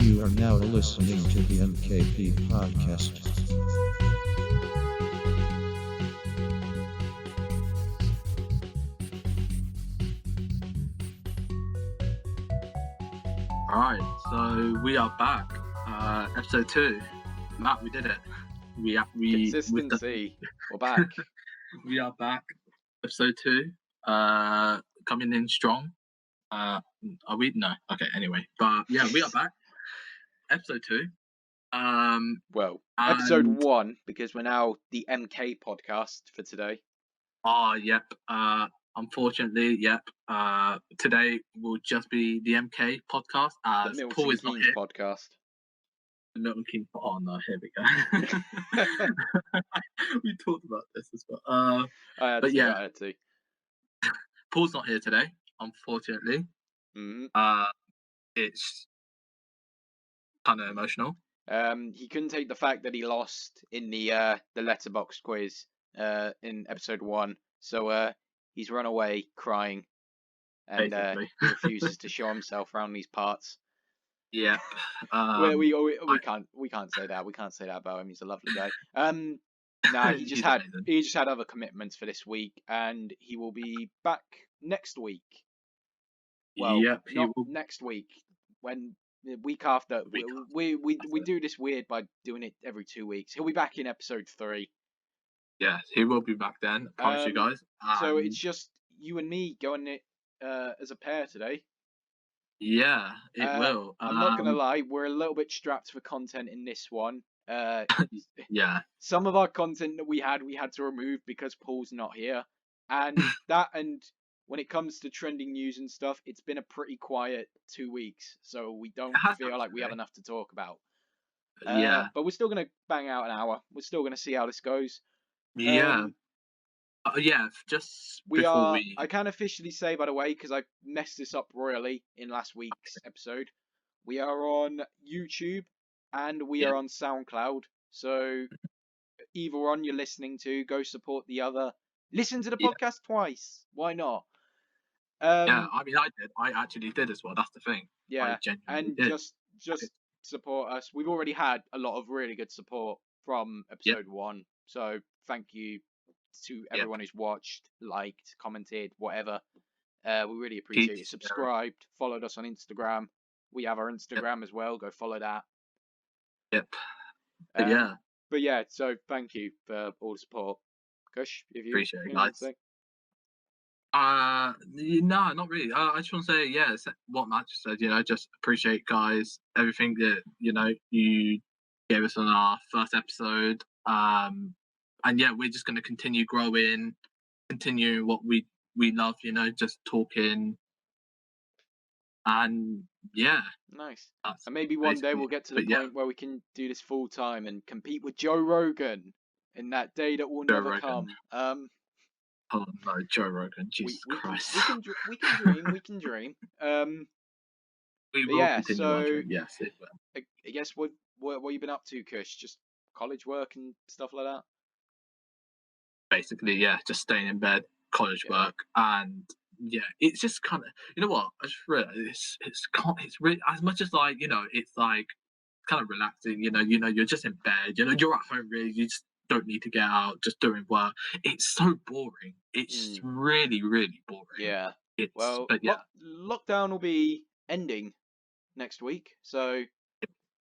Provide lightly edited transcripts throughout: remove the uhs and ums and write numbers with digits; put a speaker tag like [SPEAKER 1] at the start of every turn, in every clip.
[SPEAKER 1] You are now listening to the M.K.P podcast.
[SPEAKER 2] Alright, so we are back. Episode 2. Matt, we did it.
[SPEAKER 3] Consistency. We're back.
[SPEAKER 2] We are back. Episode 2. Coming in strong. Are we? No. Okay, anyway. But yeah, we are back. Episode 2.
[SPEAKER 3] Well, episode 1, because we're now the MK podcast for today.
[SPEAKER 2] Yep. Unfortunately, yep. Today will just be the MK podcast. As
[SPEAKER 3] The
[SPEAKER 2] Paul
[SPEAKER 3] Milton
[SPEAKER 2] is not
[SPEAKER 3] Keynes
[SPEAKER 2] here.
[SPEAKER 3] podcast.
[SPEAKER 2] The Milton Keynes. Oh no, here we go. We talked about this as well.
[SPEAKER 3] I had to.
[SPEAKER 2] Paul's not here today, unfortunately.
[SPEAKER 3] Mm-hmm.
[SPEAKER 2] It's kind of emotional.
[SPEAKER 3] He couldn't take the fact that he lost in the letterbox quiz in episode 1, so he's run away crying, and he refuses to show himself around these parts.
[SPEAKER 2] Yeah.
[SPEAKER 3] We can't say that. We can't say that about him. He's a lovely guy. Nah, he just had other commitments for this week, and he will be back next week. Well,
[SPEAKER 2] yep,
[SPEAKER 3] next week. When the week after, we do this weird by doing it every 2 weeks. He'll be back in episode 3.
[SPEAKER 2] Yes, he will be back then. I promise you guys.
[SPEAKER 3] So it's just you and me going it as a pair today.
[SPEAKER 2] Yeah, it will.
[SPEAKER 3] I'm not gonna lie, we're a little bit strapped for content in this one.
[SPEAKER 2] Yeah.
[SPEAKER 3] Some of our content that we had to remove because Paul's not here, and when it comes to trending news and stuff, it's been a pretty quiet 2 weeks, so we don't feel like we have enough to talk about.
[SPEAKER 2] Yeah.
[SPEAKER 3] But we're still gonna bang out an hour. We're still gonna see how this goes.
[SPEAKER 2] Yeah. Yeah, just before
[SPEAKER 3] I can't officially say, by the way, because I messed this up royally in last week's episode. We are on YouTube and we are on SoundCloud. So either one you're listening to, go support the other. Listen to the podcast twice. Why not?
[SPEAKER 2] Yeah, I mean, I did. I actually did as well. That's the thing.
[SPEAKER 3] Yeah, and did. just support us. We've already had a lot of really good support from episode 1. So thank you to everyone who's watched, liked, commented, whatever. We really appreciate it. Subscribed, followed us on Instagram. We have our Instagram as well. Go follow that.
[SPEAKER 2] Yep.
[SPEAKER 3] But yeah, so thank you for all the support. Kush, if you
[SPEAKER 2] appreciate it, guys. No, not really. I just want to say, what Matt just said. Just appreciate, guys, everything that you gave us on our first episode. And yeah, we're just going to continue growing, continue what we love, just talking. And yeah.
[SPEAKER 3] Nice. And maybe one day we'll get to the point where we can do this full time and compete with Joe Rogan in that day that will never come.
[SPEAKER 2] Oh no, Joe Rogan, Jesus Christ.
[SPEAKER 3] We can dream.
[SPEAKER 2] We will continue our dream, yes, it will.
[SPEAKER 3] I guess what you been up to, Kush? Just college work and stuff like that?
[SPEAKER 2] Basically, yeah, just staying in bed, college work, and yeah, it's just kind of, you know what? I just realized it's really, as much as like, it's like kind of relaxing. You're just in bed. You're at home. Really, you just don't need to get out. Just doing work. It's so boring. It's really, really boring.
[SPEAKER 3] Yeah. Lockdown will be ending next week, so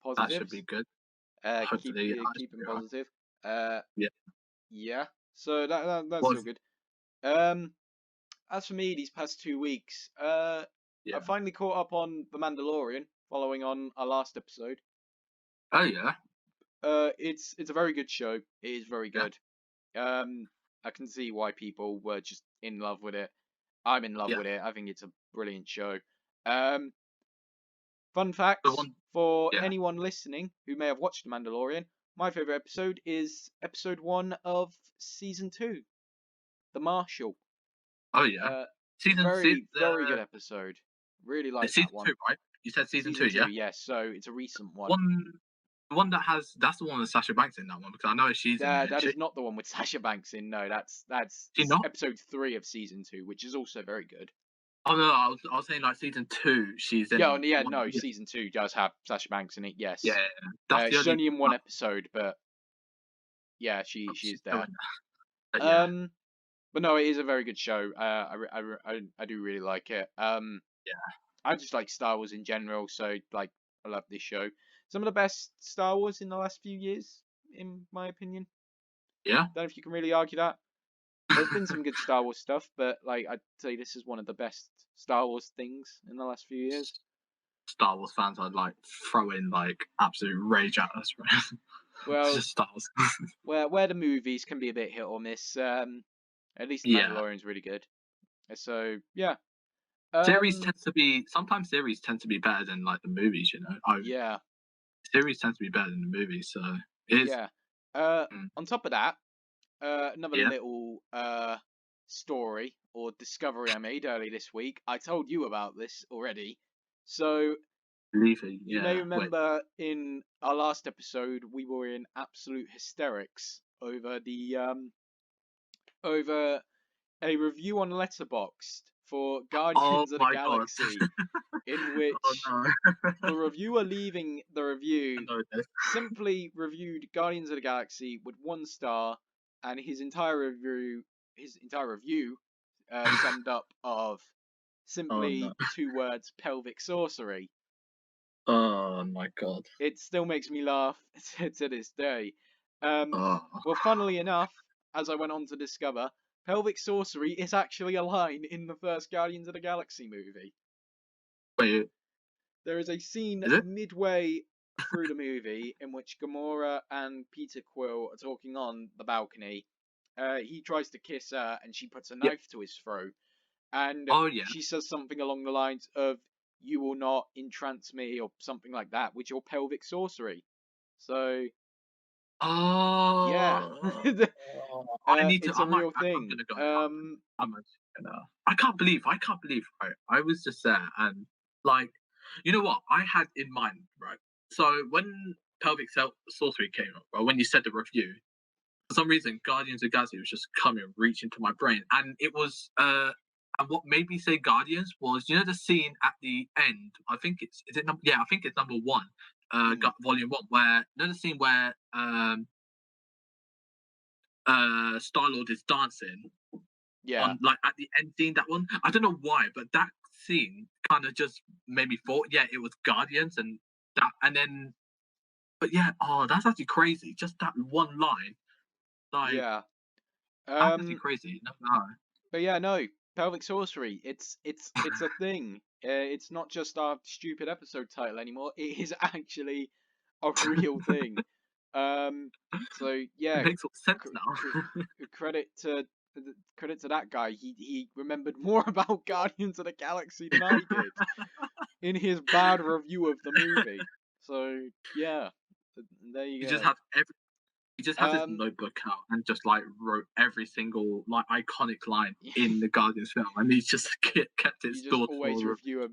[SPEAKER 3] positive.
[SPEAKER 2] That should be good.
[SPEAKER 3] Keeping positive. Yeah. So that's all good. As for me, these past 2 weeks, I finally caught up on The Mandalorian, following on our last episode.
[SPEAKER 2] Oh yeah.
[SPEAKER 3] It's a very good show. It is very good. I can see why people were just in love with it. I'm in love with it. I think it's a brilliant show. Fun fact for anyone listening who may have watched The Mandalorian, my favorite episode is episode 1 of season 2, The Marshal.
[SPEAKER 2] Oh yeah,
[SPEAKER 3] very good episode. Really like that one.
[SPEAKER 2] Season 2, right? You said season 2, yeah.
[SPEAKER 3] Yes, so it's a recent one.
[SPEAKER 2] The one that's the one with Sasha Banks in that one, because I know she's in it.
[SPEAKER 3] That is not the one with Sasha Banks in. No, that's episode 3 of season 2, which is also very good.
[SPEAKER 2] Oh no, I was saying like season 2. She's
[SPEAKER 3] Yeah,
[SPEAKER 2] in
[SPEAKER 3] yeah,
[SPEAKER 2] one.
[SPEAKER 3] no,
[SPEAKER 2] Yeah,
[SPEAKER 3] season 2 does have Sasha Banks in it.
[SPEAKER 2] yeah,
[SPEAKER 3] Yes,
[SPEAKER 2] yeah. That's the
[SPEAKER 3] she's
[SPEAKER 2] only.
[SPEAKER 3] only in one episode, but yeah, she
[SPEAKER 2] She's
[SPEAKER 3] is there.
[SPEAKER 2] still in that. Yeah,
[SPEAKER 3] Um, but no, it is a very good show. I do really like it.
[SPEAKER 2] yeah,
[SPEAKER 3] I just like Star Wars in general, so like I love this show. Some of the best Star Wars in the last few years, in my opinion.
[SPEAKER 2] yeah.
[SPEAKER 3] Don't know if you can really argue that. There's been some good Star Wars stuff, but like I'd say this is one of the best Star Wars things in the last few years.
[SPEAKER 2] Star Wars fans, I'd like throw in like absolute rage at us, right? It's
[SPEAKER 3] Well,
[SPEAKER 2] just Star Wars.
[SPEAKER 3] where the movies can be a bit hit or miss. At least The
[SPEAKER 2] Yeah,
[SPEAKER 3] Mandalorian's really good. So yeah.
[SPEAKER 2] series
[SPEAKER 3] Um,
[SPEAKER 2] tends to be sometimes series tend to be better than like the movies.
[SPEAKER 3] yeah,
[SPEAKER 2] Series tend to be better than the movies, so it is.
[SPEAKER 3] yeah.
[SPEAKER 2] Mm,
[SPEAKER 3] On top of that, another
[SPEAKER 2] yeah,
[SPEAKER 3] little story or discovery I made early this week. I told you about this already. So
[SPEAKER 2] Leafy.
[SPEAKER 3] you may
[SPEAKER 2] Yeah, wait.
[SPEAKER 3] remember in our last episode we were in absolute hysterics over a review on Letterboxd for
[SPEAKER 2] Oh
[SPEAKER 3] Guardians of the
[SPEAKER 2] my god.
[SPEAKER 3] Galaxy, in
[SPEAKER 2] Oh
[SPEAKER 3] which
[SPEAKER 2] no.
[SPEAKER 3] the reviewer leaving the
[SPEAKER 2] I
[SPEAKER 3] review
[SPEAKER 2] know this.
[SPEAKER 3] simply reviewed Guardians of the Galaxy with 1 star, and his entire review summed up of
[SPEAKER 2] Oh no.
[SPEAKER 3] simply 2 words: pelvic sorcery.
[SPEAKER 2] Oh my god.
[SPEAKER 3] It still makes me laugh to this day.
[SPEAKER 2] Oh.
[SPEAKER 3] Well, funnily enough, as I went on to discover, pelvic sorcery is actually a line in the first Guardians of the Galaxy movie.
[SPEAKER 2] Wait,
[SPEAKER 3] There is a scene
[SPEAKER 2] is it?
[SPEAKER 3] midway through the movie in which Gamora and Peter Quill are talking on the balcony. He tries to kiss her and she puts a
[SPEAKER 2] Yeah.
[SPEAKER 3] knife to his throat. And
[SPEAKER 2] Oh yeah.
[SPEAKER 3] she says something along the lines of, "You will not entrance me," or something like that, with your pelvic sorcery. So, yeah.
[SPEAKER 2] Oh. I need to.
[SPEAKER 3] It's a real
[SPEAKER 2] I'm
[SPEAKER 3] thing.
[SPEAKER 2] gonna go. I'm actually gonna. I can't believe. Right. I was just there and like, you know what? I had in mind. Right. So when sorcery came up, right, when you said the review, for some reason, Guardians of the Galaxy was just coming, reaching to my brain, and it was. And what made me say Guardians was, you know, the scene at the end. I think it's is it number. Yeah, I think it's number 1.
[SPEAKER 3] Mm,
[SPEAKER 2] Volume 1, where you know the scene where Star Lord is dancing
[SPEAKER 3] yeah.
[SPEAKER 2] on like at the end scene. That one, I don't know why, but that scene kind of just made me thought, yeah, it was Guardians, and that, and then, but yeah, oh, that's actually crazy. Just that one line, like
[SPEAKER 3] Yeah.
[SPEAKER 2] that's actually
[SPEAKER 3] Um,
[SPEAKER 2] crazy. No, no.
[SPEAKER 3] but yeah, no, pelvic sorcery. It's a thing. It's not just our stupid episode title anymore. It is actually a real thing. So
[SPEAKER 2] It
[SPEAKER 3] yeah,
[SPEAKER 2] makes all sense
[SPEAKER 3] cr- cr-
[SPEAKER 2] now.
[SPEAKER 3] credit to credit to that guy. He remembered more about Guardians of the Galaxy than I did in his bad review of the movie. So yeah, there you
[SPEAKER 2] he just
[SPEAKER 3] go.
[SPEAKER 2] had every. He just has his
[SPEAKER 3] Um,
[SPEAKER 2] notebook out and just like wrote every single like iconic line in the Guardians film, and he just kept it stored for.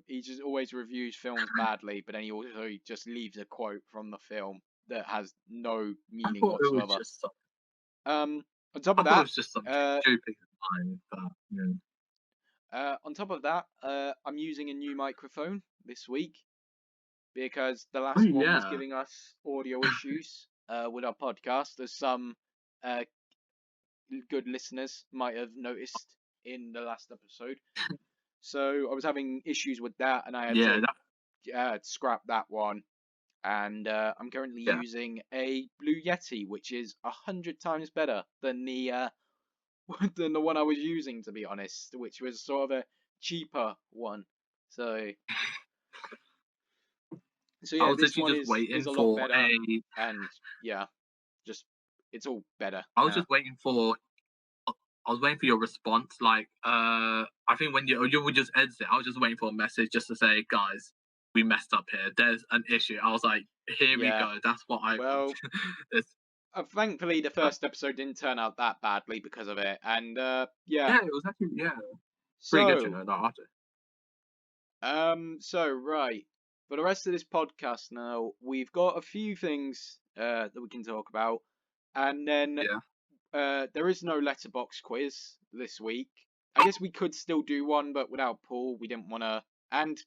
[SPEAKER 3] He just always reviews films badly, but then he also just leaves a quote from the film that has no
[SPEAKER 2] I
[SPEAKER 3] meaning
[SPEAKER 2] thought it was
[SPEAKER 3] whatsoever.
[SPEAKER 2] just some.
[SPEAKER 3] Um, on top
[SPEAKER 2] I
[SPEAKER 3] of
[SPEAKER 2] thought it
[SPEAKER 3] that,
[SPEAKER 2] was just some
[SPEAKER 3] uh,
[SPEAKER 2] stupid line, but yeah.
[SPEAKER 3] I'm using a new microphone this week because the
[SPEAKER 2] Oh
[SPEAKER 3] last one was
[SPEAKER 2] yeah.
[SPEAKER 3] giving us audio issues with our podcast, as some uh, good listeners might have noticed in the last episode. So I was having issues with that, and I had
[SPEAKER 2] Yeah,
[SPEAKER 3] to
[SPEAKER 2] that,
[SPEAKER 3] scrap that one. And I'm currently
[SPEAKER 2] yeah.
[SPEAKER 3] using a Blue Yeti, which is 100 times better than the than the one I was using, to be honest, which was sort of a cheaper one. So
[SPEAKER 2] I
[SPEAKER 3] yeah,
[SPEAKER 2] was
[SPEAKER 3] this
[SPEAKER 2] literally
[SPEAKER 3] one
[SPEAKER 2] just
[SPEAKER 3] is
[SPEAKER 2] waiting
[SPEAKER 3] a lot
[SPEAKER 2] for
[SPEAKER 3] better,
[SPEAKER 2] a.
[SPEAKER 3] and yeah, just it's all better
[SPEAKER 2] I was
[SPEAKER 3] now.
[SPEAKER 2] just waiting for. I was waiting for your response. Like, I think when you would just exit, I was just waiting for a message just to say, guys, we messed up here. There's an issue. I was like, here we
[SPEAKER 3] Yeah,
[SPEAKER 2] go. That's what I want.
[SPEAKER 3] well,
[SPEAKER 2] It's,
[SPEAKER 3] thankfully the
[SPEAKER 2] uh,
[SPEAKER 3] first episode didn't turn out that badly because of it, and yeah.
[SPEAKER 2] yeah, it was actually pretty good.
[SPEAKER 3] So
[SPEAKER 2] That after.
[SPEAKER 3] So right, for the rest of this podcast now, we've got a few things that we can talk about, and then
[SPEAKER 2] Yeah.
[SPEAKER 3] there is no letterbox quiz this week. I guess we could still do one, but without Paul, we didn't want to. And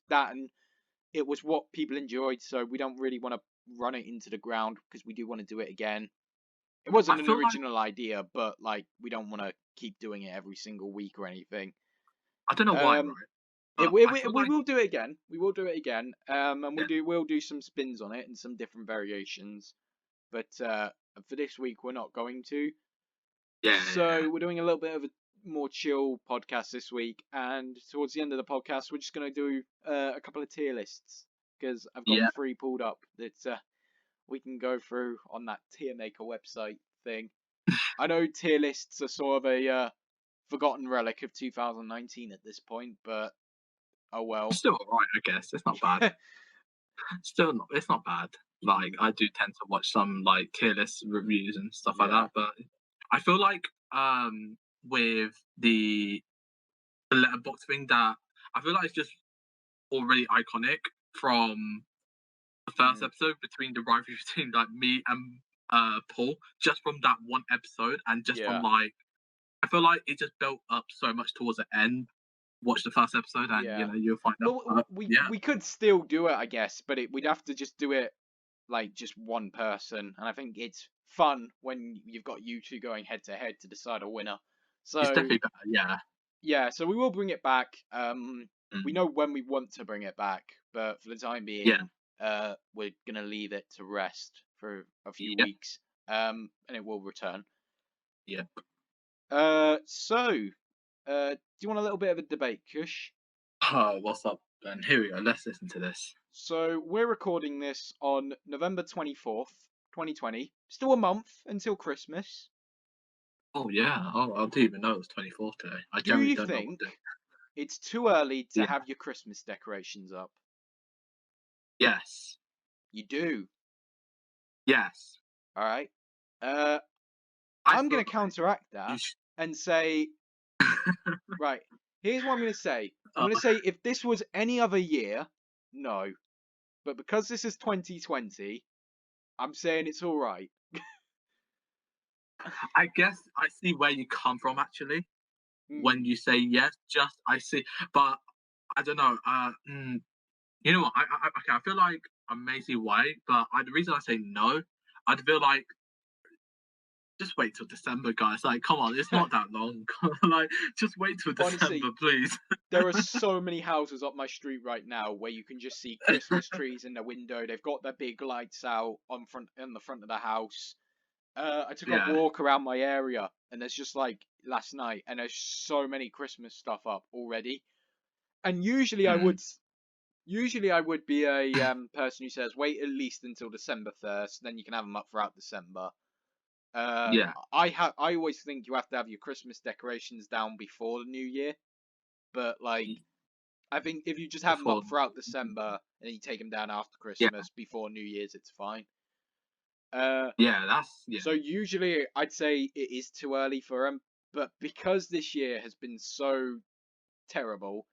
[SPEAKER 3] it was what people enjoyed, so we don't really want to run it into the ground because we do want to do it again. It wasn't
[SPEAKER 2] I
[SPEAKER 3] an
[SPEAKER 2] feel like
[SPEAKER 3] original idea, but like we don't want to keep doing it every single week or anything.
[SPEAKER 2] I don't know why, right? But
[SPEAKER 3] We
[SPEAKER 2] I feel like
[SPEAKER 3] will do it again. We will do it again. And
[SPEAKER 2] yeah,
[SPEAKER 3] we'll do some spins on it and some different variations. But for this week, we're not going to.
[SPEAKER 2] yeah.
[SPEAKER 3] So we're doing a little bit of a more chill podcast this week, and towards the end of the podcast, we're just going to do a couple of tier lists because I've got
[SPEAKER 2] Yeah.
[SPEAKER 3] 3 pulled up that we can go through on that tier maker website thing. I know tier lists are sort of a forgotten relic of 2019 at this point, but oh well.
[SPEAKER 2] It's still alright, I guess. It's not bad. It's not bad. Like I do tend to watch some like tier list reviews and stuff like
[SPEAKER 3] Yeah.
[SPEAKER 2] that, but I feel like with the letterbox thing that I feel like it's just already iconic from the first episode between the rivalry between like me and Paul, just from that one episode and just from like I feel like it just built up so much towards the end. Watch the first episode and you know you'll find out.
[SPEAKER 3] Well, we could still do it, I guess, but we'd have to just do it like just one person, and I think it's fun when you've got you two going head to head to decide a winner. So
[SPEAKER 2] it's definitely better,
[SPEAKER 3] yeah, so we will bring it back. We
[SPEAKER 2] Mm.
[SPEAKER 3] know when we want to bring it back, but for the time being, we're gonna leave it to rest for a few weeks, and it will return.
[SPEAKER 2] Yep.
[SPEAKER 3] So, do you want a little bit of a debate, Kush?
[SPEAKER 2] Oh, what's up then? Here we go. Let's listen to this.
[SPEAKER 3] So we're recording this on November 24th, 2020. Still a month until Christmas.
[SPEAKER 2] Oh yeah. Oh, I didn't even know it was 24th today. I
[SPEAKER 3] Do
[SPEAKER 2] generally
[SPEAKER 3] you
[SPEAKER 2] don't know
[SPEAKER 3] think
[SPEAKER 2] what day.
[SPEAKER 3] it's too early to
[SPEAKER 2] Yeah.
[SPEAKER 3] have your Christmas decorations up?
[SPEAKER 2] Yes.
[SPEAKER 3] You do.
[SPEAKER 2] Yes.
[SPEAKER 3] All right.
[SPEAKER 2] I
[SPEAKER 3] I'm
[SPEAKER 2] feel
[SPEAKER 3] going
[SPEAKER 2] like
[SPEAKER 3] to counteract
[SPEAKER 2] you
[SPEAKER 3] that
[SPEAKER 2] sh-
[SPEAKER 3] and say, right, here's what I'm going to say. I'm
[SPEAKER 2] Oh,
[SPEAKER 3] going to say if this was any other year, no. But because this is 2020, I'm saying it's all right.
[SPEAKER 2] I guess I see where you come from actually. When you say yes, just I see, but I don't know. You know what? Okay. I feel like I may see why, but the reason I say no, I'd feel like just wait till December, guys. Like, come on, it's not that long. Like, just wait till
[SPEAKER 3] Honestly,
[SPEAKER 2] December, please.
[SPEAKER 3] There are so many houses up my street right now where you can just see Christmas trees in the window. They've got their big lights out on the front of the house. I took a
[SPEAKER 2] Yeah.
[SPEAKER 3] walk around my area, and there's just like last night, and there's so many Christmas stuff up already. And usually I would be a person who says wait at least until December 1st, then you can have them up throughout December.
[SPEAKER 2] Yeah.
[SPEAKER 3] I always think you have to have your Christmas decorations down before the New Year, but like I think if you just have them up throughout December and then you take them down after Christmas before New Year's, it's fine. So usually I'd say it is too early for them, but because this year has been so terrible,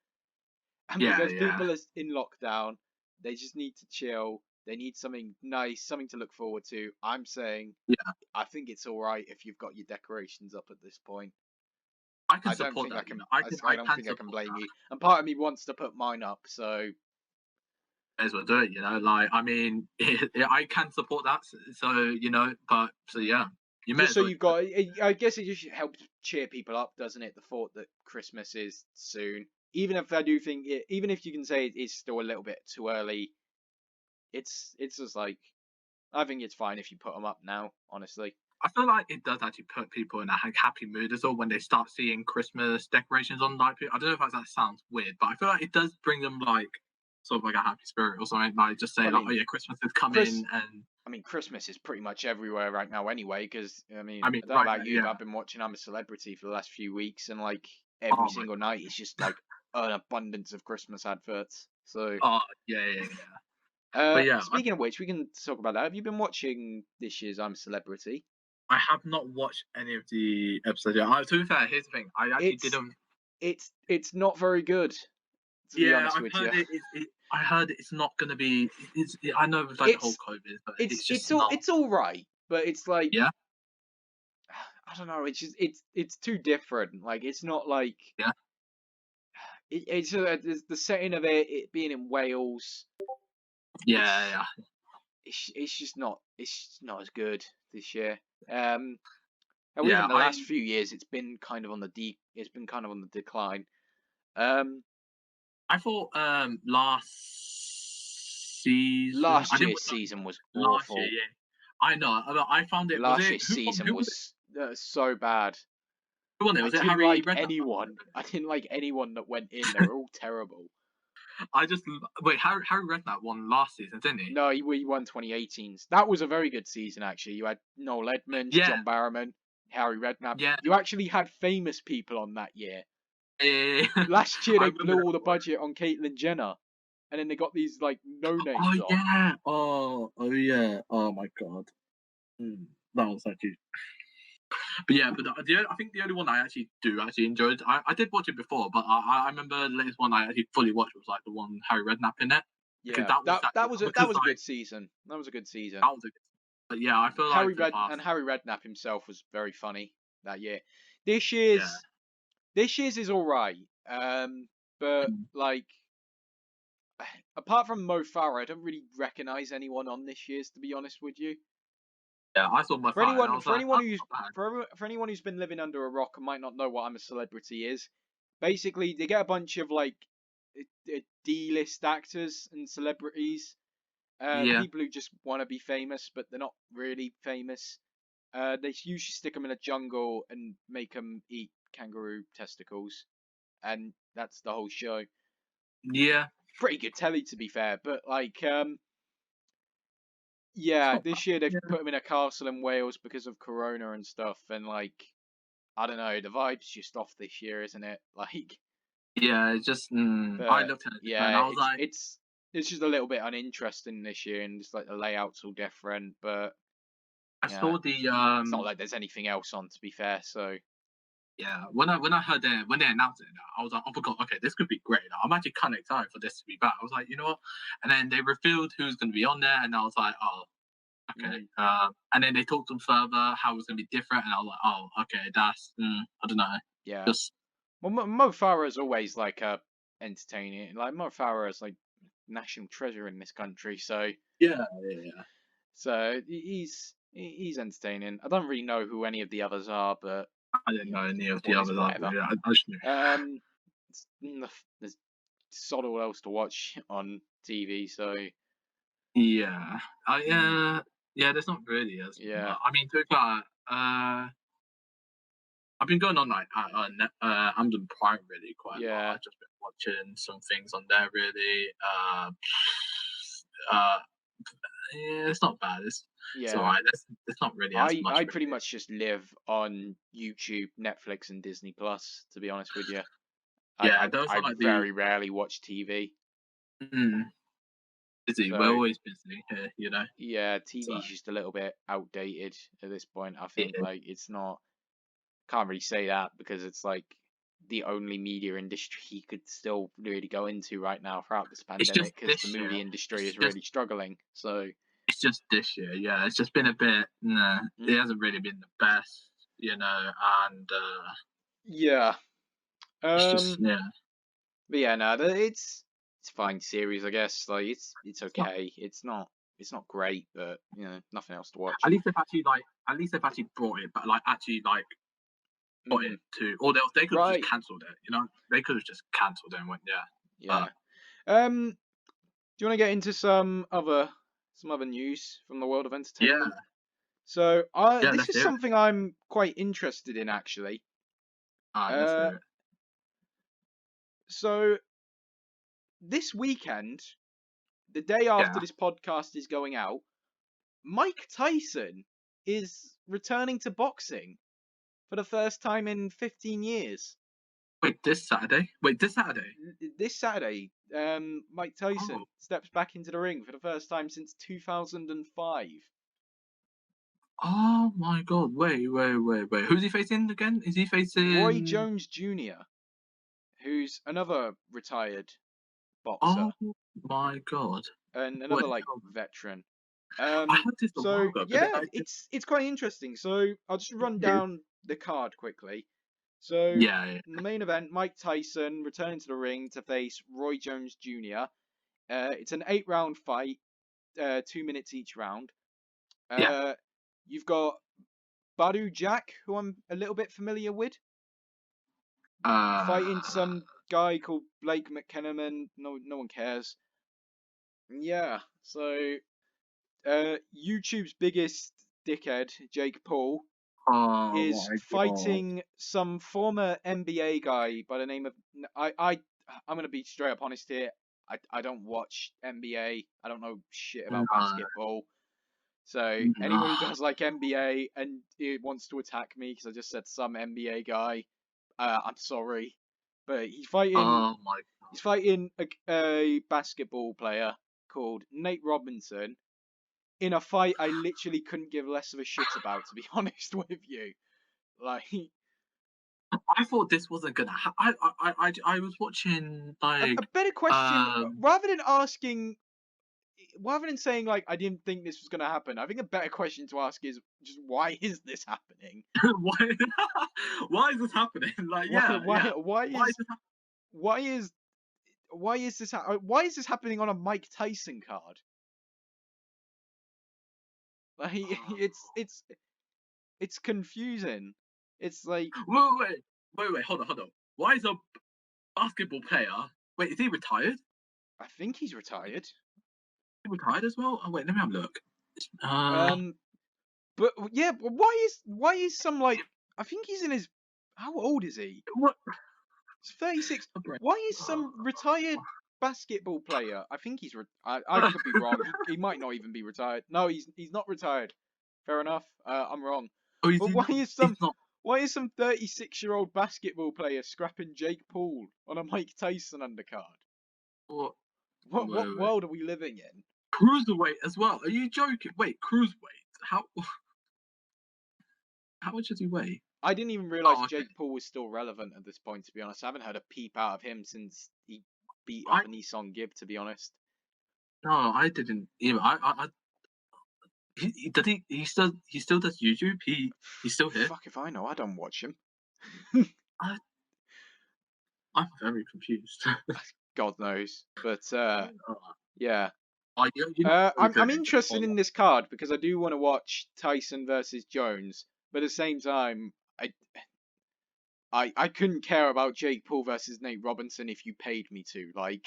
[SPEAKER 3] and because people are in lockdown, they just need to chill. They need something nice, something to look forward to. I'm saying, I think it's all right if you've got your decorations up at this point.
[SPEAKER 2] I can support that.
[SPEAKER 3] I don't think I can blame you. And part of me wants to put mine up, so
[SPEAKER 2] may as well do it. You know, like I mean, I can support that. So you know, but so yeah, you may.
[SPEAKER 3] Just so you've got. I guess it just helps cheer people up, doesn't it? The thought that Christmas is soon. Even if I do think even if you can say it's still a little bit too early, it's just like I think it's fine if you put them up now. Honestly,
[SPEAKER 2] I feel like it does actually put people in a happy mood as well when they start seeing Christmas decorations on. Like, I don't know if that sounds weird, but I feel like it does bring them like sort of like a happy spirit or something. Like just say like, oh yeah, Christmas is coming, and
[SPEAKER 3] I mean, Christmas is pretty much everywhere right now anyway. Because I don't
[SPEAKER 2] right
[SPEAKER 3] know about you,
[SPEAKER 2] now,
[SPEAKER 3] but I've been watching I'm a Celebrity for the last few weeks, and like every single night, it's just like an abundance of Christmas adverts. So
[SPEAKER 2] yeah.
[SPEAKER 3] But yeah, speaking of which, we can talk about that. Have you been watching this year's I'm a Celebrity?
[SPEAKER 2] I have not watched any of the episodes yet. To be fair, here's the thing. I actually didn't.
[SPEAKER 3] It's not very good. To be honest with you.
[SPEAKER 2] I heard it's not going to be. I know with like the whole COVID, but it's just
[SPEAKER 3] it's all right. But it's like I don't know. It's just it's too different. Like it's not like
[SPEAKER 2] Yeah.
[SPEAKER 3] it's the setting of it being in Wales.
[SPEAKER 2] Yeah.
[SPEAKER 3] It's just not as good this year. And
[SPEAKER 2] Yeah.
[SPEAKER 3] even the last few years, it's been kind of on the decline.
[SPEAKER 2] I thought last season. I
[SPEAKER 3] Last
[SPEAKER 2] didn't
[SPEAKER 3] year's
[SPEAKER 2] watch that
[SPEAKER 3] season was
[SPEAKER 2] last year.
[SPEAKER 3] awful.
[SPEAKER 2] Yeah, I know. I found it. Was
[SPEAKER 3] Last
[SPEAKER 2] it
[SPEAKER 3] year's
[SPEAKER 2] who?
[SPEAKER 3] season
[SPEAKER 2] Who was it?
[SPEAKER 3] was so bad.
[SPEAKER 2] Who won it?
[SPEAKER 3] I
[SPEAKER 2] Was it
[SPEAKER 3] didn't
[SPEAKER 2] Harry
[SPEAKER 3] like
[SPEAKER 2] Redknapp?
[SPEAKER 3] anyone. I didn't like anyone that went in. They were all terrible.
[SPEAKER 2] I just wait. Harry Redknapp won last season, didn't he?
[SPEAKER 3] No, he won 2018's. That was a very good season, actually. You had Noel Edmonds,
[SPEAKER 2] Yeah.
[SPEAKER 3] John Barrowman, Harry Redknapp.
[SPEAKER 2] Yeah.
[SPEAKER 3] You actually had famous people on that year.
[SPEAKER 2] Yeah.
[SPEAKER 3] Last year,
[SPEAKER 2] I
[SPEAKER 3] they
[SPEAKER 2] remember
[SPEAKER 3] blew all
[SPEAKER 2] that
[SPEAKER 3] the
[SPEAKER 2] one.
[SPEAKER 3] budget on Caitlyn Jenner. And then they got these, like, no-names
[SPEAKER 2] Oh
[SPEAKER 3] on.
[SPEAKER 2] yeah. Oh yeah. Oh my god. That was actually. But yeah, but I think the only one I actually enjoyed. I did watch it before, but I remember the latest one I actually fully watched was like the one Harry Redknapp in it.
[SPEAKER 3] Yeah,
[SPEAKER 2] Because
[SPEAKER 3] that was a good season. That was a good season.
[SPEAKER 2] That was a good. But yeah, I feel like
[SPEAKER 3] Harry Redknapp himself was very funny that year. This year's is all right. But like, apart from Mo Farah, I don't really recognize anyone on this year's. To be honest with you.
[SPEAKER 2] Yeah, I saw my
[SPEAKER 3] For anyone,
[SPEAKER 2] for
[SPEAKER 3] anyone who's been living under a rock and might not know what I'm a Celebrity is, basically they get a bunch of like D-list actors and celebrities, people who just want to be famous but they're not really famous. They usually stick them in a jungle and make them eat kangaroo testicles, and that's the whole show.
[SPEAKER 2] Yeah,
[SPEAKER 3] pretty good telly to be fair, but like yeah, this year they've put him in a castle in Wales because of Corona and stuff, and like, I don't know, the vibe's just off this year, isn't it? Like,
[SPEAKER 2] yeah, it's just I looked at it and I was like,
[SPEAKER 3] it's just a little bit uninteresting this year, and just like the layout's all different. But
[SPEAKER 2] I saw the
[SPEAKER 3] it's not like there's anything else on, to be fair. So
[SPEAKER 2] yeah, when I heard when they announced it, I was like, oh my god, okay, this could be great. I'm actually kind of excited for this to be back. I was like, you know what? And then they revealed who's going to be on there, and I was like, oh, okay. And then they talked them further how it was going to be different, and I was like, oh, okay, that's I don't know.
[SPEAKER 3] Yeah.
[SPEAKER 2] Just
[SPEAKER 3] well, Mo Farah is always like entertaining. Like Mo Farah is like national treasure in this country. So
[SPEAKER 2] yeah.
[SPEAKER 3] So he's entertaining. I don't really know who any of the others are, but
[SPEAKER 2] I didn't know any of the others. Yeah, I just knew.
[SPEAKER 3] There's sod all else to watch on TV, so
[SPEAKER 2] yeah, yeah. There's not really.
[SPEAKER 3] Yeah.
[SPEAKER 2] I mean, to be fair, I've been going on like Amazon Prime really quite a lot. I've just been watching some things on there really. Yeah, it's not bad. It's alright. It's not really as much.
[SPEAKER 3] I pretty much just live on YouTube, Netflix, and Disney Plus. To be honest with you,
[SPEAKER 2] yeah,
[SPEAKER 3] I very rarely watch TV.
[SPEAKER 2] Busy. We're always busy here, you know.
[SPEAKER 3] Yeah, TV's just a little bit outdated at this point. I think like it's not. Can't really say that because it's like the only media industry you could still really go into right now throughout this pandemic, because the movie industry is really struggling. So
[SPEAKER 2] it's just this year, yeah. It's just been a bit. It hasn't really been the best, you know, and
[SPEAKER 3] yeah.
[SPEAKER 2] It's just
[SPEAKER 3] But yeah, no, it's a fine series, I guess. Like it's okay. It's not great, but you know, nothing else to watch.
[SPEAKER 2] At least they've actually brought it, but like actually like put it to, or they could have just cancelled it. You know, they could have just cancelled it and went,
[SPEAKER 3] yeah. Do you want to get into some other news from the world of entertainment?
[SPEAKER 2] Yeah.
[SPEAKER 3] So this is something I'm quite interested in, actually.
[SPEAKER 2] Let's hear it.
[SPEAKER 3] So this weekend, the day after this podcast is going out, Mike Tyson is returning to boxing for the first time in 15 years.
[SPEAKER 2] Wait, this Saturday?
[SPEAKER 3] This Saturday, Mike Tyson steps back into the ring for the first time since 2005.
[SPEAKER 2] Oh my god, wait. Who's he facing again? Is he facing
[SPEAKER 3] Roy Jones Jr., who's another retired boxer.
[SPEAKER 2] Oh my god.
[SPEAKER 3] And another veteran.
[SPEAKER 2] I heard this a while
[SPEAKER 3] So
[SPEAKER 2] ago, but
[SPEAKER 3] yeah,
[SPEAKER 2] I
[SPEAKER 3] it's quite interesting. So I'll just run
[SPEAKER 2] did.
[SPEAKER 3] down the card quickly. So
[SPEAKER 2] Yeah.
[SPEAKER 3] in the main event, Mike Tyson returning to the ring to face Roy Jones Jr. It's an 8-round fight, 2 minutes each round.
[SPEAKER 2] Yeah.
[SPEAKER 3] You've got Badu Jack, who I'm a little bit familiar with, fighting
[SPEAKER 2] Uh,
[SPEAKER 3] some guy called Blake McKennaman. No one cares. Yeah, so YouTube's biggest dickhead, Jake Paul,
[SPEAKER 2] oh
[SPEAKER 3] is
[SPEAKER 2] my god.
[SPEAKER 3] fighting some former NBA guy by the name of I'm gonna be straight up honest here. I don't watch NBA. I don't know shit about
[SPEAKER 2] No,
[SPEAKER 3] basketball. So
[SPEAKER 2] no.
[SPEAKER 3] anyone who does like NBA and it wants to attack me because I just said some NBA guy, I'm sorry, but
[SPEAKER 2] Oh my god.
[SPEAKER 3] he's fighting a basketball player called Nate Robinson in a fight I literally couldn't give less of a shit about, to be honest with you. Like
[SPEAKER 2] I thought this wasn't gonna I was watching like
[SPEAKER 3] a better question,
[SPEAKER 2] um
[SPEAKER 3] rather than saying like I didn't think this was gonna happen, I think a better question to ask is just why is this happening?
[SPEAKER 2] why why is this happening? Like
[SPEAKER 3] Why
[SPEAKER 2] yeah,
[SPEAKER 3] why
[SPEAKER 2] yeah.
[SPEAKER 3] why
[SPEAKER 2] Why is
[SPEAKER 3] is
[SPEAKER 2] this happening?
[SPEAKER 3] why is why is this happening on a Mike Tyson card? Like it's confusing. It's like
[SPEAKER 2] Wait, hold on. Why is a basketball player wait, is he retired?
[SPEAKER 3] I think he's retired.
[SPEAKER 2] He retired as well? Oh wait, let me have a look.
[SPEAKER 3] Um, but yeah, but why is some like I think he's in his how old is he?
[SPEAKER 2] What
[SPEAKER 3] He's 36.
[SPEAKER 2] a brain.
[SPEAKER 3] Why is some retired basketball player? I think I could be wrong. He might not even be retired. No, he's not retired. Fair enough. I'm wrong.
[SPEAKER 2] Oh, is
[SPEAKER 3] But
[SPEAKER 2] he not? He's not.
[SPEAKER 3] why is some 36-year-old basketball player scrapping Jake Paul on a Mike Tyson undercard?
[SPEAKER 2] What?
[SPEAKER 3] What
[SPEAKER 2] Wait.
[SPEAKER 3] world are we living in?
[SPEAKER 2] Cruiserweight as well. Are you joking? Wait, cruiserweight. How much does he weigh?
[SPEAKER 3] I didn't even realize
[SPEAKER 2] Oh, okay.
[SPEAKER 3] Jake Paul was still relevant at this point, to be honest. I haven't had a peep out of him since he beat
[SPEAKER 2] I
[SPEAKER 3] up an Nissan Gibb, to be honest.
[SPEAKER 2] no, I didn't either. Does he still does YouTube? He's still here.
[SPEAKER 3] Fuck if I know. I don't watch him.
[SPEAKER 2] I, I'm very confused.
[SPEAKER 3] God knows. But
[SPEAKER 2] Oh,
[SPEAKER 3] yeah.
[SPEAKER 2] you're not very
[SPEAKER 3] I'm
[SPEAKER 2] good into
[SPEAKER 3] interested
[SPEAKER 2] follow.
[SPEAKER 3] in this card because I do want to watch Tyson versus Jones, but at the same time, I couldn't care about Jake Paul versus Nate Robinson if you paid me to. Like,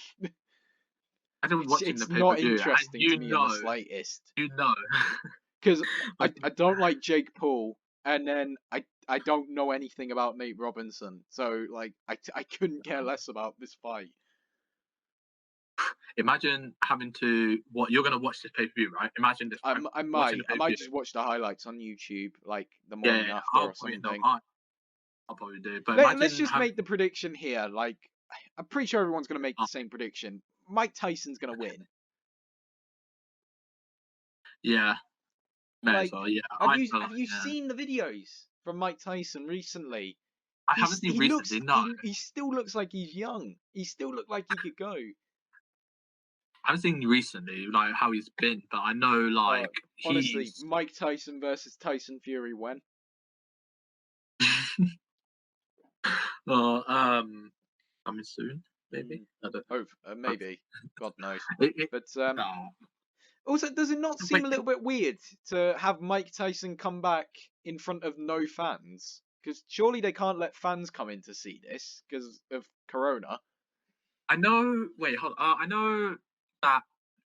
[SPEAKER 2] I didn't watch him the
[SPEAKER 3] it's
[SPEAKER 2] pay per
[SPEAKER 3] not
[SPEAKER 2] view, and
[SPEAKER 3] interesting to me in the slightest.
[SPEAKER 2] you know,
[SPEAKER 3] Because
[SPEAKER 2] like
[SPEAKER 3] I don't like Jake Paul, and then I don't know anything about Nate Robinson, so like I couldn't care less about this fight.
[SPEAKER 2] imagine having to what you're gonna watch this pay per view, right? Imagine this. Right?
[SPEAKER 3] I
[SPEAKER 2] Watching the
[SPEAKER 3] might
[SPEAKER 2] pay-per-view.
[SPEAKER 3] just watch the highlights on YouTube, like the
[SPEAKER 2] Yeah,
[SPEAKER 3] morning after or something.
[SPEAKER 2] I'll probably do. But
[SPEAKER 3] Let's
[SPEAKER 2] imagine
[SPEAKER 3] just make the prediction here. Like, I'm pretty sure everyone's gonna make the
[SPEAKER 2] oh,
[SPEAKER 3] same prediction. Mike Tyson's gonna win.
[SPEAKER 2] yeah, may as
[SPEAKER 3] Like,
[SPEAKER 2] well. Yeah,
[SPEAKER 3] have you seen the videos from Mike Tyson recently?
[SPEAKER 2] I haven't seen recently. No,
[SPEAKER 3] He still looks like he's young. He still looked like he could go.
[SPEAKER 2] I haven't seen recently like how he's been, but I know like
[SPEAKER 3] Honestly,
[SPEAKER 2] he's.
[SPEAKER 3] Mike Tyson versus Tyson Fury when?
[SPEAKER 2] Coming soon, maybe. I don't
[SPEAKER 3] Oh, maybe. God knows.
[SPEAKER 2] it,
[SPEAKER 3] But
[SPEAKER 2] no.
[SPEAKER 3] also, does it not seem
[SPEAKER 2] Wait,
[SPEAKER 3] a little bit weird to have Mike Tyson come back in front of no fans? Because surely they can't let fans come in to see this because of Corona.
[SPEAKER 2] I know. Wait, hold. I know that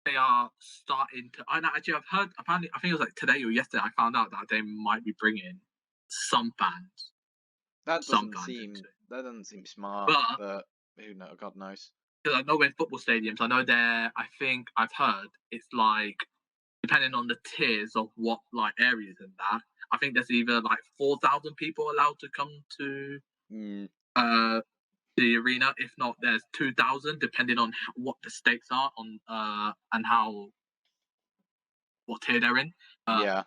[SPEAKER 2] they are starting to. I know, actually, I've heard. Apparently, I think it was like today or yesterday. I found out that they might be bringing some fans.
[SPEAKER 3] That
[SPEAKER 2] Some
[SPEAKER 3] doesn't
[SPEAKER 2] fans
[SPEAKER 3] seem
[SPEAKER 2] into it.
[SPEAKER 3] that doesn't seem smart,
[SPEAKER 2] But
[SPEAKER 3] but who knows? God knows.
[SPEAKER 2] because I know in football stadiums, I know there. I think I've heard it's like depending on the tiers of what like areas and that. I think there's either like 4,000 people allowed to come to
[SPEAKER 3] Mm,
[SPEAKER 2] the arena. If not, there's 2,000, depending on what the stakes are on and how what tier they're in.
[SPEAKER 3] yeah.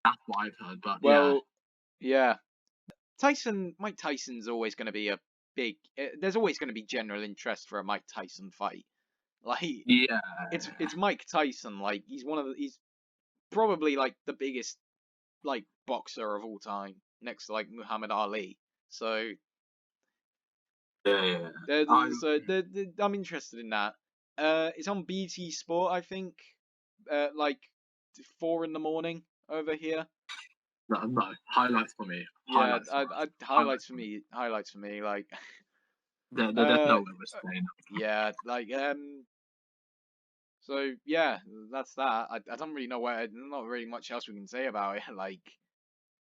[SPEAKER 2] That's what I've heard. But yeah,
[SPEAKER 3] Well, yeah. Mike Tyson's always going to be a big. There's always going to be general interest for a Mike Tyson fight. Like
[SPEAKER 2] yeah,
[SPEAKER 3] it's Mike Tyson. Like he's probably like the biggest like boxer of all time, next to like Muhammad Ali. So
[SPEAKER 2] Yeah.
[SPEAKER 3] I'm interested in that. It's on BT Sport, I think. Like 4 in the morning over here.
[SPEAKER 2] No. Highlights for me.
[SPEAKER 3] Yeah,
[SPEAKER 2] Highlights for us.
[SPEAKER 3] highlights for me. Highlights for me. Like,
[SPEAKER 2] There's no way we're staying.
[SPEAKER 3] yeah, like So yeah, that's that. I don't really know where. Not really much else we can say about it. Like,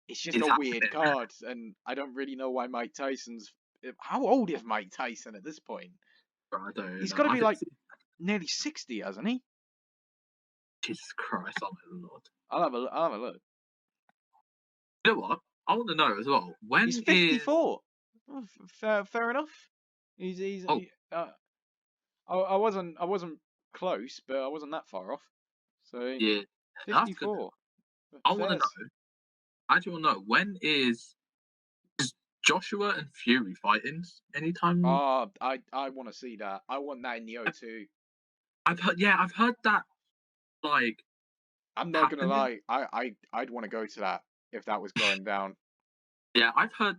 [SPEAKER 3] it's just
[SPEAKER 2] It's
[SPEAKER 3] a
[SPEAKER 2] happening.
[SPEAKER 3] weird card, and I don't really know why Mike Tyson's. How old is Mike Tyson at this point?
[SPEAKER 2] Bro, I don't
[SPEAKER 3] He's
[SPEAKER 2] know.
[SPEAKER 3] got to
[SPEAKER 2] I
[SPEAKER 3] be
[SPEAKER 2] can
[SPEAKER 3] like
[SPEAKER 2] see.
[SPEAKER 3] nearly 60, hasn't he?
[SPEAKER 2] Jesus Christ, oh my lord.
[SPEAKER 3] I'll have a look.
[SPEAKER 2] You know what? I want to know as well. When
[SPEAKER 3] He's
[SPEAKER 2] is
[SPEAKER 3] 54. Oh, fair enough. He's
[SPEAKER 2] oh
[SPEAKER 3] I wasn't close, but I wasn't that far off. So
[SPEAKER 2] yeah, that's good.
[SPEAKER 3] 54.
[SPEAKER 2] I want to
[SPEAKER 3] Fair.
[SPEAKER 2] know. I do want to know when is Joshua and Fury fighting anytime?
[SPEAKER 3] Oh, I want to see that. I want that in the O2.
[SPEAKER 2] I've heard that like
[SPEAKER 3] I'm not gonna
[SPEAKER 2] happening.
[SPEAKER 3] lie. I'd want to go to that if that was going down.
[SPEAKER 2] Yeah, I've heard.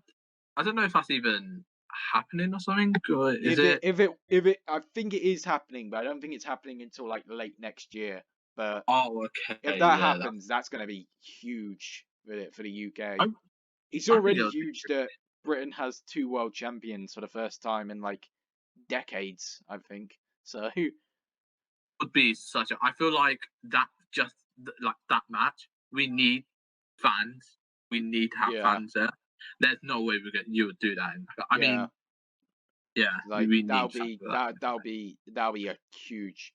[SPEAKER 2] I don't know if that's even happening or something. Or is
[SPEAKER 3] If it, I think it is happening, but I don't think it's happening until like late next year. But
[SPEAKER 2] Oh, okay.
[SPEAKER 3] if that
[SPEAKER 2] Yeah,
[SPEAKER 3] happens, that's gonna be huge for the UK.
[SPEAKER 2] I,
[SPEAKER 3] It's
[SPEAKER 2] I think
[SPEAKER 3] already
[SPEAKER 2] it'll be
[SPEAKER 3] huge that Britain has 2 world champions for the first time in like decades, I think. So
[SPEAKER 2] would be such a. I feel like that just like that match. We need fans. We need to have
[SPEAKER 3] yeah,
[SPEAKER 2] fans there. There's no way you would do that. I
[SPEAKER 3] yeah,
[SPEAKER 2] mean, yeah,
[SPEAKER 3] like
[SPEAKER 2] we need fans for that.
[SPEAKER 3] that'll be a huge.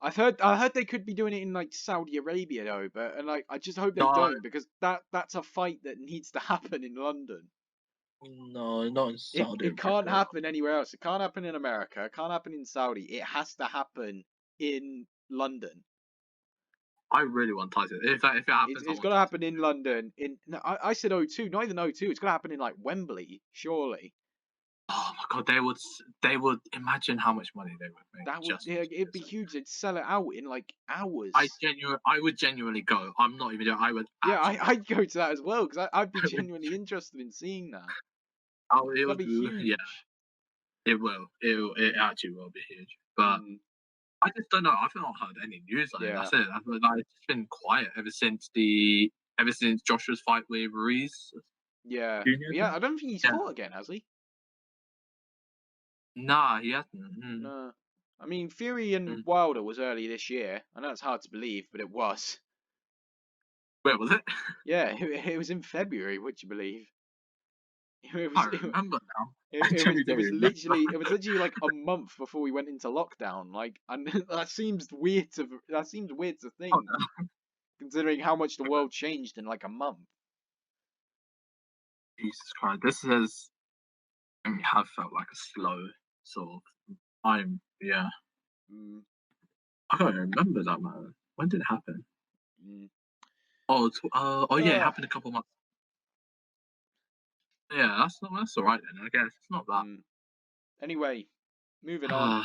[SPEAKER 3] I heard they could be doing it in like Saudi Arabia though, but and like I just hope they
[SPEAKER 2] No,
[SPEAKER 3] don't because that's a fight that needs to happen in London.
[SPEAKER 2] no, not in Saudi
[SPEAKER 3] It can't
[SPEAKER 2] Arabia.
[SPEAKER 3] happen anywhere else. It can't happen in America. It can't happen in Saudi. It has to happen in London.
[SPEAKER 2] I really want Tyson. If it happens, I
[SPEAKER 3] It's
[SPEAKER 2] want
[SPEAKER 3] got to
[SPEAKER 2] Tyson.
[SPEAKER 3] happen in London. In no, I said O2, not even O2. It's got to happen in like Wembley, surely.
[SPEAKER 2] Oh my god, they would imagine how much money they would make
[SPEAKER 3] That would
[SPEAKER 2] just.
[SPEAKER 3] yeah, it'd be huge. They'd sell it out in like hours.
[SPEAKER 2] I would genuinely go. I'm not even joking. I would.
[SPEAKER 3] Yeah,
[SPEAKER 2] Absolutely.
[SPEAKER 3] I'd go to that as well because I'd be genuinely interested in seeing that.
[SPEAKER 2] Oh, it
[SPEAKER 3] That'd
[SPEAKER 2] would.
[SPEAKER 3] be huge.
[SPEAKER 2] Yeah, it will. It actually will be huge. But
[SPEAKER 3] Mm,
[SPEAKER 2] I just don't know. I've not heard any news on it.
[SPEAKER 3] yeah,
[SPEAKER 2] That's it. It's just been quiet ever since Joshua's fight with Ruiz
[SPEAKER 3] yeah,
[SPEAKER 2] Junior.
[SPEAKER 3] yeah. I don't think he's
[SPEAKER 2] Yeah.
[SPEAKER 3] fought again, has he?
[SPEAKER 2] Nah, he hasn't.
[SPEAKER 3] No. I mean, Fury and
[SPEAKER 2] Mm.
[SPEAKER 3] Wilder was early this year. I know it's hard to believe, but it was.
[SPEAKER 2] Where was it?
[SPEAKER 3] Yeah, it was in February. Would you believe? It
[SPEAKER 2] I
[SPEAKER 3] was.
[SPEAKER 2] remember now. I
[SPEAKER 3] It
[SPEAKER 2] genuinely don't remember.
[SPEAKER 3] it was literally like a month before we went into lockdown. Like, and that seems weird to think,
[SPEAKER 2] Oh, no.
[SPEAKER 3] considering how much the world changed in like a month.
[SPEAKER 2] Jesus Christ, this has. I mean, have felt like a slow sort of. Yeah.
[SPEAKER 3] Mm,
[SPEAKER 2] I can't even remember that man. When did it happen?
[SPEAKER 3] mm.
[SPEAKER 2] Oh yeah, it
[SPEAKER 3] Ah,
[SPEAKER 2] happened a couple months. Yeah, that's all right then. I guess it's not that.
[SPEAKER 3] mm. Anyway, moving on.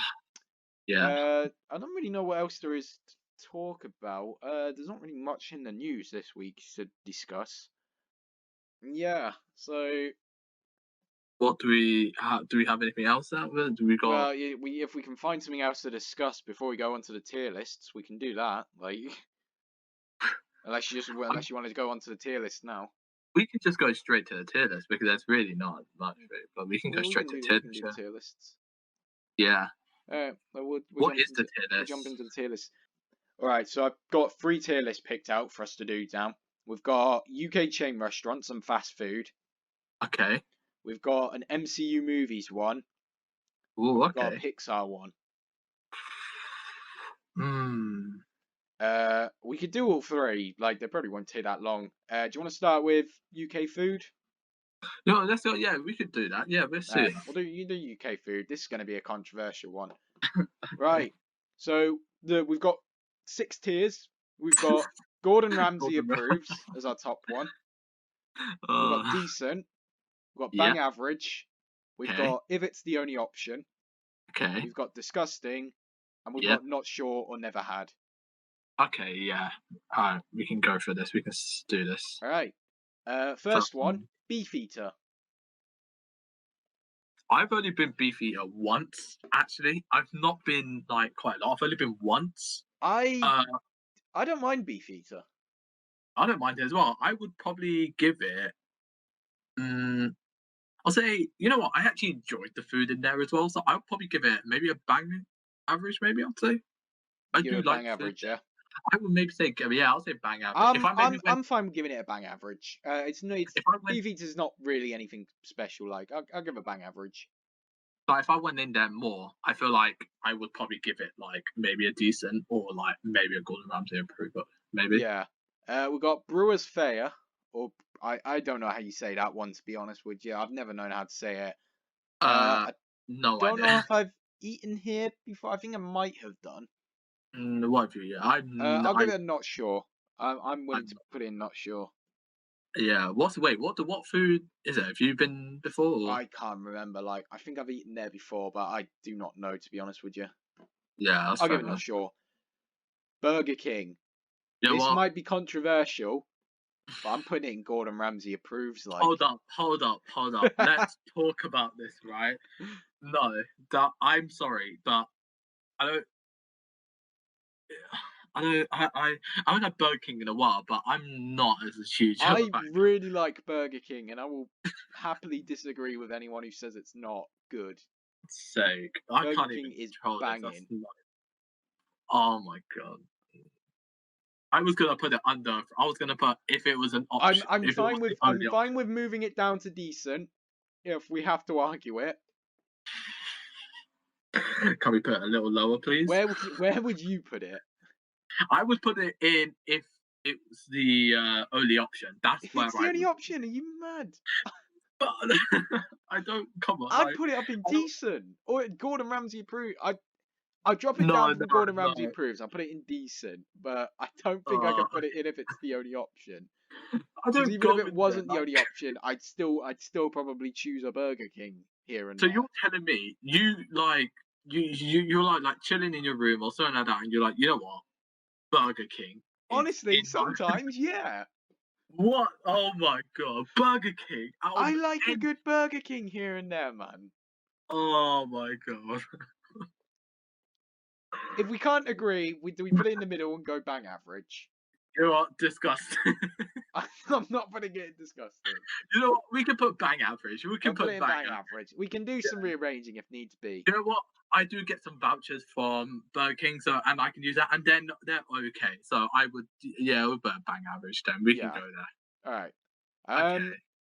[SPEAKER 2] Yeah.
[SPEAKER 3] I don't really know what else there is to talk about. There's not really much in the news this week to discuss. Yeah, so
[SPEAKER 2] What do we have? Do we have anything else out there? Do we got?
[SPEAKER 3] well, if we can find something else to discuss before we go onto the tier lists, we can do that. Like, unless you wanted to go onto the tier list now.
[SPEAKER 2] We could just go straight to the tier list because that's really not much, but we can go straight to the tier
[SPEAKER 3] We can
[SPEAKER 2] list.
[SPEAKER 3] do the tier lists.
[SPEAKER 2] Yeah.
[SPEAKER 3] We'll
[SPEAKER 2] What
[SPEAKER 3] jump
[SPEAKER 2] is the
[SPEAKER 3] into,
[SPEAKER 2] tier
[SPEAKER 3] we'll
[SPEAKER 2] list?
[SPEAKER 3] jump into the tier list. All right, so I've got 3 tier lists picked out for us to do now. We've got UK chain restaurants and fast food.
[SPEAKER 2] Okay.
[SPEAKER 3] We've got an MCU movies one.
[SPEAKER 2] Oh,
[SPEAKER 3] We've got a
[SPEAKER 2] okay.
[SPEAKER 3] Pixar one.
[SPEAKER 2] Hmm.
[SPEAKER 3] We could do all 3. Like, they probably won't take that long. Do you want to start with UK food?
[SPEAKER 2] No, let's go. Yeah, we could do that. Yeah, let's see.
[SPEAKER 3] We'll do UK food. This is going to be a controversial one. Right. So we've got 6 tiers. We've got Gordon Ramsay
[SPEAKER 2] Gordon
[SPEAKER 3] approves as our top one. We've got decent. We've got bang average. We've
[SPEAKER 2] Okay.
[SPEAKER 3] got if it's the only option.
[SPEAKER 2] Okay.
[SPEAKER 3] We've got disgusting, and we've
[SPEAKER 2] Yep.
[SPEAKER 3] got not sure or never had.
[SPEAKER 2] Okay, yeah. Alright, we can go for this. We can do this.
[SPEAKER 3] All right. First
[SPEAKER 2] First
[SPEAKER 3] one, Beefeater.
[SPEAKER 2] I've only been Beefeater once, actually. I've not been like quite a lot. I've only been once.
[SPEAKER 3] I
[SPEAKER 2] Uh,
[SPEAKER 3] don't mind Beefeater.
[SPEAKER 2] I don't mind it as well. I would probably give it. I'll say, you know what? I actually enjoyed the food in there as well, so I'll probably give it maybe a bang average. Maybe I'd say I
[SPEAKER 3] Give it
[SPEAKER 2] do
[SPEAKER 3] a
[SPEAKER 2] like
[SPEAKER 3] bang
[SPEAKER 2] the food.
[SPEAKER 3] average, yeah.
[SPEAKER 2] I would maybe say, yeah, I'll say bang average. If I maybe went,
[SPEAKER 3] I'm fine with giving it a bang average. It's
[SPEAKER 2] if I went,
[SPEAKER 3] Beefeater's not really anything special. Like I'll give it a bang average.
[SPEAKER 2] but if I went in there more, I feel like I would probably give it like maybe a decent or like maybe a Gordon Ramsay improver, maybe.
[SPEAKER 3] Yeah. We got Brewer's Fare, or I don't know how you say that one, to be honest with you. I've never known how to say it.
[SPEAKER 2] Uh,
[SPEAKER 3] I
[SPEAKER 2] no
[SPEAKER 3] don't know
[SPEAKER 2] idea.
[SPEAKER 3] if I've eaten here before. I think I might have done.
[SPEAKER 2] What view? Yeah,
[SPEAKER 3] I'll give it a not sure. I'm willing
[SPEAKER 2] I'm
[SPEAKER 3] to put in not sure.
[SPEAKER 2] yeah. What food is it? Have you been before? Or?
[SPEAKER 3] I can't remember. Like I think I've eaten there before, but I do not know, to be honest with you.
[SPEAKER 2] Yeah, that's
[SPEAKER 3] I'll
[SPEAKER 2] fair
[SPEAKER 3] give it not
[SPEAKER 2] enough.
[SPEAKER 3] sure. Burger King.
[SPEAKER 2] You know
[SPEAKER 3] This
[SPEAKER 2] what?
[SPEAKER 3] might be controversial, but I'm putting it in Gordon Ramsay approves. Like,
[SPEAKER 2] Hold up. Let's talk about this, right? No, that I'm sorry, but I don't. I haven't had Burger King in a while, but I'm not as huge of a
[SPEAKER 3] I
[SPEAKER 2] fan.
[SPEAKER 3] really like Burger King, and I will happily disagree with anyone who says it's not good.
[SPEAKER 2] Sake, I
[SPEAKER 3] Burger
[SPEAKER 2] can't
[SPEAKER 3] King
[SPEAKER 2] even
[SPEAKER 3] is
[SPEAKER 2] control this. That's
[SPEAKER 3] banging.
[SPEAKER 2] not. Oh my god. I was gonna put it under. I was gonna put if it was an option. If it was the only
[SPEAKER 3] I'm fine
[SPEAKER 2] option.
[SPEAKER 3] with moving it down to decent if we have to argue it.
[SPEAKER 2] Can we put it a little lower, please?
[SPEAKER 3] Where would you put it?
[SPEAKER 2] I would put it in if it was the only option. That's
[SPEAKER 3] If
[SPEAKER 2] where
[SPEAKER 3] it's the
[SPEAKER 2] I
[SPEAKER 3] only
[SPEAKER 2] would.
[SPEAKER 3] option, are you mad?
[SPEAKER 2] But I don't. Come on,
[SPEAKER 3] I'd
[SPEAKER 2] like
[SPEAKER 3] put it up in
[SPEAKER 2] I don't.
[SPEAKER 3] decent or Gordon Ramsay approved. I'll drop it
[SPEAKER 2] No,
[SPEAKER 3] down
[SPEAKER 2] no,
[SPEAKER 3] from Gordon Ramsay
[SPEAKER 2] no.
[SPEAKER 3] approves. I'll put it in decent, but I don't think I
[SPEAKER 2] Uh,
[SPEAKER 3] can put it in if it's the only option.
[SPEAKER 2] I
[SPEAKER 3] Because
[SPEAKER 2] don't
[SPEAKER 3] even if
[SPEAKER 2] go
[SPEAKER 3] it
[SPEAKER 2] in there.
[SPEAKER 3] wasn't the
[SPEAKER 2] Like,
[SPEAKER 3] only option, I'd still probably choose a Burger King here and
[SPEAKER 2] so
[SPEAKER 3] there.
[SPEAKER 2] you're telling me you're like chilling in your room or something like that, and you're like, you know what, Burger King is
[SPEAKER 3] Honestly,
[SPEAKER 2] in my
[SPEAKER 3] sometimes, yeah.
[SPEAKER 2] what? Oh my god, Burger King out of
[SPEAKER 3] I like a
[SPEAKER 2] any.
[SPEAKER 3] good Burger King here and there, man.
[SPEAKER 2] Oh my god.
[SPEAKER 3] If we can't agree, do we put it in the middle and go bang average?
[SPEAKER 2] You know what? Disgusting.
[SPEAKER 3] I'm not putting it in disgusting.
[SPEAKER 2] You know what? We can put bang average. We can
[SPEAKER 3] I'll put it
[SPEAKER 2] put
[SPEAKER 3] in
[SPEAKER 2] bang
[SPEAKER 3] bang
[SPEAKER 2] average.
[SPEAKER 3] average. We can do some rearranging if needs be.
[SPEAKER 2] You know what? I do get some vouchers from Burger King, so and I can use that, and then they're okay. So I would, yeah, we'll put a bang average. Then we can
[SPEAKER 3] Yeah.
[SPEAKER 2] go there.
[SPEAKER 3] All right.
[SPEAKER 2] Okay.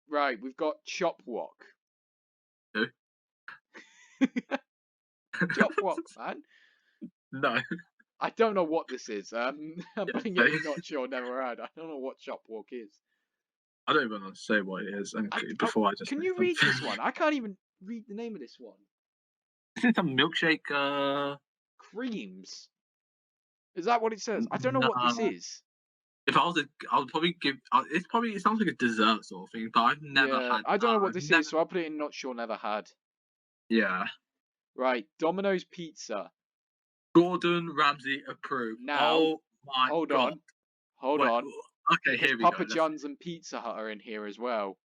[SPEAKER 3] Right. We've got Chop Wok.
[SPEAKER 2] Who?
[SPEAKER 3] Chop Wok, man.
[SPEAKER 2] No.
[SPEAKER 3] I don't know what this is. I'm
[SPEAKER 2] Yeah,
[SPEAKER 3] putting it in not sure, never had. I don't know what Chop Wok is.
[SPEAKER 2] I don't even want to say what it is, and before I just
[SPEAKER 3] Can
[SPEAKER 2] say
[SPEAKER 3] you read
[SPEAKER 2] something.
[SPEAKER 3] this one? I can't even read the name of this one.
[SPEAKER 2] Is it a milkshake?
[SPEAKER 3] Creams. Is that what it says? I don't know what this
[SPEAKER 2] No.
[SPEAKER 3] is.
[SPEAKER 2] If I was I would probably give. It sounds like a dessert sort of thing, but I've never
[SPEAKER 3] Yeah,
[SPEAKER 2] had.
[SPEAKER 3] I don't know what
[SPEAKER 2] I've
[SPEAKER 3] this
[SPEAKER 2] never.
[SPEAKER 3] is, so I'll put it in not sure, never had.
[SPEAKER 2] Yeah.
[SPEAKER 3] Right, Domino's Pizza.
[SPEAKER 2] Gordon Ramsay approved.
[SPEAKER 3] Now,
[SPEAKER 2] Oh my
[SPEAKER 3] hold
[SPEAKER 2] god.
[SPEAKER 3] on, hold
[SPEAKER 2] Wait.
[SPEAKER 3] on,
[SPEAKER 2] Okay,
[SPEAKER 3] because
[SPEAKER 2] here we go.
[SPEAKER 3] Papa John's and Pizza Hut are in here as well.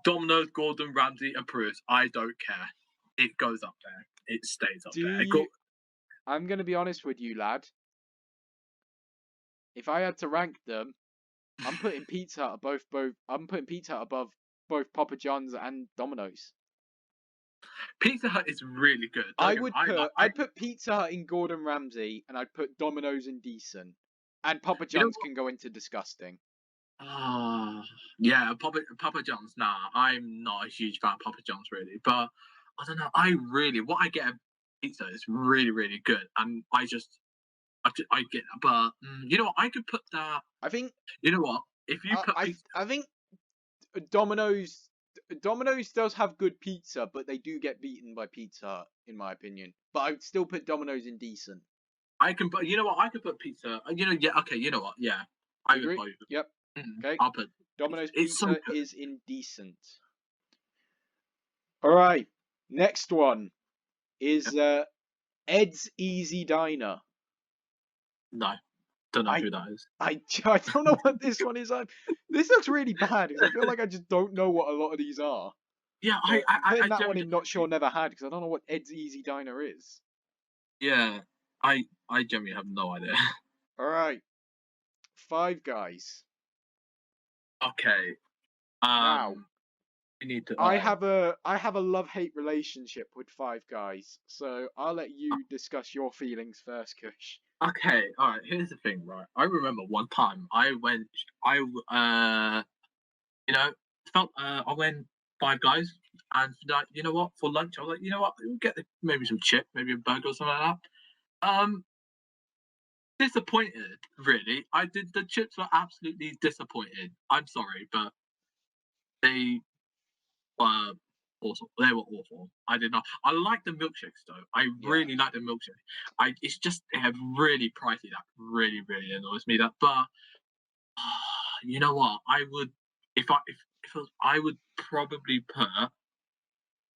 [SPEAKER 2] Domino's Gordon Ramsay approves. I don't care. It goes up there. It stays up
[SPEAKER 3] Do
[SPEAKER 2] there.
[SPEAKER 3] you? I'm gonna be honest with you, lad. If I had to rank them, I'm putting Pizza Hut above both. I'm putting Pizza Hut above both Papa John's and Domino's.
[SPEAKER 2] Pizza Hut is really good.
[SPEAKER 3] I'd put Pizza Hut in Gordon Ramsay, and I'd put Domino's in decent, and Papa
[SPEAKER 2] You know
[SPEAKER 3] John's
[SPEAKER 2] what?
[SPEAKER 3] can go into disgusting.
[SPEAKER 2] Yeah, Papa John's. Nah, I'm not a huge fan of Papa John's really, but I don't know. What I get at pizza is really really good, and I get. But you know what? I could put that.
[SPEAKER 3] I think.
[SPEAKER 2] You know what? If you put pizza,
[SPEAKER 3] I think Domino's does have good pizza, but they do get beaten by Pizza Hut, in my opinion. But I'd still put Domino's in decent.
[SPEAKER 2] I can put. You know what? I could put pizza. Yeah. Okay. You know what? Yeah. I
[SPEAKER 3] You
[SPEAKER 2] would
[SPEAKER 3] agree?
[SPEAKER 2] probably.
[SPEAKER 3] Yep. Okay.
[SPEAKER 2] I'll put.
[SPEAKER 3] Domino's
[SPEAKER 2] It's so
[SPEAKER 3] Pizza
[SPEAKER 2] good.
[SPEAKER 3] is indecent. All right. Next one is Ed's Easy Diner.
[SPEAKER 2] No, don't know
[SPEAKER 3] I
[SPEAKER 2] who that is.
[SPEAKER 3] I don't know what this one is. This looks really bad because I feel like I just don't know what a lot of these are.
[SPEAKER 2] Yeah,
[SPEAKER 3] I'm putting that one
[SPEAKER 2] generally
[SPEAKER 3] in Not Sure Never Had because I don't know what Ed's Easy Diner is.
[SPEAKER 2] yeah, I generally have no idea.
[SPEAKER 3] All right, Five Guys.
[SPEAKER 2] Okay,
[SPEAKER 3] Now,
[SPEAKER 2] we need to.
[SPEAKER 3] I have a love-hate relationship with Five Guys, so I'll let you discuss your feelings first, Kush.
[SPEAKER 2] Okay, all right. Here's the thing, right? I remember one time I went Five Guys, and like, you know what? For lunch, I was like, you know what? We'll get maybe some chip, maybe a burger or something like that. Disappointed, really. I did. The chips were absolutely disappointed. I'm sorry, but they were awful. They were awful. I did not. I like the milkshakes though. I
[SPEAKER 3] Yeah.
[SPEAKER 2] really like the milkshake. It's just they have really pricey. That really annoys me. That, but you know what? I would if it was, I would probably put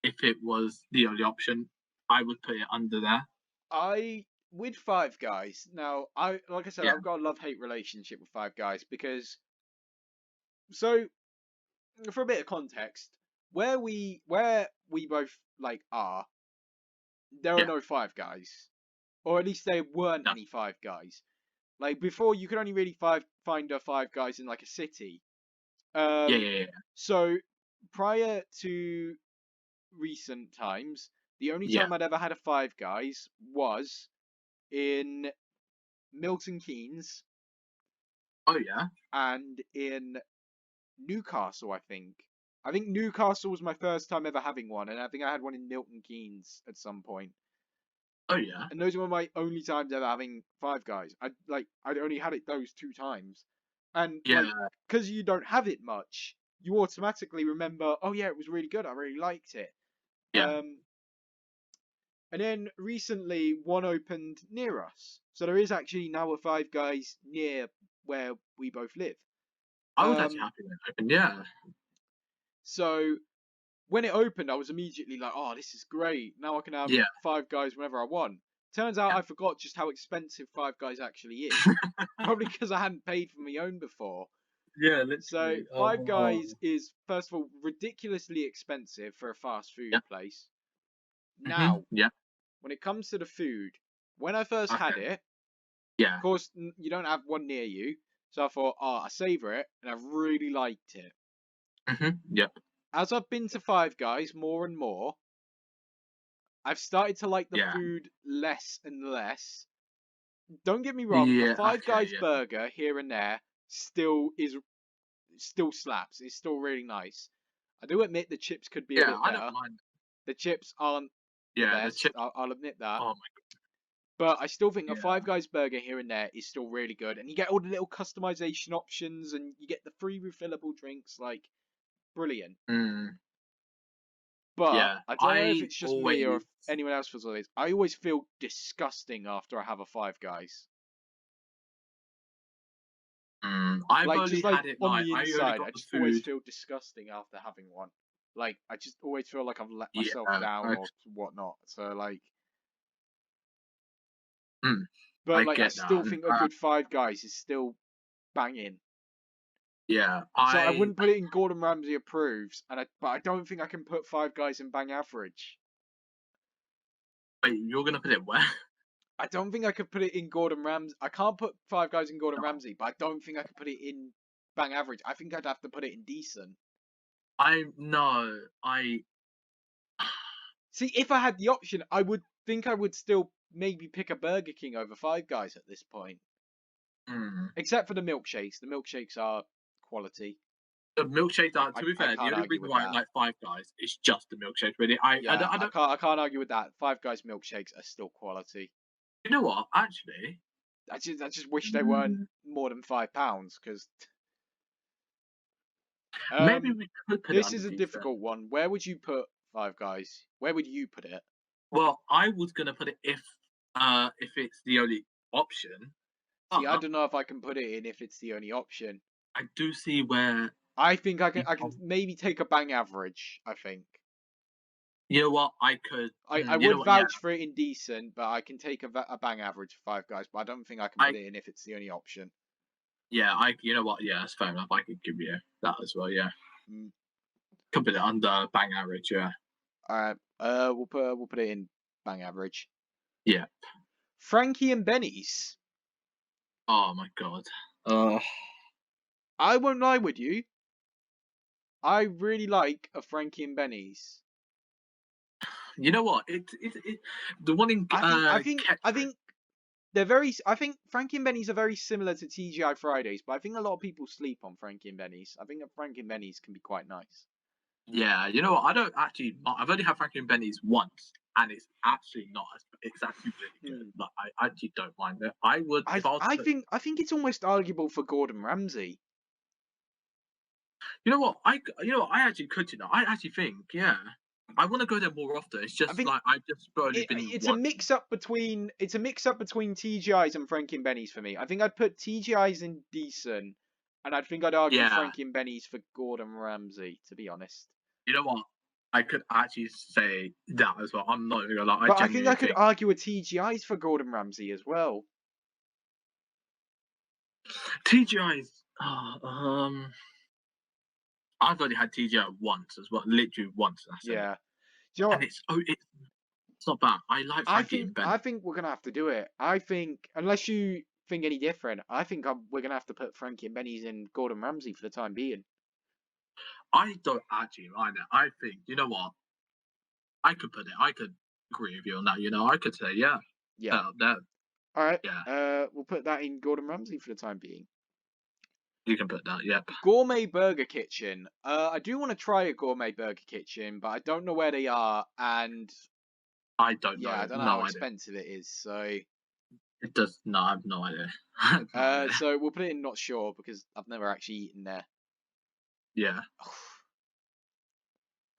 [SPEAKER 2] if it was the only option. I would put it under there.
[SPEAKER 3] With Five Guys. Now, like I said,
[SPEAKER 2] Yeah.
[SPEAKER 3] I've got a love-hate relationship with Five Guys because so for a bit of context, where we both like are, there are
[SPEAKER 2] Yeah.
[SPEAKER 3] no Five Guys, or at least there weren't
[SPEAKER 2] No.
[SPEAKER 3] any Five Guys. Like before, you could only really find a Five Guys in like a city.
[SPEAKER 2] Yeah.
[SPEAKER 3] So prior to recent times, the only
[SPEAKER 2] Yeah.
[SPEAKER 3] time I'd ever had a Five Guys was in Milton Keynes
[SPEAKER 2] Oh yeah.
[SPEAKER 3] and in Newcastle, I think. I think Newcastle was my first time ever having one, and I think I had one in Milton Keynes at some point.
[SPEAKER 2] Oh yeah.
[SPEAKER 3] And those were my only times ever having Five Guys. I'd only had it those two times, and
[SPEAKER 2] Yeah.
[SPEAKER 3] like because you don't have it much, you automatically remember. Oh yeah, it was really good. I really liked it.
[SPEAKER 2] Yeah.
[SPEAKER 3] And then recently one opened near us, so there is actually now a Five Guys near where we both live.
[SPEAKER 2] I was actually happy when it opened. Yeah.
[SPEAKER 3] So when it opened, I was immediately like, "Oh, this is great! Now I can have
[SPEAKER 2] Yeah.
[SPEAKER 3] Five Guys whenever I want." Turns out
[SPEAKER 2] Yeah.
[SPEAKER 3] I forgot just how expensive Five Guys actually is. Probably because I hadn't paid for my own before.
[SPEAKER 2] Yeah,
[SPEAKER 3] So
[SPEAKER 2] literally.
[SPEAKER 3] Five
[SPEAKER 2] Oh.
[SPEAKER 3] Guys is first of all ridiculously expensive for a fast food
[SPEAKER 2] Yeah.
[SPEAKER 3] place. Now,
[SPEAKER 2] Yeah.
[SPEAKER 3] when it comes to the food, when I first had
[SPEAKER 2] Okay.
[SPEAKER 3] it,
[SPEAKER 2] Yeah.
[SPEAKER 3] of course you don't have one near you, so I thought, "Oh, I savor it," and I really liked it.
[SPEAKER 2] Yep.
[SPEAKER 3] As I've been to Five Guys more and more, I've started to like the
[SPEAKER 2] Yeah.
[SPEAKER 3] food less and less. Don't get me wrong, a
[SPEAKER 2] Yeah.
[SPEAKER 3] Five
[SPEAKER 2] Okay.
[SPEAKER 3] Guys
[SPEAKER 2] Yeah.
[SPEAKER 3] burger here and there still slaps. It's still really nice. I do admit the chips could be a
[SPEAKER 2] Yeah.
[SPEAKER 3] bit
[SPEAKER 2] I don't
[SPEAKER 3] better.
[SPEAKER 2] mind.
[SPEAKER 3] The chips aren't the
[SPEAKER 2] Yeah. The
[SPEAKER 3] best.
[SPEAKER 2] chip.
[SPEAKER 3] I'll admit that.
[SPEAKER 2] Oh my.
[SPEAKER 3] But I still think a
[SPEAKER 2] Yeah.
[SPEAKER 3] Five Guys burger here and there is still really good. And you get all the little customization options and you get the free refillable drinks. Like, brilliant. But
[SPEAKER 2] Yeah.
[SPEAKER 3] I don't know if
[SPEAKER 2] I
[SPEAKER 3] it's just me or
[SPEAKER 2] always.
[SPEAKER 3] if anyone else feels like this. I always feel disgusting after I have a Five Guys.
[SPEAKER 2] I've
[SPEAKER 3] Like,
[SPEAKER 2] only
[SPEAKER 3] just like
[SPEAKER 2] had it
[SPEAKER 3] on
[SPEAKER 2] like
[SPEAKER 3] the
[SPEAKER 2] I only
[SPEAKER 3] inside,
[SPEAKER 2] got
[SPEAKER 3] I
[SPEAKER 2] the
[SPEAKER 3] just always
[SPEAKER 2] food.
[SPEAKER 3] feel disgusting after having one. Like, I just always feel like I've let
[SPEAKER 2] Yeah.
[SPEAKER 3] myself down or whatnot. So, like,
[SPEAKER 2] I
[SPEAKER 3] but like, I
[SPEAKER 2] get
[SPEAKER 3] still
[SPEAKER 2] that.
[SPEAKER 3] think a good Five Guys is still banging.
[SPEAKER 2] Yeah.
[SPEAKER 3] So I wouldn't put it in Gordon Ramsay approves, but I don't think I can put Five Guys in bang average.
[SPEAKER 2] Wait, you're gonna put it where?
[SPEAKER 3] I don't think I could put it in Gordon Ramsay. I can't put Five Guys in Gordon
[SPEAKER 2] No.
[SPEAKER 3] Ramsay, but I don't think I could put it in bang average. I think I'd have to put it in decent.
[SPEAKER 2] No.
[SPEAKER 3] See, if I had the option, I would still maybe pick a Burger King over Five Guys at this point. Except for the milkshakes. The milkshakes are quality.
[SPEAKER 2] The milkshakes are, to be fair, the only reason why I like Five Guys is just the milkshakes. Really, I don't.
[SPEAKER 3] I can't argue with that. Five Guys milkshakes are still quality.
[SPEAKER 2] You know what? Actually,
[SPEAKER 3] I just wish they weren't more than £5 because.
[SPEAKER 2] maybe we could put it
[SPEAKER 3] This
[SPEAKER 2] under
[SPEAKER 3] is a
[SPEAKER 2] decent.
[SPEAKER 3] difficult one. Where would you put Five Guys? Where would you put it?
[SPEAKER 2] Well, I was gonna put it if it's the only option.
[SPEAKER 3] See, I don't know if I can put it in if it's the only option.
[SPEAKER 2] I do see where.
[SPEAKER 3] I think I can maybe take a bang average. I think.
[SPEAKER 2] You know what? I could.
[SPEAKER 3] I
[SPEAKER 2] You know
[SPEAKER 3] would
[SPEAKER 2] what? Yeah,
[SPEAKER 3] vouch for it in decent, but I can take a bang average for Five Guys, but I don't think I can
[SPEAKER 2] I
[SPEAKER 3] put it in if it's the only option.
[SPEAKER 2] yeah. You know what? Yeah, that's fair enough. I could give you that as well. Yeah,
[SPEAKER 3] Mm.
[SPEAKER 2] could put it under bang average. Yeah.
[SPEAKER 3] Alright, we'll put it in bang average.
[SPEAKER 2] Yeah.
[SPEAKER 3] Frankie and Benny's.
[SPEAKER 2] Oh my god.
[SPEAKER 3] I won't lie with you. I really like a Frankie and Benny's.
[SPEAKER 2] You know what? The one in
[SPEAKER 3] I think
[SPEAKER 2] Kettrick.
[SPEAKER 3] they're very. I think Frankie and Benny's are very similar to TGI Fridays, but I think a lot of people sleep on Frankie and Benny's. I think a Frankie and Benny's can be quite nice.
[SPEAKER 2] Yeah, you know what? I don't actually. I've only had Franklin Benny's once, and it's actually not. It's actually really good. Like I actually don't mind it. I would if I was.
[SPEAKER 3] I think it's almost arguable for Gordon Ramsay.
[SPEAKER 2] You know what? I actually could. You know, I actually think. Yeah, I want to go there more often. It's just
[SPEAKER 3] think
[SPEAKER 2] like I've just only been.
[SPEAKER 3] It's
[SPEAKER 2] once.
[SPEAKER 3] a mix up between TGI's and Frankie and Benny's for me. I think I'd put TGI's in decent, and I think I'd argue
[SPEAKER 2] Yeah.
[SPEAKER 3] Frankie and Benny's for Gordon Ramsay. To be honest.
[SPEAKER 2] You know what? I could actually say that as well. I'm not even gonna lie.
[SPEAKER 3] But I think I could argue a TGI's for Gordon Ramsay as well.
[SPEAKER 2] TGI's. I've only had TGI once as well, literally once. That's
[SPEAKER 3] Yeah.
[SPEAKER 2] it.
[SPEAKER 3] Do you know what?
[SPEAKER 2] And it's not bad. I like Frankie and Ben.
[SPEAKER 3] I think we're gonna have to do it. I think unless you think any different, I think we're gonna have to put Frankie and Benny's in Gordon Ramsay for the time being.
[SPEAKER 2] I don't actually mind it. I think, you know what? I could put it. I could agree with you on that. You know, I could say, yeah.
[SPEAKER 3] Yeah.
[SPEAKER 2] That,
[SPEAKER 3] All right.
[SPEAKER 2] yeah.
[SPEAKER 3] We'll put that in Gordon Ramsay for the time being.
[SPEAKER 2] You can put that. Yep.
[SPEAKER 3] Gourmet Burger Kitchen. I do want to try a Gourmet Burger Kitchen, but I don't know where they are, and
[SPEAKER 2] I don't know.
[SPEAKER 3] yeah, I don't know how expensive it is. So
[SPEAKER 2] it does. No, I have no idea.
[SPEAKER 3] so we'll put it in not sure because I've never actually eaten there.
[SPEAKER 2] Yeah.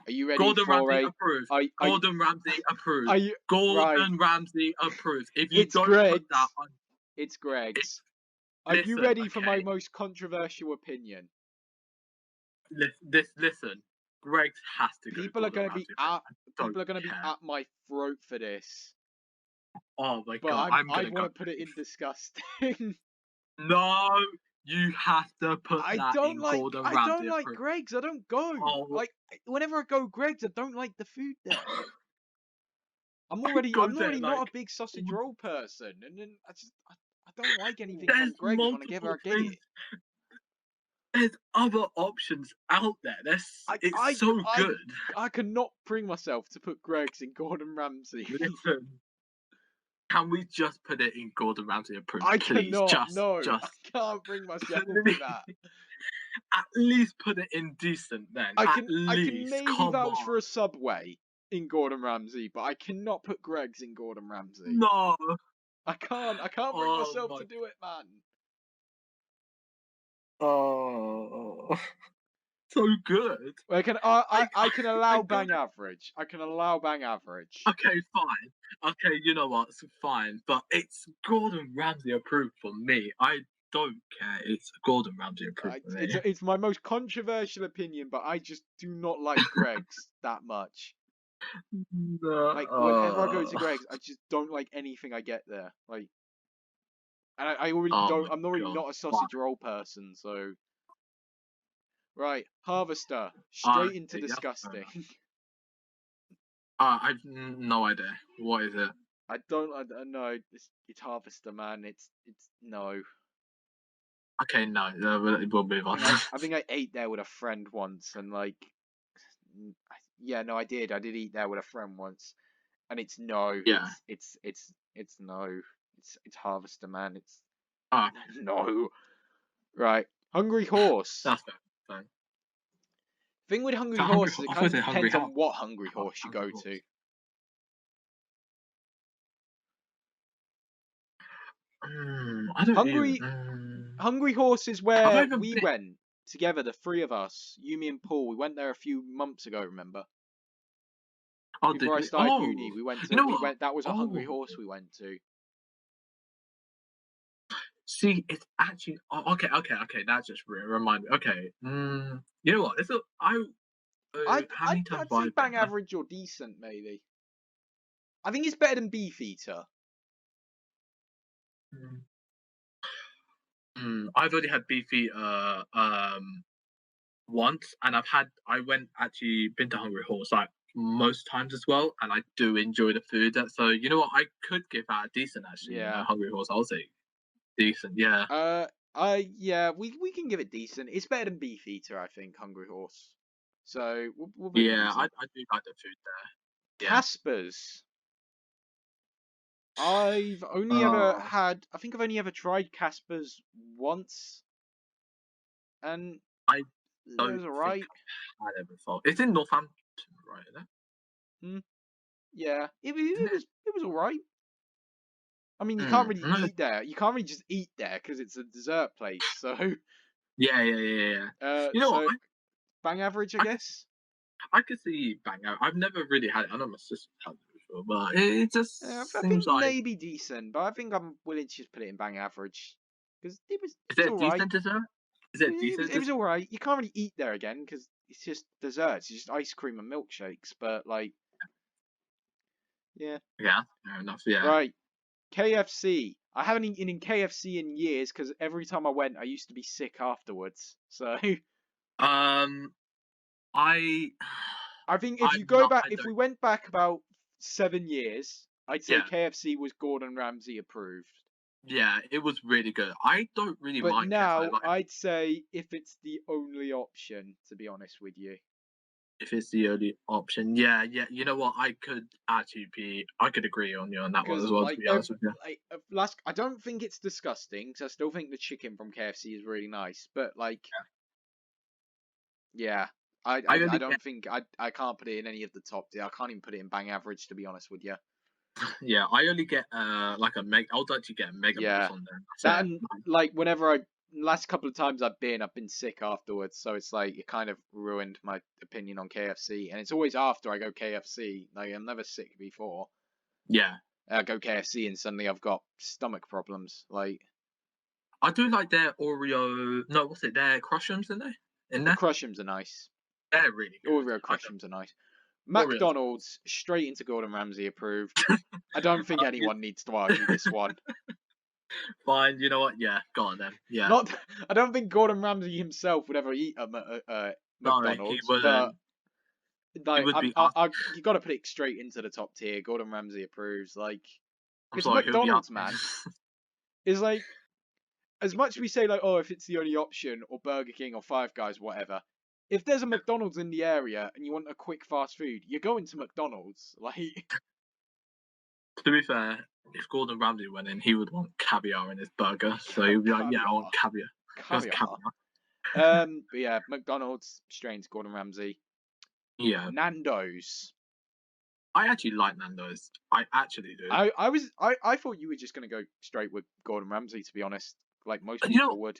[SPEAKER 3] Are you ready
[SPEAKER 2] Gordon
[SPEAKER 3] for
[SPEAKER 2] Ramsay approved. Gordon Ramsay approved. Gordon Ramsay approved. If you don't put that on,
[SPEAKER 3] it's Greg's. Are you ready for my most controversial opinion?
[SPEAKER 2] Listen. Greg has to go.
[SPEAKER 3] People are going to be at my throat for this.
[SPEAKER 2] Oh my
[SPEAKER 3] but
[SPEAKER 2] god!
[SPEAKER 3] I want to put it in disgusting.
[SPEAKER 2] No, you have to put that in Gordon Ramsay.
[SPEAKER 3] I don't like Greg's. I don't go. Like whenever I go Greg's, I don't like the food there. I'm already not a big sausage roll person, and then I don't like anything from Greg's whenever I get it.
[SPEAKER 2] There's other options out there. It's so good.
[SPEAKER 3] I cannot bring myself to put Greg's in Gordon Ramsay.
[SPEAKER 2] Listen, can we just put it in Gordon Ramsay approved?
[SPEAKER 3] I
[SPEAKER 2] please?
[SPEAKER 3] cannot. I can't bring myself to that.
[SPEAKER 2] At least put it in decent then.
[SPEAKER 3] I can maybe vouch for a Subway in Gordon Ramsay, but I cannot put Greg's in Gordon Ramsay.
[SPEAKER 2] No.
[SPEAKER 3] I can't bring myself to do it, man.
[SPEAKER 2] Oh, so good.
[SPEAKER 3] I can allow bang average. I can allow bang average.
[SPEAKER 2] Okay, fine. Okay, you know what? It's fine, but it's Gordon Ramsay approved for me. I don't care. It's Gordon Ramsay approved for me.
[SPEAKER 3] It's my most controversial opinion, but I just do not like Greg's that much.
[SPEAKER 2] No.
[SPEAKER 3] Like whenever I go to Greg's, I just don't like anything I get there. Like. And I already don't. I'm already not a sausage roll person, so. Right, Harvester, straight into disgusting.
[SPEAKER 2] I've no idea. What is it?
[SPEAKER 3] I don't know. It's Harvester, man. It's no.
[SPEAKER 2] Okay, no, we'll move on.
[SPEAKER 3] I think I ate there with a friend once, and like, yeah, no, I did eat there with a friend once, and it's no.
[SPEAKER 2] Yeah.
[SPEAKER 3] It's no. It's Harvester, man. It's
[SPEAKER 2] no.
[SPEAKER 3] Right, Hungry Horse.
[SPEAKER 2] That's fine.
[SPEAKER 3] Thing with Hungry Horse is it kind of depends on what Hungry Horse you go to. Hungry Horse is where we went together, the three of us, you, me, and Paul. We went there a few months ago. Remember? Before I started uni, we went. That was a Hungry Horse we went to.
[SPEAKER 2] See, it's actually okay. That just reminded me. Okay, you know what? So how many times
[SPEAKER 3] I'd
[SPEAKER 2] have I
[SPEAKER 3] say
[SPEAKER 2] been
[SPEAKER 3] bang
[SPEAKER 2] there?
[SPEAKER 3] average or decent, maybe. I think it's better than Beefeater.
[SPEAKER 2] I've only had beefy once, and I went actually been to Hungry Horse like most times as well, and I do enjoy the food. So you know what, I could give that a decent actually.
[SPEAKER 3] Yeah.
[SPEAKER 2] Hungry Horse, I'll say decent. Yeah,
[SPEAKER 3] Yeah, we can give it decent. It's better than Beefeater, I think. Hungry Horse. So we'll put it
[SPEAKER 2] yeah,
[SPEAKER 3] decent.
[SPEAKER 2] I do like the food there. Yeah.
[SPEAKER 3] Casper's. I've only ever
[SPEAKER 2] Oh,
[SPEAKER 3] had. I think I've only ever tried Casper's once, and
[SPEAKER 2] I
[SPEAKER 3] it
[SPEAKER 2] don't
[SPEAKER 3] was
[SPEAKER 2] think
[SPEAKER 3] alright.
[SPEAKER 2] I've had it before. It's in Northampton, right? Isn't
[SPEAKER 3] Hmm. Yeah,
[SPEAKER 2] it?
[SPEAKER 3] it was alright. I mean, you can't
[SPEAKER 2] Mm,
[SPEAKER 3] really
[SPEAKER 2] no,
[SPEAKER 3] eat there. You can't really just eat there because it's a dessert place. So,
[SPEAKER 2] yeah. You know what?
[SPEAKER 3] so bang average, I
[SPEAKER 2] I could
[SPEAKER 3] guess.
[SPEAKER 2] I could see Bang Out. I've never really had it. I know my sister had it before, but it just
[SPEAKER 3] I
[SPEAKER 2] seems
[SPEAKER 3] think
[SPEAKER 2] like.
[SPEAKER 3] maybe decent, but I think I'm willing to just put it in bang average because
[SPEAKER 2] Is
[SPEAKER 3] it was
[SPEAKER 2] it a
[SPEAKER 3] alright.
[SPEAKER 2] decent dessert? Is it a decent
[SPEAKER 3] It was
[SPEAKER 2] dessert?
[SPEAKER 3] alright. You can't really eat there again because it's just desserts. It's just ice cream and milkshakes. But like, yeah,
[SPEAKER 2] Yeah, fair enough. Yeah.
[SPEAKER 3] right. KFC. I haven't eaten in KFC in years because every time I went, I used to be sick afterwards. So
[SPEAKER 2] Um, I,
[SPEAKER 3] I think if you
[SPEAKER 2] I'm
[SPEAKER 3] go
[SPEAKER 2] not.
[SPEAKER 3] back,
[SPEAKER 2] I
[SPEAKER 3] if
[SPEAKER 2] don't.
[SPEAKER 3] we went back about 7 years, I'd say
[SPEAKER 2] Yeah,
[SPEAKER 3] KFC was Gordon Ramsay approved.
[SPEAKER 2] yeah. It was really good. I don't really
[SPEAKER 3] But
[SPEAKER 2] mind KFC.
[SPEAKER 3] now I'd say if it's the only option, to be honest with you.
[SPEAKER 2] If it's the only option. Yeah. You know what? I could actually be. I could agree on you on that one
[SPEAKER 3] Because
[SPEAKER 2] as well. To be honest with you.
[SPEAKER 3] last, I don't think it's disgusting. Because I still think the chicken from KFC is really nice. But like, yeah,
[SPEAKER 2] I
[SPEAKER 3] I
[SPEAKER 2] only get.
[SPEAKER 3] don't think I can't put it in any of the top tier. I can't even put it in bang average, to be honest with you.
[SPEAKER 2] Yeah, I only get like a meg. I'll actually get a mega meals
[SPEAKER 3] Yeah,
[SPEAKER 2] on there.
[SPEAKER 3] that
[SPEAKER 2] That's it.
[SPEAKER 3] and like whenever last couple of times I've been sick afterwards. So it's like it kind of ruined my opinion on KFC. And it's always after I go KFC. Like I'm never sick before.
[SPEAKER 2] Yeah.
[SPEAKER 3] I go KFC and suddenly I've got stomach problems. Like
[SPEAKER 2] I do like their Oreo. No, what's it? Their Crushums in there. In
[SPEAKER 3] the
[SPEAKER 2] there,
[SPEAKER 3] Crushums are nice.
[SPEAKER 2] they're really good.
[SPEAKER 3] Oreo
[SPEAKER 2] I don't
[SPEAKER 3] Crushums are nice.
[SPEAKER 2] Oreos.
[SPEAKER 3] McDonald's straight into Gordon Ramsay approved. I don't think
[SPEAKER 2] You-
[SPEAKER 3] anyone needs to argue this one.
[SPEAKER 2] Fine. You know what? Yeah. Go on then. Yeah.
[SPEAKER 3] Not, I don't think Gordon Ramsay himself would ever eat a
[SPEAKER 2] No, he
[SPEAKER 3] McDonald's, but
[SPEAKER 2] wouldn't. It
[SPEAKER 3] like
[SPEAKER 2] would be us.
[SPEAKER 3] you got to put it straight into the top tier. Gordon Ramsay approves. Like
[SPEAKER 2] I'm
[SPEAKER 3] it's
[SPEAKER 2] sorry. He would be us.
[SPEAKER 3] McDonald's, man. Is like as much as we say like, oh, if it's the only option, or Burger King or Five Guys, whatever. If there's a McDonald's in the area and you want a quick fast food, you're going to McDonald's. Like
[SPEAKER 2] To be fair, if Gordon Ramsay went in, he would want caviar in his burger. So he'd be like, "Yeah, I want caviar." It was
[SPEAKER 3] caviar.
[SPEAKER 2] caviar.
[SPEAKER 3] But yeah, McDonald's straight into Gordon Ramsay.
[SPEAKER 2] Yeah.
[SPEAKER 3] Nando's.
[SPEAKER 2] I actually like Nando's. I actually do.
[SPEAKER 3] I thought you were just gonna go straight with Gordon Ramsay, to be honest. Like most
[SPEAKER 2] You know,
[SPEAKER 3] people would.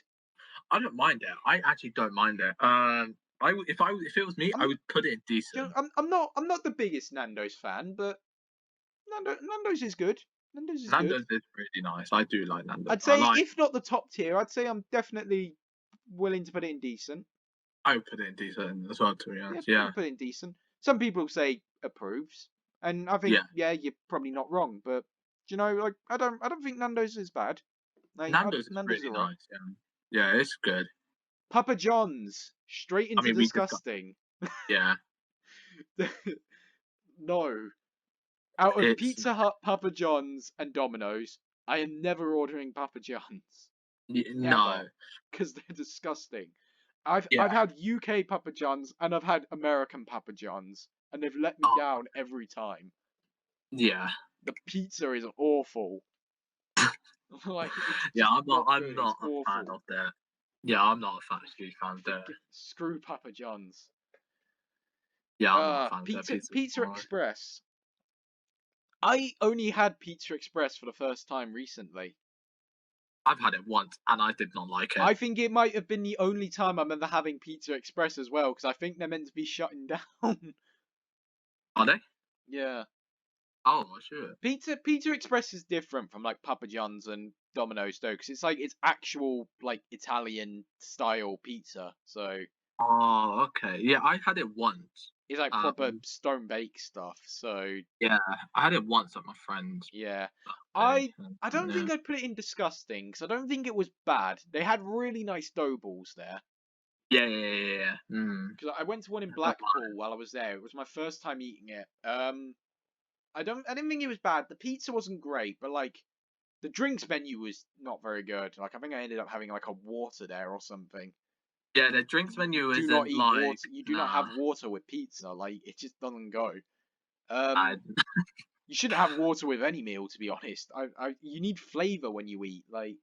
[SPEAKER 2] I don't mind it. I actually don't mind it. If it was me, I
[SPEAKER 3] I'm,
[SPEAKER 2] would put it in
[SPEAKER 3] you know,
[SPEAKER 2] decent.
[SPEAKER 3] I'm not the biggest Nando's fan, but Nando's is good. Nando's is good.
[SPEAKER 2] Nando's is really nice. I do like Nando's.
[SPEAKER 3] I'd
[SPEAKER 2] I
[SPEAKER 3] say
[SPEAKER 2] like.
[SPEAKER 3] if not the top tier, I'd say I'm definitely willing to put it in decent.
[SPEAKER 2] I would put it in decent as well. To be
[SPEAKER 3] Yeah,
[SPEAKER 2] honest,
[SPEAKER 3] I'll
[SPEAKER 2] yeah,
[SPEAKER 3] put it in decent. Some people say approves, and I think
[SPEAKER 2] yeah.
[SPEAKER 3] you're probably not wrong. But you know, like I don't think Nando's is bad. Like
[SPEAKER 2] Nando's is
[SPEAKER 3] Nando's is
[SPEAKER 2] really
[SPEAKER 3] alright.
[SPEAKER 2] nice. Yeah, it's good.
[SPEAKER 3] Papa John's straight
[SPEAKER 2] I
[SPEAKER 3] into
[SPEAKER 2] mean, we just got.
[SPEAKER 3] disgusting.
[SPEAKER 2] Yeah,
[SPEAKER 3] No. Out of
[SPEAKER 2] it's
[SPEAKER 3] Pizza Hut, Papa John's, and Domino's, I am never ordering Papa John's.
[SPEAKER 2] no.
[SPEAKER 3] Ever. Because they're disgusting. I've
[SPEAKER 2] Yeah.
[SPEAKER 3] had UK Papa John's and I've had American Papa John's, and they've let me
[SPEAKER 2] Oh,
[SPEAKER 3] down every time.
[SPEAKER 2] yeah.
[SPEAKER 3] The pizza is awful. Like it's
[SPEAKER 2] Yeah,
[SPEAKER 3] just
[SPEAKER 2] I'm not. I'm
[SPEAKER 3] good.
[SPEAKER 2] not
[SPEAKER 3] It's
[SPEAKER 2] a fan
[SPEAKER 3] awful.
[SPEAKER 2] of their. Yeah, I'm not a huge fan of their.
[SPEAKER 3] Screw Papa John's.
[SPEAKER 2] Yeah, I'm not a fan of their pizza.
[SPEAKER 3] Pizza Express. I only had Pizza Express for the first time recently.
[SPEAKER 2] I've had it once and I did not like it.
[SPEAKER 3] I think it might have been the only time I'm ever having Pizza Express as well, because I think they're meant to be shutting down.
[SPEAKER 2] Are they?
[SPEAKER 3] Yeah.
[SPEAKER 2] Oh, sure.
[SPEAKER 3] Pizza Express is different from like Papa John's and Domino's though, because it's like it's actual like Italian style pizza. So
[SPEAKER 2] Oh, okay. Yeah, I had it once.
[SPEAKER 3] It's like proper
[SPEAKER 2] Um,
[SPEAKER 3] stone bake stuff. So
[SPEAKER 2] yeah, I had it once at my friend's
[SPEAKER 3] yeah,
[SPEAKER 2] birthday.
[SPEAKER 3] I don't
[SPEAKER 2] Yeah,
[SPEAKER 3] think I'd put it in disgusting because I don't think it was bad. They had really nice dough balls there.
[SPEAKER 2] yeah. Mm.
[SPEAKER 3] Because I went to one in Blackpool while I was there. It was my first time eating it. I didn't think it was bad. The pizza wasn't great, but like the drinks menu was not very good. Like I think I ended up having like a water there or something.
[SPEAKER 2] Yeah, the drinks
[SPEAKER 3] You
[SPEAKER 2] menu
[SPEAKER 3] do not
[SPEAKER 2] isn't
[SPEAKER 3] eat
[SPEAKER 2] like
[SPEAKER 3] water. You do not
[SPEAKER 2] nah.
[SPEAKER 3] have water with pizza. Like it just doesn't go.
[SPEAKER 2] I,
[SPEAKER 3] You shouldn't have water with any meal, to be honest. You need flavor when you eat. Like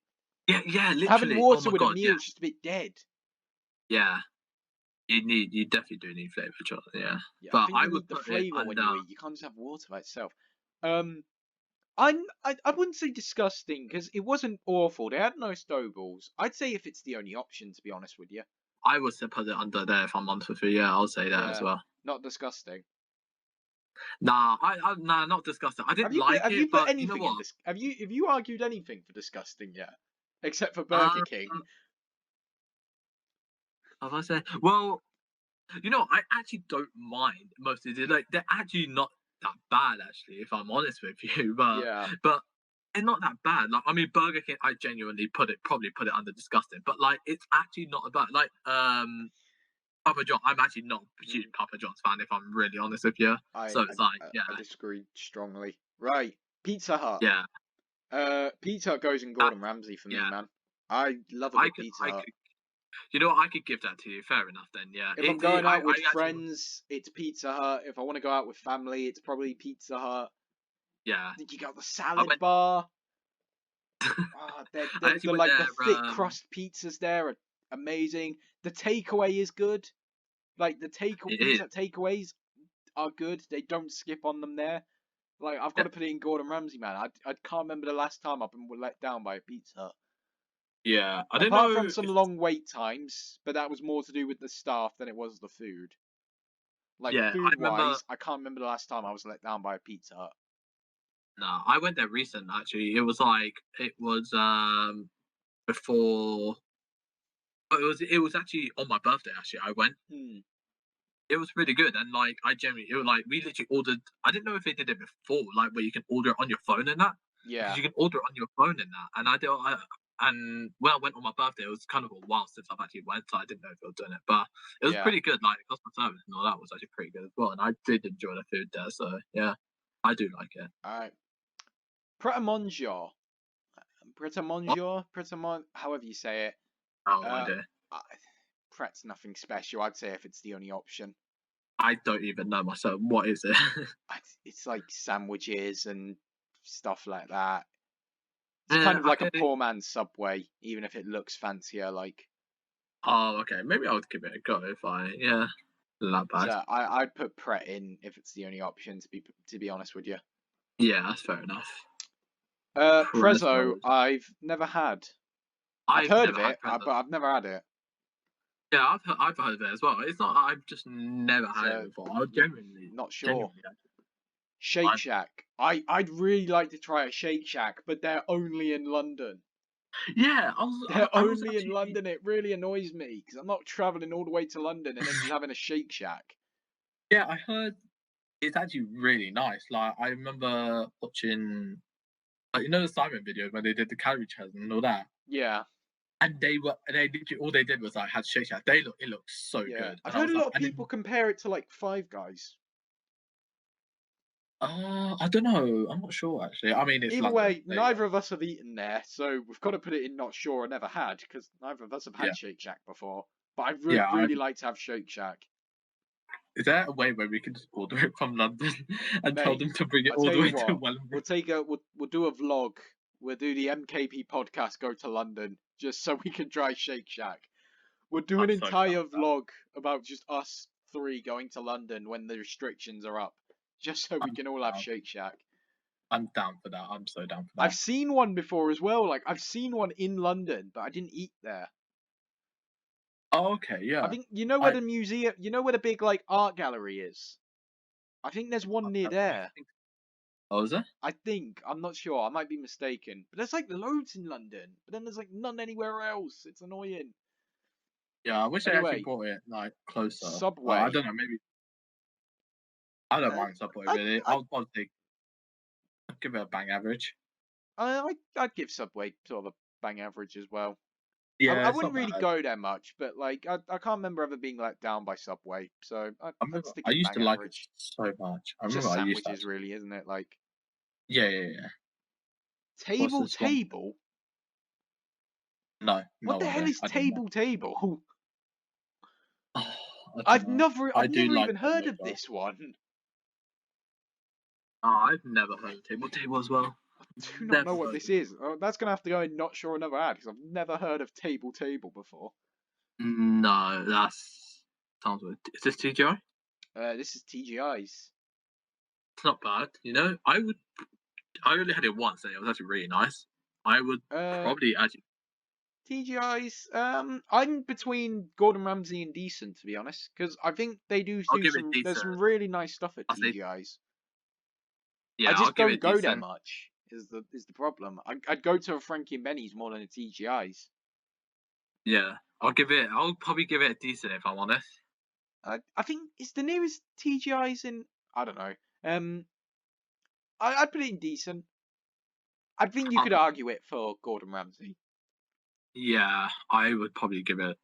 [SPEAKER 2] yeah,
[SPEAKER 3] having
[SPEAKER 2] literally. Oh
[SPEAKER 3] water
[SPEAKER 2] my
[SPEAKER 3] with a
[SPEAKER 2] god, yeah,
[SPEAKER 3] meal is just a bit dead.
[SPEAKER 2] yeah. You definitely do need flavor, yeah.
[SPEAKER 3] Yeah, I
[SPEAKER 2] But
[SPEAKER 3] think
[SPEAKER 2] I
[SPEAKER 3] you
[SPEAKER 2] would
[SPEAKER 3] need the
[SPEAKER 2] put it
[SPEAKER 3] flavor when
[SPEAKER 2] under.
[SPEAKER 3] you eat. You can't just have water by itself. Um, I wouldn't say disgusting because it wasn't awful. They had nice dough balls. I'd say if it's the only option, to be honest with you.
[SPEAKER 2] I would say put it under there if I'm honest with you. Yeah, I'll say that as
[SPEAKER 3] Yeah,
[SPEAKER 2] well.
[SPEAKER 3] not disgusting.
[SPEAKER 2] Nah, not disgusting. I didn't like
[SPEAKER 3] Have you
[SPEAKER 2] it,
[SPEAKER 3] put
[SPEAKER 2] but you know
[SPEAKER 3] anything in
[SPEAKER 2] what?
[SPEAKER 3] this? Have you argued anything for disgusting yet? Except for Burger
[SPEAKER 2] Um,
[SPEAKER 3] King.
[SPEAKER 2] have I said? Well, you know, I actually don't mind most of it. Like, they're actually not that bad, actually, if I'm honest with you.
[SPEAKER 3] Yeah.
[SPEAKER 2] But they're not that bad. Like, I mean, Burger King, I genuinely probably put it under disgusting. But like, it's actually not bad. Like, Papa John, I'm actually not a huge
[SPEAKER 3] Mm,
[SPEAKER 2] Papa John's fan, if I'm really honest with you. So it's like,
[SPEAKER 3] I disagree strongly. Right, Pizza Hut.
[SPEAKER 2] yeah,
[SPEAKER 3] Pizza Hut goes in
[SPEAKER 2] that,
[SPEAKER 3] Gordon Ramsay for me,
[SPEAKER 2] yeah.
[SPEAKER 3] man. I love a
[SPEAKER 2] I
[SPEAKER 3] good
[SPEAKER 2] could,
[SPEAKER 3] Pizza
[SPEAKER 2] I
[SPEAKER 3] Hut.
[SPEAKER 2] could, you know what? I could give that to you. Fair enough, then. Yeah.
[SPEAKER 3] If I'm going out with
[SPEAKER 2] I actually,
[SPEAKER 3] friends, it's Pizza Hut. If I want to go out with family, it's probably Pizza Hut.
[SPEAKER 2] yeah.
[SPEAKER 3] You got the
[SPEAKER 2] I
[SPEAKER 3] salad
[SPEAKER 2] went.
[SPEAKER 3] bar. Ah,
[SPEAKER 2] I actually
[SPEAKER 3] the
[SPEAKER 2] went
[SPEAKER 3] like the
[SPEAKER 2] there.
[SPEAKER 3] thick crust pizzas there are amazing. The takeaway is good. Like the
[SPEAKER 2] It is.
[SPEAKER 3] Pizza Hut takeaways are good. They don't skip on them there. Like I've got
[SPEAKER 2] Yeah.
[SPEAKER 3] to put it in Gordon Ramsay, man. I can't remember the last time I've been let down by a Pizza Hut.
[SPEAKER 2] Yeah. I don't
[SPEAKER 3] Apart from
[SPEAKER 2] know
[SPEAKER 3] some
[SPEAKER 2] if.
[SPEAKER 3] long wait times, but that was more to do with the staff than it was the food. Like
[SPEAKER 2] Yeah, I
[SPEAKER 3] food
[SPEAKER 2] remember.
[SPEAKER 3] wise, I can't remember the last time I was let down by a Pizza Hut.
[SPEAKER 2] No, I went there recent. Actually, it was before. It was actually on my birthday. Actually, I went.
[SPEAKER 3] Hmm.
[SPEAKER 2] It was really good, and like I genuinely, it was like we literally ordered. I didn't know if they did it before, like where you can order it on your phone and that, because
[SPEAKER 3] Yeah,
[SPEAKER 2] you can order it on your phone and that. And and when I went on my birthday, it was kind of a while since I've actually went, so I didn't know if they were doing it, but it was
[SPEAKER 3] yeah.
[SPEAKER 2] pretty good. Like customer service and all that was actually pretty good as well, and I did enjoy the food there. So yeah, I do like it.
[SPEAKER 3] Alright. Pret a Manger. Pret a
[SPEAKER 2] What?
[SPEAKER 3] Manger? However you say it.
[SPEAKER 2] Oh, I
[SPEAKER 3] Uh,
[SPEAKER 2] do.
[SPEAKER 3] I- Pret's nothing special, I'd say, if it's the only option.
[SPEAKER 2] I don't even know myself. What is it?
[SPEAKER 3] It's like sandwiches and stuff like that. It's kind
[SPEAKER 2] Yeah,
[SPEAKER 3] of like a
[SPEAKER 2] okay.
[SPEAKER 3] poor man's Subway, even if it looks fancier. Like,
[SPEAKER 2] Oh, okay. Maybe I would give it a go if yeah, not bad.
[SPEAKER 3] so I'd put Pret in if it's the only option. To be honest with you.
[SPEAKER 2] Yeah, that's fair enough.
[SPEAKER 3] Prezzo,
[SPEAKER 2] Prezos.
[SPEAKER 3] I've never had. I've
[SPEAKER 2] I've
[SPEAKER 3] heard of
[SPEAKER 2] never had
[SPEAKER 3] it,
[SPEAKER 2] Prezos.
[SPEAKER 3] but I've never had it.
[SPEAKER 2] Yeah, I've heard of it as well. It's not. I've just never had it
[SPEAKER 3] So,
[SPEAKER 2] before. I
[SPEAKER 3] not sure.
[SPEAKER 2] genuinely.
[SPEAKER 3] Shake
[SPEAKER 2] I,
[SPEAKER 3] Shack. I'd really like to try a Shake Shack, but they're only in London.
[SPEAKER 2] yeah,
[SPEAKER 3] They're
[SPEAKER 2] I was
[SPEAKER 3] only in
[SPEAKER 2] actually.
[SPEAKER 3] London. It really annoys me because I'm not traveling all the way to London and then just having a Shake Shack.
[SPEAKER 2] Yeah, I heard it's actually really nice. Like I remember watching, the Simon video when they did the calorie challenge and all that.
[SPEAKER 3] Yeah,
[SPEAKER 2] And they literally all they did was like had Shake Shack. It looked so
[SPEAKER 3] yeah.
[SPEAKER 2] good,
[SPEAKER 3] I've
[SPEAKER 2] and I
[SPEAKER 3] heard
[SPEAKER 2] was
[SPEAKER 3] a
[SPEAKER 2] like,
[SPEAKER 3] lot of
[SPEAKER 2] and
[SPEAKER 3] people
[SPEAKER 2] then
[SPEAKER 3] compare it to like Five Guys.
[SPEAKER 2] I don't know. I'm not sure actually. I mean, it's
[SPEAKER 3] Either
[SPEAKER 2] London.
[SPEAKER 3] way,
[SPEAKER 2] There you go.
[SPEAKER 3] neither of us have eaten there, so we've got to put it in not sure or never had because neither of us have
[SPEAKER 2] Yeah,
[SPEAKER 3] had Shake Shack before. But I'd
[SPEAKER 2] yeah.
[SPEAKER 3] really like to have Shake Shack.
[SPEAKER 2] Is there a way where we can just order it from London and tell
[SPEAKER 3] Mate,
[SPEAKER 2] them to bring it
[SPEAKER 3] I
[SPEAKER 2] all
[SPEAKER 3] tell
[SPEAKER 2] the
[SPEAKER 3] you
[SPEAKER 2] way to
[SPEAKER 3] what,
[SPEAKER 2] Wellingborough?
[SPEAKER 3] we'll do a vlog. We'll do the M.K.P podcast. Go to London just so we can try Shake Shack. We'll do an
[SPEAKER 2] I'm so down
[SPEAKER 3] entire
[SPEAKER 2] for that.
[SPEAKER 3] vlog about just us three going to London when the restrictions are up, just so we
[SPEAKER 2] I'm
[SPEAKER 3] can all have
[SPEAKER 2] down.
[SPEAKER 3] Shake Shack.
[SPEAKER 2] I'm down for that. I'm so down for
[SPEAKER 3] I've
[SPEAKER 2] that.
[SPEAKER 3] seen one before as well. Like I've seen one in London, but I didn't eat there.
[SPEAKER 2] Oh, okay,
[SPEAKER 3] I
[SPEAKER 2] yeah.
[SPEAKER 3] think you know where
[SPEAKER 2] I,
[SPEAKER 3] the museum, you know where the big like art gallery is. I think there's one near
[SPEAKER 2] I
[SPEAKER 3] there.
[SPEAKER 2] think. Oh, is it?
[SPEAKER 3] I think I'm not sure. I might be mistaken. But there's like loads in London, but then there's like none anywhere else. It's annoying.
[SPEAKER 2] Yeah, I wish they actually
[SPEAKER 3] Anyway,
[SPEAKER 2] brought it like closer. I
[SPEAKER 3] Subway.
[SPEAKER 2] don't know, maybe I don't
[SPEAKER 3] Uh,
[SPEAKER 2] mind Subway
[SPEAKER 3] I,
[SPEAKER 2] really.
[SPEAKER 3] I,
[SPEAKER 2] I'll give it a bang average.
[SPEAKER 3] I'd give Subway sort of a bang average as well.
[SPEAKER 2] Yeah,
[SPEAKER 3] I
[SPEAKER 2] it's
[SPEAKER 3] wouldn't
[SPEAKER 2] not
[SPEAKER 3] really
[SPEAKER 2] bad.
[SPEAKER 3] go there much, but like I can't remember ever being let down by Subway, so I'd stick
[SPEAKER 2] I
[SPEAKER 3] it
[SPEAKER 2] used
[SPEAKER 3] bang
[SPEAKER 2] to like it
[SPEAKER 3] average.
[SPEAKER 2] so much. I
[SPEAKER 3] It's
[SPEAKER 2] remember
[SPEAKER 3] just
[SPEAKER 2] I used to.
[SPEAKER 3] sandwiches, really, isn't it? Like
[SPEAKER 2] Yeah. What's
[SPEAKER 3] table
[SPEAKER 2] this one?
[SPEAKER 3] table.
[SPEAKER 2] No,
[SPEAKER 3] What the hell
[SPEAKER 2] idea.
[SPEAKER 3] is
[SPEAKER 2] I don't know.
[SPEAKER 3] table table?
[SPEAKER 2] Oh, I don't know. I
[SPEAKER 3] I've
[SPEAKER 2] do
[SPEAKER 3] never
[SPEAKER 2] like
[SPEAKER 3] even
[SPEAKER 2] table
[SPEAKER 3] heard
[SPEAKER 2] as
[SPEAKER 3] of
[SPEAKER 2] well.
[SPEAKER 3] this one.
[SPEAKER 2] Oh, I've never heard of table as well.
[SPEAKER 3] Do not
[SPEAKER 2] Never
[SPEAKER 3] know what
[SPEAKER 2] heard
[SPEAKER 3] this
[SPEAKER 2] of it.
[SPEAKER 3] is. That's gonna have to go in not sure another ad because I've never heard of table before.
[SPEAKER 2] No, that's sounds weird. Is this TGI?
[SPEAKER 3] This is TGI's.
[SPEAKER 2] It's not bad. I only had it once and it was actually really nice. I would
[SPEAKER 3] Uh,
[SPEAKER 2] probably actually.
[SPEAKER 3] TGI's. I'm between Gordon Ramsay and Decent to be honest, because I think they
[SPEAKER 2] I'll
[SPEAKER 3] do
[SPEAKER 2] give it
[SPEAKER 3] some. There's
[SPEAKER 2] decent.
[SPEAKER 3] some really nice stuff at
[SPEAKER 2] I'll say
[SPEAKER 3] TGI's. I
[SPEAKER 2] yeah. I'll
[SPEAKER 3] just
[SPEAKER 2] give
[SPEAKER 3] don't
[SPEAKER 2] it
[SPEAKER 3] go there
[SPEAKER 2] decent.
[SPEAKER 3] much. Is the problem? I'd go to a Frankie and Benny's more than a TGI's.
[SPEAKER 2] Yeah, I'll probably give it a decent if I'm honest.
[SPEAKER 3] I think it's the nearest TGI's in. I don't know. I'd put it in decent. I think you
[SPEAKER 2] Uh,
[SPEAKER 3] could argue it for Gordon Ramsay.
[SPEAKER 2] yeah, I would probably give it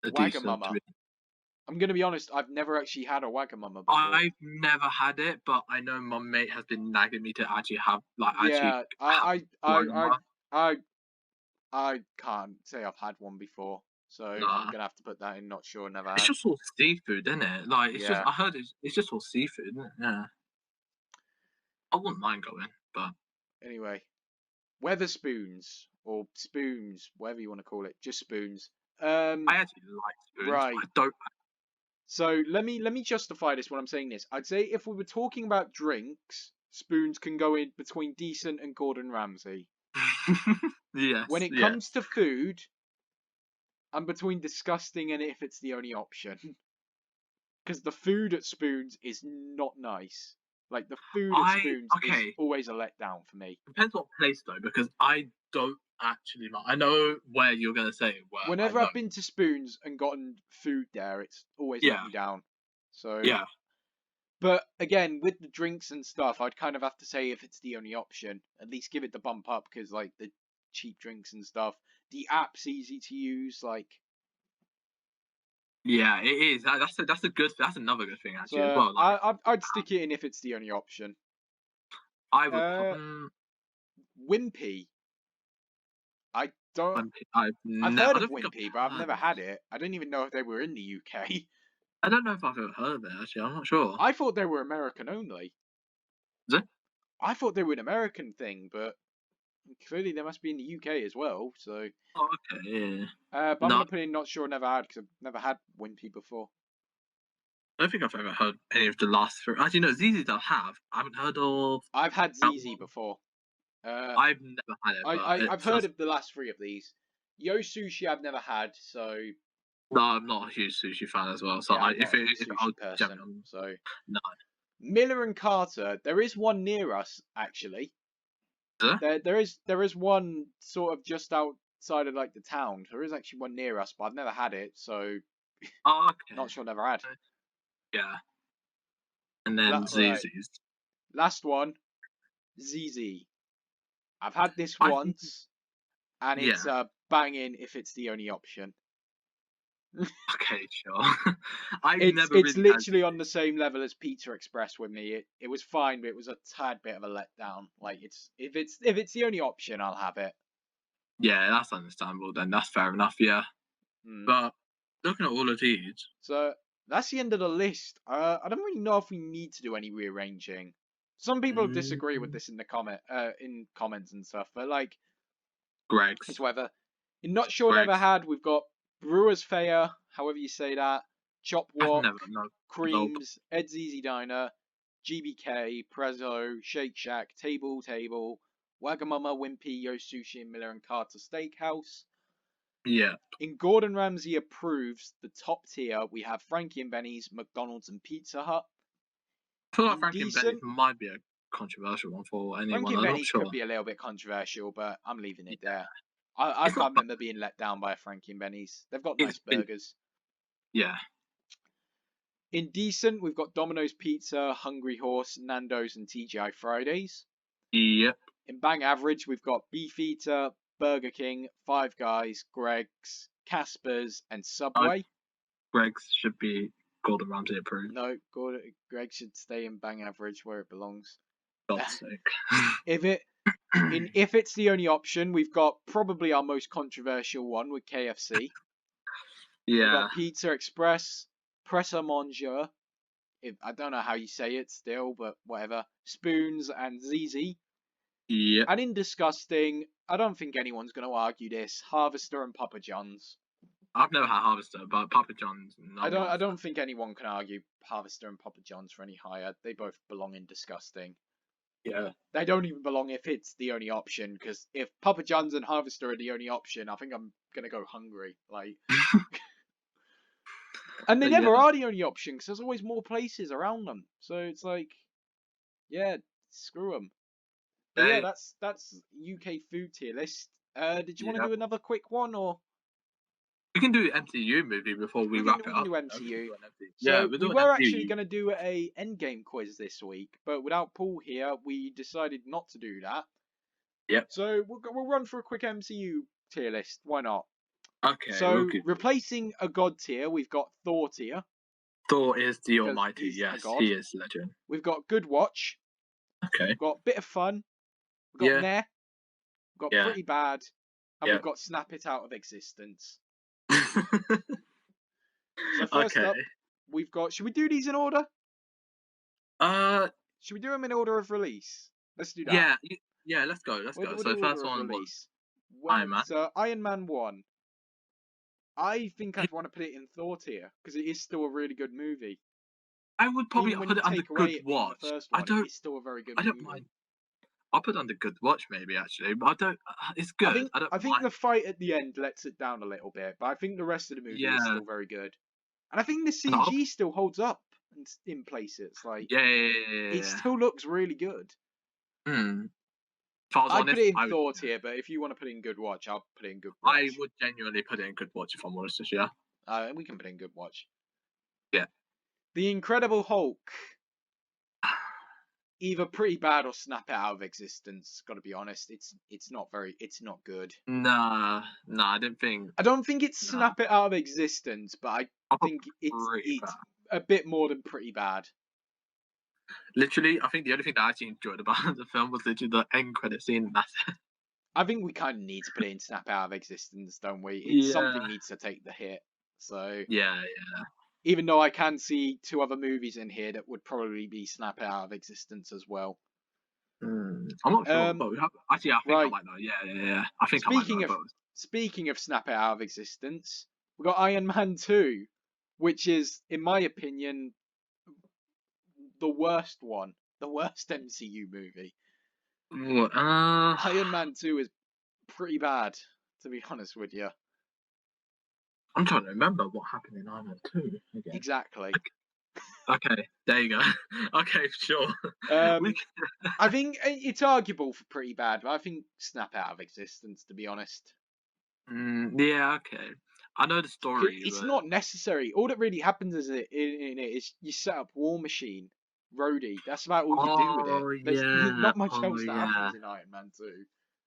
[SPEAKER 2] a decent.
[SPEAKER 3] Wagamama. I'm gonna be honest. I've never actually had a Wagamama before.
[SPEAKER 2] I've never had it, but I know my mate has been nagging me to actually have
[SPEAKER 3] Yeah,
[SPEAKER 2] Wagamama.
[SPEAKER 3] I can't say I've had one before, so I'm
[SPEAKER 2] Nah,
[SPEAKER 3] gonna have to put that in. Not sure, never
[SPEAKER 2] it's
[SPEAKER 3] had.
[SPEAKER 2] just all seafood, isn't it? Like it's just
[SPEAKER 3] Yeah.
[SPEAKER 2] I heard it's just all seafood, isn't it? Yeah, I wouldn't mind going, but
[SPEAKER 3] Anyway, Weatherspoons or spoons, whatever you want to call it, just spoons.
[SPEAKER 2] I actually like spoons.
[SPEAKER 3] Right.
[SPEAKER 2] I don't.
[SPEAKER 3] So let me justify this when I'm saying this. I'd say if we were talking about drinks, spoons can go in between decent and Gordon Ramsay. When
[SPEAKER 2] Yes,
[SPEAKER 3] it
[SPEAKER 2] yes.
[SPEAKER 3] comes to food, I'm between disgusting and if it's the only option. Because the food at Spoons is not nice. Like the food at Spoons is
[SPEAKER 2] Okay.
[SPEAKER 3] always a letdown for me.
[SPEAKER 2] Depends what place though, because I don't actually like. I know where you're gonna say where I
[SPEAKER 3] Whenever
[SPEAKER 2] know.
[SPEAKER 3] I've been to Spoons and gotten food there, it's always let
[SPEAKER 2] Yeah,
[SPEAKER 3] me down. So
[SPEAKER 2] yeah.
[SPEAKER 3] but again, with the drinks and stuff, I'd kind of have to say if it's the only option, at least give it the bump up because like the cheap drinks and stuff, the app's easy to use. Like
[SPEAKER 2] Yeah, it is. That's a good. That's another good thing actually as
[SPEAKER 3] so,
[SPEAKER 2] well. Like
[SPEAKER 3] I'd stick it in if it's the only option.
[SPEAKER 2] I would.
[SPEAKER 3] Uh, Wimpy, I don't.
[SPEAKER 2] I've
[SPEAKER 3] I've
[SPEAKER 2] never.
[SPEAKER 3] heard
[SPEAKER 2] I
[SPEAKER 3] of
[SPEAKER 2] don't think
[SPEAKER 3] Wimpy, but I've
[SPEAKER 2] I've heard
[SPEAKER 3] never
[SPEAKER 2] of
[SPEAKER 3] had
[SPEAKER 2] it.
[SPEAKER 3] it. I don't even know if they were in the UK.
[SPEAKER 2] I don't know if I've ever heard of it actually. I'm not sure.
[SPEAKER 3] I thought they were American only.
[SPEAKER 2] Is it?
[SPEAKER 3] I thought they were an American thing, but clearly they must be in the UK as well. So,
[SPEAKER 2] Oh, okay. Yeah.
[SPEAKER 3] but I'm
[SPEAKER 2] No,
[SPEAKER 3] gonna put in not sure, never had because I've never had Wimpy before.
[SPEAKER 2] I don't think I've ever heard any of the last three. Actually, no, ZZ's I have. I haven't heard of
[SPEAKER 3] I've had
[SPEAKER 2] that
[SPEAKER 3] ZZ
[SPEAKER 2] one.
[SPEAKER 3] before.
[SPEAKER 2] I've never had it, but
[SPEAKER 3] I've
[SPEAKER 2] it's
[SPEAKER 3] heard
[SPEAKER 2] just
[SPEAKER 3] of the last three of these. Yo Sushi I've never had, so
[SPEAKER 2] no. I'm not a huge sushi fan as well. So
[SPEAKER 3] yeah, I'm not a big
[SPEAKER 2] if I'll
[SPEAKER 3] sushi person.
[SPEAKER 2] generally
[SPEAKER 3] So
[SPEAKER 2] no.
[SPEAKER 3] Miller and Carter, there is one near us actually.
[SPEAKER 2] Is there?
[SPEAKER 3] There is one sort of just outside of like the town. There is actually one near us, but I've never had it, so
[SPEAKER 2] Oh, okay.
[SPEAKER 3] not sure. Never had.
[SPEAKER 2] Yeah, and then
[SPEAKER 3] Right.
[SPEAKER 2] ZZ's.
[SPEAKER 3] Last one, ZZ. I've had this
[SPEAKER 2] I think
[SPEAKER 3] once, and
[SPEAKER 2] yeah.
[SPEAKER 3] it's banging if it's the only option.
[SPEAKER 2] Okay, sure. I've
[SPEAKER 3] It's
[SPEAKER 2] never really had
[SPEAKER 3] literally on the same level as Pizza Express with me. It was fine, but it was a tad bit of a letdown. Like it's if it's the only option, I'll have it.
[SPEAKER 2] Yeah, that's understandable then. That's fair enough, yeah.
[SPEAKER 3] Hmm.
[SPEAKER 2] But looking at all of these,
[SPEAKER 3] So that's the end of the list. I don't really know if we need to do any rearranging. Some people disagree with this in the in comments and stuff, but like
[SPEAKER 2] Greg's.
[SPEAKER 3] it's whatever. In Not Sure Never
[SPEAKER 2] Greg's.
[SPEAKER 3] Had, we've got Brewer's Fayre, however you say that, Chop
[SPEAKER 2] I've
[SPEAKER 3] Walk,
[SPEAKER 2] never no nope.
[SPEAKER 3] Creams, Ed's Easy Diner, GBK, Prezzo, Shake Shack, Table, Wagamama, Wimpy, Yo Sushi, and Miller and Carter Steakhouse.
[SPEAKER 2] Yeah.
[SPEAKER 3] In Gordon Ramsay approves, the top tier, we have Frankie and Benny's, McDonald's, and Pizza Hut.
[SPEAKER 2] I feel like
[SPEAKER 3] In
[SPEAKER 2] Frankie and Benny's
[SPEAKER 3] decent,
[SPEAKER 2] might be a controversial one for
[SPEAKER 3] Frankie
[SPEAKER 2] anyone.
[SPEAKER 3] and
[SPEAKER 2] I'm not
[SPEAKER 3] Benny's
[SPEAKER 2] sure.
[SPEAKER 3] could be a little bit controversial, but I'm leaving it there. I
[SPEAKER 2] It's not
[SPEAKER 3] can't remember being let down by a Frankie and Benny's. They've got nice
[SPEAKER 2] It's been
[SPEAKER 3] burgers.
[SPEAKER 2] yeah.
[SPEAKER 3] In decent, we've got Domino's Pizza, Hungry Horse, Nando's, and TGI Fridays.
[SPEAKER 2] Yep.
[SPEAKER 3] In bang average, we've got Beef Eater, Burger King, Five Guys, Greg's, Casper's, and Subway.
[SPEAKER 2] Greg's should be Gordon Ramsay approved.
[SPEAKER 3] No, Greg should stay in bang average where it belongs.
[SPEAKER 2] God's sake.
[SPEAKER 3] If it's the only option, we've got probably our most controversial one with KFC. We've
[SPEAKER 2] Yeah.
[SPEAKER 3] got Pizza Express, Press a Manger. I don't know how you say it still, but whatever. Spoons and ZZ.
[SPEAKER 2] Yep.
[SPEAKER 3] And in disgusting, I don't think anyone's going to argue this. Harvester and Papa John's.
[SPEAKER 2] I've never had Harvester, but Papa John's.
[SPEAKER 3] I don't think anyone can argue Harvester and Papa John's for any higher. They both belong in disgusting.
[SPEAKER 2] Yeah.
[SPEAKER 3] They don't even belong if it's the only option, because if Papa John's and Harvester are the only option, I think I'm gonna go hungry. Like, and they never are the only option, because there's always more places around them. So it's like, yeah, screw them. But yeah, that's UK food tier list. Did you want to do another quick one, or?
[SPEAKER 2] We can do MCU movie before we wrap it up.
[SPEAKER 3] We can do MCU.
[SPEAKER 2] Yeah,
[SPEAKER 3] we were actually going to do a Endgame quiz this week, but without Paul here, we decided not to do that.
[SPEAKER 2] Yep.
[SPEAKER 3] So we'll run for a quick MCU tier list. Why not?
[SPEAKER 2] Okay.
[SPEAKER 3] So replacing a God tier, we've got Thor tier.
[SPEAKER 2] Thor is the Almighty. Yes, he is legend.
[SPEAKER 3] We've got Good Watch.
[SPEAKER 2] Okay.
[SPEAKER 3] We've got Bit of Fun. We've got Meh. We've got Pretty Bad. And we've got Snap It Out of Existence. So first up, we've got. Should we do these in order? Should we do them in order of release? Let's do that.
[SPEAKER 2] Yeah. Let's go. So first one was Iron Man.
[SPEAKER 3] So Iron Man 1. I think I'd want to put it in Thor tier because it is still a really good movie.
[SPEAKER 2] I would probably put it under Good Watch.
[SPEAKER 3] It's still a very good movie.
[SPEAKER 2] I don't mind. I'll put it under Good Watch maybe actually, but I don't. It's good.
[SPEAKER 3] I think the fight at the end lets it down a little bit, but I think the rest of the movie is still very good. And I think the CG still holds up in places. Like it still looks really good. I'd put it in Thor tier, but if you want to put it in Good Watch, I'll put it in Good Watch.
[SPEAKER 2] I would genuinely put it in Good Watch if I'm honest this year.
[SPEAKER 3] We can put it in Good Watch.
[SPEAKER 2] Yeah.
[SPEAKER 3] The Incredible Hulk. Either Pretty Bad or Snap It Out of Existence. Got to be honest, it's not good.
[SPEAKER 2] Nah, I don't think
[SPEAKER 3] it's Snap It Out of Existence, but I think it's a bit more than Pretty Bad.
[SPEAKER 2] Literally, I think the only thing that I actually enjoyed about the film was literally the end credit scene. And that's it.
[SPEAKER 3] I think we kind of need to put it in Snap It Out of Existence, don't we? Something needs to take the hit. So
[SPEAKER 2] yeah.
[SPEAKER 3] Even though I can see two other movies in here that would probably be Snap It Out of Existence as well.
[SPEAKER 2] I'm not sure, but I think I might know. Yeah. I think I might know both.
[SPEAKER 3] Speaking of Snap It Out of Existence, we've got Iron Man 2, which is, in my opinion, the worst one. The worst MCU movie. Iron Man 2 is pretty bad, to be honest with you.
[SPEAKER 2] I'm trying to remember what happened in Iron Man 2 again.
[SPEAKER 3] Exactly.
[SPEAKER 2] Okay, there you go. Okay, sure.
[SPEAKER 3] I think it's arguable for Pretty Bad, but I think Snap Out of Existence, to be honest.
[SPEAKER 2] Yeah, okay. I know the story.
[SPEAKER 3] It's not necessary. All that really happens in it is you set up War Machine, Rhodey. That's about all you do with it. There's not much else that happens in Iron Man 2.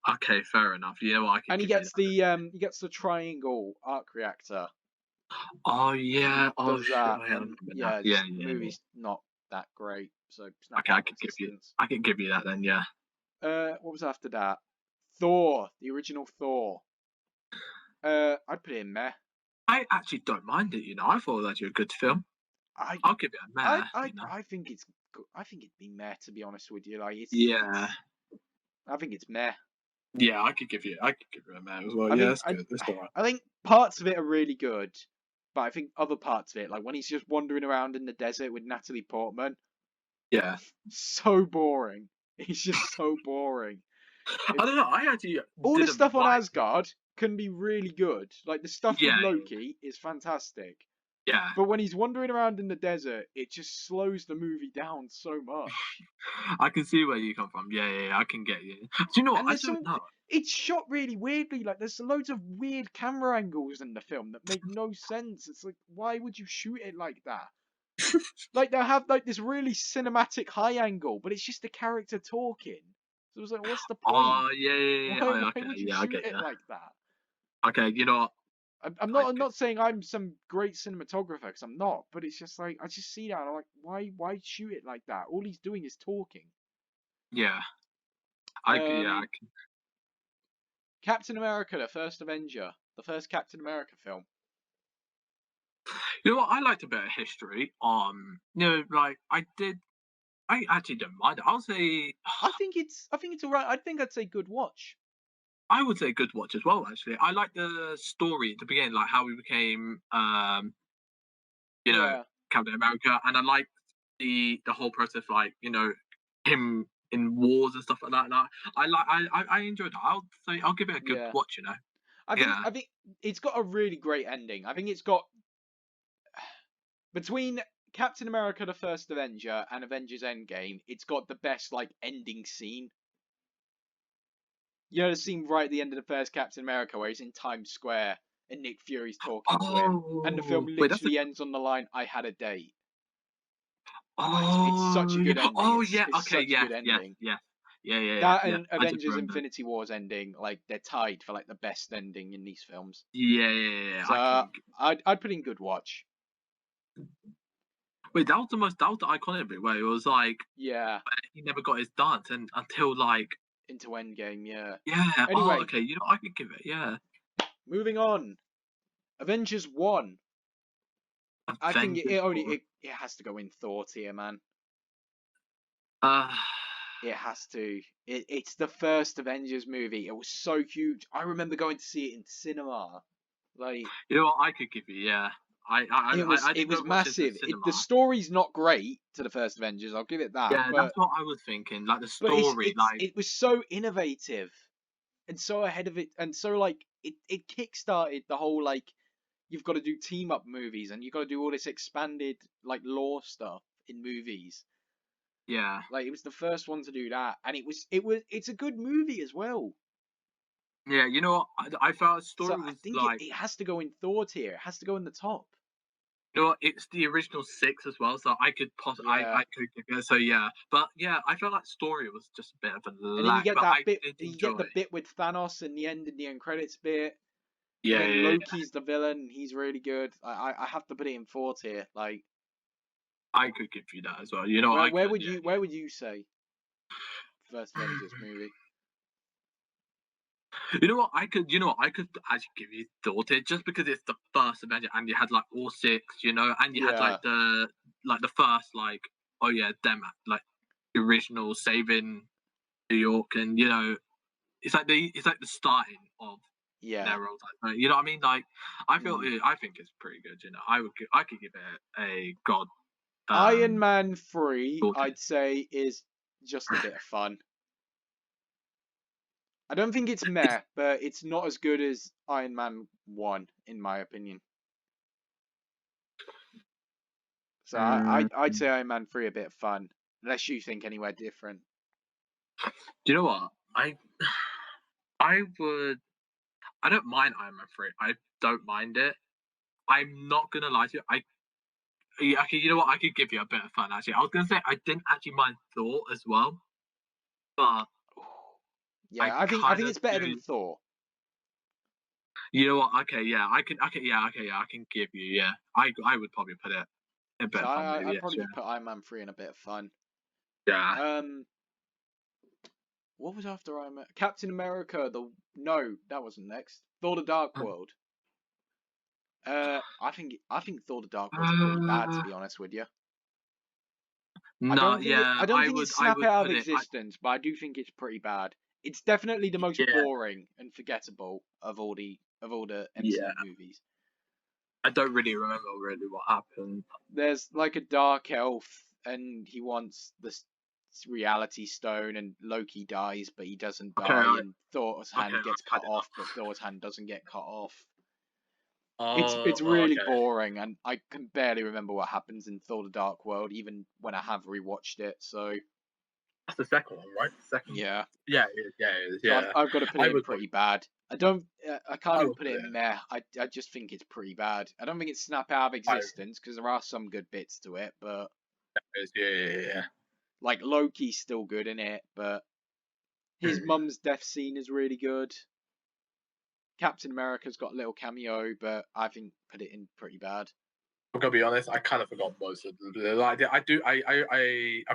[SPEAKER 2] Okay, fair enough. You know what?
[SPEAKER 3] He gets the triangle arc reactor.
[SPEAKER 2] Oh yeah. Oh
[SPEAKER 3] shit. The movie's not that great. So
[SPEAKER 2] okay, I can give you that then. Yeah.
[SPEAKER 3] What was after that? Thor, the original Thor. I'd put it in meh.
[SPEAKER 2] I actually don't mind it. You know, I thought it was actually a good film. I'll give it a meh.
[SPEAKER 3] I think it's. I think it'd be meh, to be honest with you. Like I think it's meh.
[SPEAKER 2] Yeah, I could give it a meh as well. That's good. That's all right.
[SPEAKER 3] I think parts of it are really good, but I think other parts of it, like when he's just wandering around in the desert with Natalie Portman, so boring. He's just so boring.
[SPEAKER 2] I don't know. I actually
[SPEAKER 3] all the stuff on Asgard can be really good. Like the stuff with Loki is fantastic,
[SPEAKER 2] Yeah.
[SPEAKER 3] But when he's wandering around in the desert, it just slows the movie down so much.
[SPEAKER 2] I can see where you come from. Yeah, I can get you. Do you know what?
[SPEAKER 3] And
[SPEAKER 2] I
[SPEAKER 3] there's
[SPEAKER 2] don't
[SPEAKER 3] some.
[SPEAKER 2] know.
[SPEAKER 3] It's shot really weirdly. Like there's loads of weird camera angles in the film that make no sense. It's like, why would you shoot it like that? Like they'll have like this really cinematic high angle, but it's just the character talking. So it was like, what's the point?
[SPEAKER 2] Oh, yeah.
[SPEAKER 3] Why
[SPEAKER 2] Okay,
[SPEAKER 3] would you
[SPEAKER 2] I
[SPEAKER 3] shoot
[SPEAKER 2] get
[SPEAKER 3] it
[SPEAKER 2] you.
[SPEAKER 3] like that?
[SPEAKER 2] Okay, you know what?
[SPEAKER 3] I'm not saying I'm some great cinematographer because I'm not, but it's just like I just see that and I'm like, why shoot it like that? All he's doing is talking.
[SPEAKER 2] Yeah, I
[SPEAKER 3] Um, Captain America, the first Avenger, the first Captain America film.
[SPEAKER 2] You know what? I liked a bit of history. Like I actually don't mind it. I'll say,
[SPEAKER 3] I think it's alright. I think I'd say good watch.
[SPEAKER 2] I would say good watch as well. Actually, I like the story at the beginning, like how we became, you know,
[SPEAKER 3] Yeah,
[SPEAKER 2] Captain America, and I like the whole process, like him in wars and stuff like that. Like, I enjoyed that. I'll say I'll give it a good
[SPEAKER 3] yeah.
[SPEAKER 2] watch. Yeah.
[SPEAKER 3] I think it's got a really great ending. I think it's got between Captain America: The First Avenger and Avengers: Endgame, it's got the best like ending scene. You know the scene right at the end of the first Captain America where he's in Times Square and Nick Fury's talking to him, and the film
[SPEAKER 2] Oh, wait, that's a.
[SPEAKER 3] literally ends on the line, "I had a date." Oh, it's such a
[SPEAKER 2] Oh,
[SPEAKER 3] good
[SPEAKER 2] yeah.
[SPEAKER 3] ending.
[SPEAKER 2] Oh, yeah.
[SPEAKER 3] It's
[SPEAKER 2] Okay.
[SPEAKER 3] such a
[SPEAKER 2] Yes.
[SPEAKER 3] good
[SPEAKER 2] Yes.
[SPEAKER 3] ending.
[SPEAKER 2] Yes. Yeah.
[SPEAKER 3] That
[SPEAKER 2] Yeah.
[SPEAKER 3] and
[SPEAKER 2] I just
[SPEAKER 3] Avengers:
[SPEAKER 2] remember.
[SPEAKER 3] Infinity War's ending, like they're tied for like the best ending in these films.
[SPEAKER 2] Yeah.
[SPEAKER 3] So
[SPEAKER 2] I can.
[SPEAKER 3] I'd put in good watch.
[SPEAKER 2] Wait, that was that was the iconic bit where it was like
[SPEAKER 3] Yeah,
[SPEAKER 2] he never got his dance and until like
[SPEAKER 3] into Endgame. Yeah.
[SPEAKER 2] yeah. Oh,
[SPEAKER 3] Anyway,
[SPEAKER 2] okay. I could give it. Yeah.
[SPEAKER 3] moving on. Avengers 1. I think
[SPEAKER 2] Avengers War.
[SPEAKER 3] it has to go in Thor tier, man.
[SPEAKER 2] Uh,
[SPEAKER 3] It has to. It's the first Avengers movie. It was so huge. I remember going to see it in cinema. Like
[SPEAKER 2] you know what? I could give you. Yeah. I
[SPEAKER 3] it
[SPEAKER 2] didn't go
[SPEAKER 3] was
[SPEAKER 2] watch this in
[SPEAKER 3] massive. The
[SPEAKER 2] cinema.
[SPEAKER 3] story's not great to the first Avengers. I'll give it that.
[SPEAKER 2] Yeah, that's what I was thinking. Like the
[SPEAKER 3] But
[SPEAKER 2] story, like
[SPEAKER 3] it was so innovative and so ahead of it and so like it kickstarted the whole like you've got to do team up movies and you've got to do all this expanded like lore stuff in movies.
[SPEAKER 2] yeah.
[SPEAKER 3] Like it was the first one to do that, and it's a good movie as well.
[SPEAKER 2] Yeah, you know what? I felt the
[SPEAKER 3] So
[SPEAKER 2] story
[SPEAKER 3] I
[SPEAKER 2] was
[SPEAKER 3] think
[SPEAKER 2] like,
[SPEAKER 3] it has to go in Thor tier. It has to go in the top.
[SPEAKER 2] you know what? It's the original six as well, so I could
[SPEAKER 3] Yeah.
[SPEAKER 2] I could give it. So yeah, but yeah, I felt like story was just a bit of a
[SPEAKER 3] And then you
[SPEAKER 2] lack,
[SPEAKER 3] get
[SPEAKER 2] but
[SPEAKER 3] that
[SPEAKER 2] I
[SPEAKER 3] bit.
[SPEAKER 2] did
[SPEAKER 3] You get
[SPEAKER 2] enjoy.
[SPEAKER 3] the bit with Thanos in the end credits bit, and then
[SPEAKER 2] Yeah.
[SPEAKER 3] Loki's the villain. And he's really good. I have to put it in Thor tier. Like
[SPEAKER 2] I could give you that as well. You know, I could. Yeah.
[SPEAKER 3] where would you say first Avengers movie?
[SPEAKER 2] You know what? I could. You know what? I could actually give you Thought it just because it's the first Avenger, and you had like all six. You know, and you had
[SPEAKER 3] Yeah.
[SPEAKER 2] like the first like oh yeah them like the original saving New York, and it's like the starting of
[SPEAKER 3] Yeah.
[SPEAKER 2] their roles. Like, you know what I mean? Like I feel
[SPEAKER 3] Mm.
[SPEAKER 2] I think it's pretty good. You know, I could give it a god.
[SPEAKER 3] Iron Man 3,
[SPEAKER 2] Thought
[SPEAKER 3] I'd say, is just a bit of fun. I don't think it's
[SPEAKER 2] It's
[SPEAKER 3] meh, but it's not as good as Iron Man 1, in my opinion. So
[SPEAKER 2] mm,
[SPEAKER 3] I'd say Iron Man 3 a bit of fun, unless you think anywhere different.
[SPEAKER 2] do you know what I would. I don't mind Iron Man 3. I don't mind it. I'm not gonna lie to you. Yeah, okay, you know what? I could give you a bit of fun actually. I was gonna say I didn't actually mind Thor as well, but I
[SPEAKER 3] Yeah, I
[SPEAKER 2] kind
[SPEAKER 3] think
[SPEAKER 2] of
[SPEAKER 3] it's better than
[SPEAKER 2] do.
[SPEAKER 3] Thor.
[SPEAKER 2] You know what? Okay, yeah, I can give you. Yeah, I would probably put it a bit
[SPEAKER 3] So
[SPEAKER 2] of fun maybe.
[SPEAKER 3] I'd
[SPEAKER 2] Yes,
[SPEAKER 3] probably
[SPEAKER 2] yeah,
[SPEAKER 3] put Iron Man 3 in a bit of fun.
[SPEAKER 2] yeah.
[SPEAKER 3] Um, what was after Iron Man? Captain America. No, that wasn't next. Thor: The Dark World. I think Thor: The Dark World's pretty bad, to
[SPEAKER 2] Uh,
[SPEAKER 3] be honest with you.
[SPEAKER 2] no, yeah,
[SPEAKER 3] I don't think it's
[SPEAKER 2] I
[SPEAKER 3] snap it
[SPEAKER 2] would
[SPEAKER 3] out of
[SPEAKER 2] put it.
[SPEAKER 3] existence, but I do think it's pretty bad. It's definitely the most
[SPEAKER 2] Yeah,
[SPEAKER 3] boring and forgettable of all the
[SPEAKER 2] yeah.
[SPEAKER 3] MCU movies.
[SPEAKER 2] I don't really remember really what happened.
[SPEAKER 3] There's like a dark elf, and he wants this reality stone, and Loki dies, but he doesn't
[SPEAKER 2] Okay,
[SPEAKER 3] die, and Thor's
[SPEAKER 2] okay,
[SPEAKER 3] hand gets
[SPEAKER 2] I've had
[SPEAKER 3] cut
[SPEAKER 2] enough.
[SPEAKER 3] off, but Thor's hand doesn't get cut off. It's
[SPEAKER 2] Oh,
[SPEAKER 3] really
[SPEAKER 2] okay.
[SPEAKER 3] boring, and I can barely remember what happens in Thor: The Dark World, even when I have rewatched it. So
[SPEAKER 2] That's the second one, right? Second.
[SPEAKER 3] yeah,
[SPEAKER 2] Yeah, it is, yeah, it is,
[SPEAKER 3] so
[SPEAKER 2] yeah.
[SPEAKER 3] I've got to put
[SPEAKER 2] I
[SPEAKER 3] it in
[SPEAKER 2] would put.
[SPEAKER 3] pretty bad. I can't
[SPEAKER 2] I
[SPEAKER 3] even
[SPEAKER 2] would
[SPEAKER 3] put
[SPEAKER 2] put
[SPEAKER 3] it
[SPEAKER 2] it
[SPEAKER 3] in
[SPEAKER 2] in.
[SPEAKER 3] meh. I just think it's pretty bad. I don't think it's snap out of
[SPEAKER 2] I
[SPEAKER 3] existence because there are some good bits to it, but
[SPEAKER 2] is, yeah.
[SPEAKER 3] like Loki's still good in it, but his
[SPEAKER 2] Hmm.
[SPEAKER 3] mum's death scene is really good. Captain America's got a little cameo, but I think put it in pretty bad.
[SPEAKER 2] I'm gonna be honest. I kind of forgot most of the like. I do. I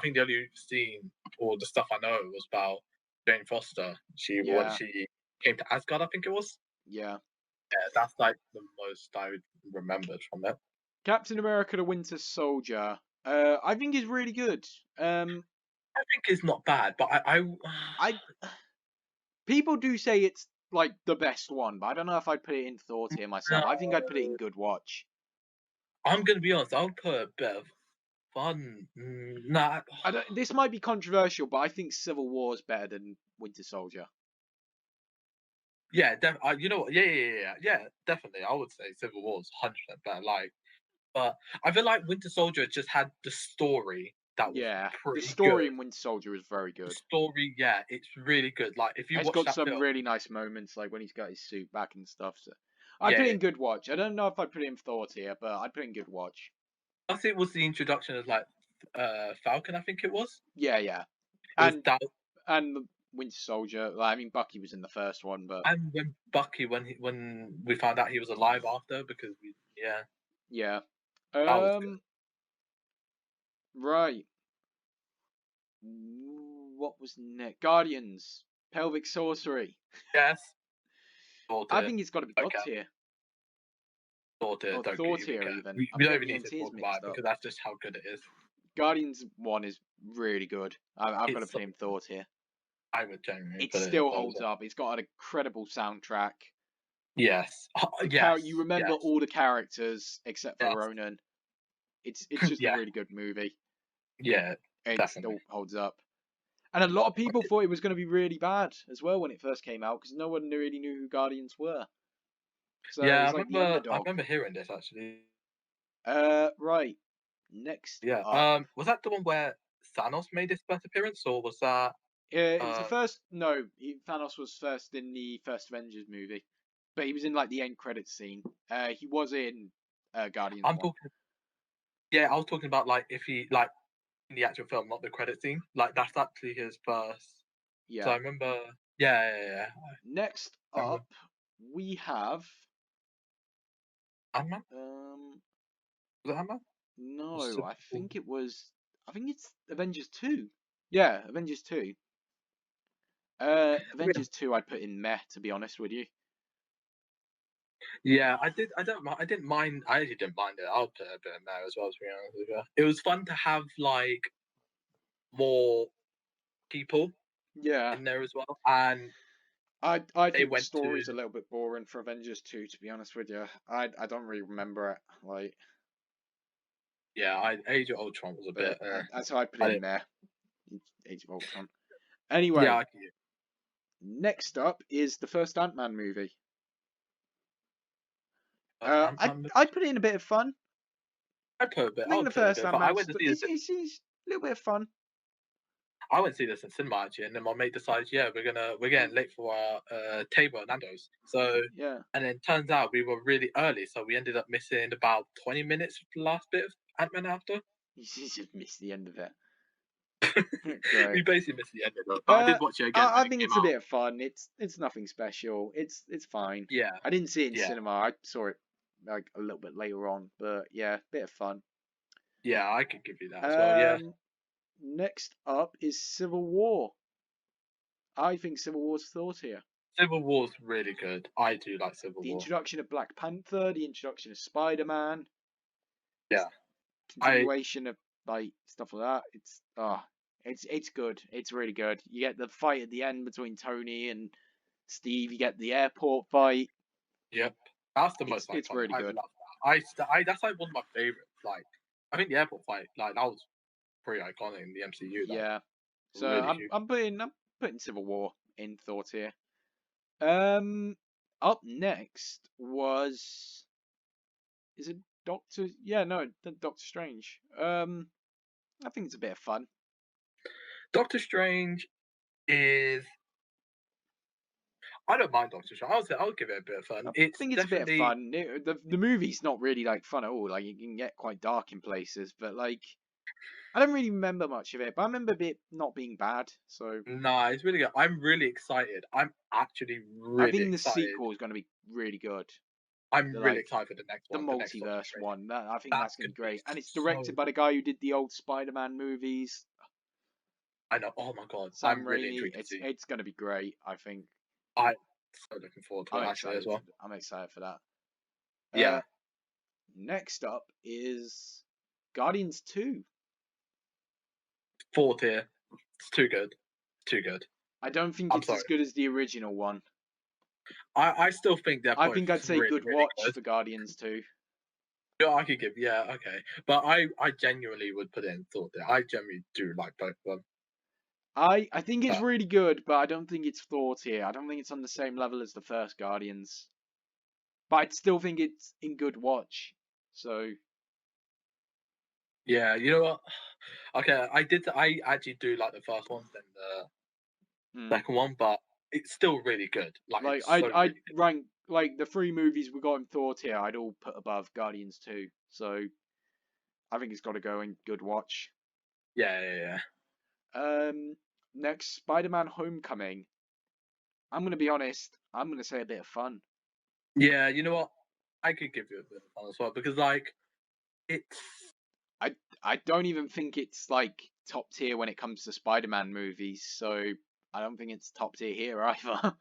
[SPEAKER 2] think the only scene or the stuff I know was about Jane Foster. When
[SPEAKER 3] Yeah,
[SPEAKER 2] she came to Asgard, I think it was.
[SPEAKER 3] yeah.
[SPEAKER 2] Yeah, that's like the most I remembered from it.
[SPEAKER 3] Captain America: The Winter Soldier. I think is really good.
[SPEAKER 2] I think it's not bad, but
[SPEAKER 3] I people do say it's like the best one, but I don't know if I'd put it in Thor tier myself.
[SPEAKER 2] no,
[SPEAKER 3] I think I'd put it in good watch.
[SPEAKER 2] I'm gonna be honest. I'll put a bit of fun. Nah,
[SPEAKER 3] I don't. This might be controversial, but I think Civil War is better than Winter Soldier.
[SPEAKER 2] yeah, you know what? Yeah, definitely. I would say Civil War's 100% better. Like, but I feel like Winter Soldier just had the story that was
[SPEAKER 3] Yeah, the
[SPEAKER 2] pretty
[SPEAKER 3] story
[SPEAKER 2] good.
[SPEAKER 3] in Winter Soldier is very
[SPEAKER 2] The
[SPEAKER 3] good.
[SPEAKER 2] story, yeah, it's really good. Like, if you
[SPEAKER 3] It's
[SPEAKER 2] watch
[SPEAKER 3] got
[SPEAKER 2] that
[SPEAKER 3] some
[SPEAKER 2] film,
[SPEAKER 3] really nice moments, like when he's got his suit back and stuff. So I'd put it
[SPEAKER 2] yeah,
[SPEAKER 3] in good watch. I don't know if I'd put it in Thor tier, but I'd put it in good watch.
[SPEAKER 2] I think it was the introduction of like Falcon. I think it was.
[SPEAKER 3] Yeah, yeah,
[SPEAKER 2] It was
[SPEAKER 3] and
[SPEAKER 2] that,
[SPEAKER 3] and Winter Soldier. Like, I mean, Bucky was in the first one, but
[SPEAKER 2] and when Bucky, when we found out he was alive after, because yeah,
[SPEAKER 3] yeah.
[SPEAKER 2] that was good.
[SPEAKER 3] Right. What was next? Guardians. Pelvic Sorcery.
[SPEAKER 2] Yes,
[SPEAKER 3] I
[SPEAKER 2] sorted.
[SPEAKER 3] think it's got to be God
[SPEAKER 2] Okay,
[SPEAKER 3] tier.
[SPEAKER 2] sorted.
[SPEAKER 3] Or
[SPEAKER 2] Don't
[SPEAKER 3] Thor
[SPEAKER 2] even
[SPEAKER 3] tier,
[SPEAKER 2] care.
[SPEAKER 3] even. I'm
[SPEAKER 2] We don't
[SPEAKER 3] getting
[SPEAKER 2] even
[SPEAKER 3] the
[SPEAKER 2] need
[SPEAKER 3] M
[SPEAKER 2] to
[SPEAKER 3] tiers
[SPEAKER 2] talk about it
[SPEAKER 3] mixed up.
[SPEAKER 2] because that's just how good it is.
[SPEAKER 3] Guardians 1 is really good. I've got to
[SPEAKER 2] It's
[SPEAKER 3] put him Thor tier.
[SPEAKER 2] I would genuinely
[SPEAKER 3] It
[SPEAKER 2] put it in
[SPEAKER 3] still holds
[SPEAKER 2] closer.
[SPEAKER 3] up. It's got an incredible soundtrack.
[SPEAKER 2] Yes.
[SPEAKER 3] You remember
[SPEAKER 2] Yes.
[SPEAKER 3] all the characters except for
[SPEAKER 2] Yes.
[SPEAKER 3] Ronan. It's just a
[SPEAKER 2] Yeah.
[SPEAKER 3] really good movie.
[SPEAKER 2] Yeah.
[SPEAKER 3] It
[SPEAKER 2] Definitely.
[SPEAKER 3] still holds up. And a lot of people thought it was going to be really bad as well when it first came out because no one really knew who Guardians were. So it
[SPEAKER 2] Yeah,
[SPEAKER 3] was like the
[SPEAKER 2] I
[SPEAKER 3] underdog.
[SPEAKER 2] remember hearing this actually.
[SPEAKER 3] Right. Next
[SPEAKER 2] Yeah.
[SPEAKER 3] up.
[SPEAKER 2] Was that the one where Thanos made his first appearance, or was that
[SPEAKER 3] It was the first. No, Thanos was first in the first Avengers movie, but he was in like the end credits scene. He was in Guardians
[SPEAKER 2] I'm
[SPEAKER 3] 1.
[SPEAKER 2] talking yeah, I was talking about like if he like in the actual film, not the credit scene. Like that's actually his first. So
[SPEAKER 3] Yeah.
[SPEAKER 2] I remember yeah.
[SPEAKER 3] Next
[SPEAKER 2] I remember
[SPEAKER 3] up, we have.
[SPEAKER 2] Ant-Man?
[SPEAKER 3] Um,
[SPEAKER 2] Was it Ant-Man? Or
[SPEAKER 3] no,
[SPEAKER 2] Civil
[SPEAKER 3] I
[SPEAKER 2] War?
[SPEAKER 3] think it was. I think it's Avengers 2. Yeah, Avengers 2. Avengers 2, I'd put in meh, to be honest with you.
[SPEAKER 2] Yeah, I did. I don't. I didn't mind. I actually didn't mind it. I'll put a bit in there as well. To be honest with you, it was fun to have like more people
[SPEAKER 3] Yeah,
[SPEAKER 2] in there as well, and
[SPEAKER 3] I
[SPEAKER 2] they
[SPEAKER 3] think the
[SPEAKER 2] went to
[SPEAKER 3] story's a little bit boring for Avengers 2, to be honest with you. I don't really remember it. Like,
[SPEAKER 2] yeah. Age of Ultron was a
[SPEAKER 3] but
[SPEAKER 2] bit.
[SPEAKER 3] that's how I put
[SPEAKER 2] I
[SPEAKER 3] in
[SPEAKER 2] didn't.
[SPEAKER 3] there. Age of Ultron.
[SPEAKER 2] Yeah,
[SPEAKER 3] Anyway,
[SPEAKER 2] I can.
[SPEAKER 3] next up is the first Ant-Man movie.
[SPEAKER 2] Ant-Man.
[SPEAKER 3] I'd put in a bit of fun.
[SPEAKER 2] I put a bit.
[SPEAKER 3] I
[SPEAKER 2] I
[SPEAKER 3] think
[SPEAKER 2] would
[SPEAKER 3] the
[SPEAKER 2] put a
[SPEAKER 3] first
[SPEAKER 2] bit. But I
[SPEAKER 3] Ant-Man
[SPEAKER 2] went to see this.
[SPEAKER 3] it's a little bit of fun.
[SPEAKER 2] I went to see this in cinema actually, and then my mate decides, yeah, we're getting late for our table at Nando's. So,
[SPEAKER 3] Yeah.
[SPEAKER 2] and then turns out we were really early, so we ended up missing about 20 minutes of the last bit of Ant-Man after.
[SPEAKER 3] You just missed the end of it.
[SPEAKER 2] We
[SPEAKER 3] Great.
[SPEAKER 2] basically missed the end of it, but I did watch it again when
[SPEAKER 3] I
[SPEAKER 2] it
[SPEAKER 3] think
[SPEAKER 2] came
[SPEAKER 3] it's a
[SPEAKER 2] out.
[SPEAKER 3] bit of fun. It's nothing special. It's fine.
[SPEAKER 2] Yeah,
[SPEAKER 3] I didn't see it in
[SPEAKER 2] yeah,
[SPEAKER 3] cinema. I saw it like a little bit later on, but yeah, bit of fun.
[SPEAKER 2] yeah. I could give you that as well. Yeah,
[SPEAKER 3] Next up is Civil War. I think Civil War's thought here.
[SPEAKER 2] Civil War's really good. I do like Civil
[SPEAKER 3] The
[SPEAKER 2] War.
[SPEAKER 3] introduction of Black Panther, the introduction of Spider-Man,
[SPEAKER 2] Yeah, I
[SPEAKER 3] continuation of like stuff like that. It's good. It's really good. You get the fight at the end between Tony and Steve. You get the airport fight.
[SPEAKER 2] yep. That's the most
[SPEAKER 3] It's
[SPEAKER 2] iconic.
[SPEAKER 3] really
[SPEAKER 2] I
[SPEAKER 3] good.
[SPEAKER 2] love that. I that's like one of my favorites. Like, I think the airport fight, like that was pretty iconic in the MCU. Like,
[SPEAKER 3] Yeah. So
[SPEAKER 2] really huge.
[SPEAKER 3] I'm putting Civil War in thought here. Up next was Is it Doctor? Yeah, no, Doctor Strange. I think it's a bit of fun.
[SPEAKER 2] Doctor Strange is. I don't mind Doctor Strange. I'll give it a bit of fun.
[SPEAKER 3] I
[SPEAKER 2] It's
[SPEAKER 3] think it's a bit of
[SPEAKER 2] definitely
[SPEAKER 3] fun. The movie's not really like fun at all. Like you can get quite dark in places, but like I don't really remember much of it. But I remember it not being bad. So
[SPEAKER 2] nah. It's really good. I'm really excited. I'm actually
[SPEAKER 3] I
[SPEAKER 2] really
[SPEAKER 3] think the
[SPEAKER 2] excited.
[SPEAKER 3] sequel is going to be really good.
[SPEAKER 2] I'm really
[SPEAKER 3] Like
[SPEAKER 2] excited for the next
[SPEAKER 3] the
[SPEAKER 2] one. The next Doctor
[SPEAKER 3] multiverse
[SPEAKER 2] Strange.
[SPEAKER 3] one. I think that's
[SPEAKER 2] That's
[SPEAKER 3] going to
[SPEAKER 2] gonna
[SPEAKER 3] be
[SPEAKER 2] be
[SPEAKER 3] great, and it's
[SPEAKER 2] so.
[SPEAKER 3] directed by the guy who did the old Spider-Man movies,
[SPEAKER 2] I know. Oh my god.
[SPEAKER 3] Sam
[SPEAKER 2] I'm really
[SPEAKER 3] Raimi.
[SPEAKER 2] intrigued to see.
[SPEAKER 3] It's going to be great. I think
[SPEAKER 2] I'm so looking forward to
[SPEAKER 3] I'm
[SPEAKER 2] it actually as
[SPEAKER 3] excited.
[SPEAKER 2] well.
[SPEAKER 3] I'm excited for that.
[SPEAKER 2] Yeah.
[SPEAKER 3] Next up is Guardians 2.
[SPEAKER 2] 4 tier. It's too good. Too good.
[SPEAKER 3] I don't think
[SPEAKER 2] I'm
[SPEAKER 3] it's
[SPEAKER 2] sorry.
[SPEAKER 3] as good as the original one.
[SPEAKER 2] I still think they're
[SPEAKER 3] I
[SPEAKER 2] both
[SPEAKER 3] think I'd say
[SPEAKER 2] really,
[SPEAKER 3] good
[SPEAKER 2] really
[SPEAKER 3] watch
[SPEAKER 2] good.
[SPEAKER 3] for Guardians 2.
[SPEAKER 2] Yeah, I could give, yeah, okay. But I genuinely would put it in thought there. I genuinely do like both of them.
[SPEAKER 3] I think it's
[SPEAKER 2] But
[SPEAKER 3] really good, but I don't think it's Thor tier. I don't think it's on the same level as the first Guardians. But I'd still think it's in good watch. So
[SPEAKER 2] yeah, you know what? Okay, I actually do like the first one than the
[SPEAKER 3] hmm.
[SPEAKER 2] second one, but it's still really good. Like
[SPEAKER 3] Like
[SPEAKER 2] it's so
[SPEAKER 3] I'd
[SPEAKER 2] really good.
[SPEAKER 3] rank like the 3 movies we got in Thor tier, I'd all put above Guardians 2. So I think it's got to go in good watch.
[SPEAKER 2] Yeah.
[SPEAKER 3] Next, Spider-Man: Homecoming. I'm gonna be honest. I'm gonna say a bit of fun.
[SPEAKER 2] Yeah, you know what? I could give you a bit of fun as well because like it's
[SPEAKER 3] I don't even think it's like top tier when it comes to Spider-Man movies. So I don't think it's top tier here either.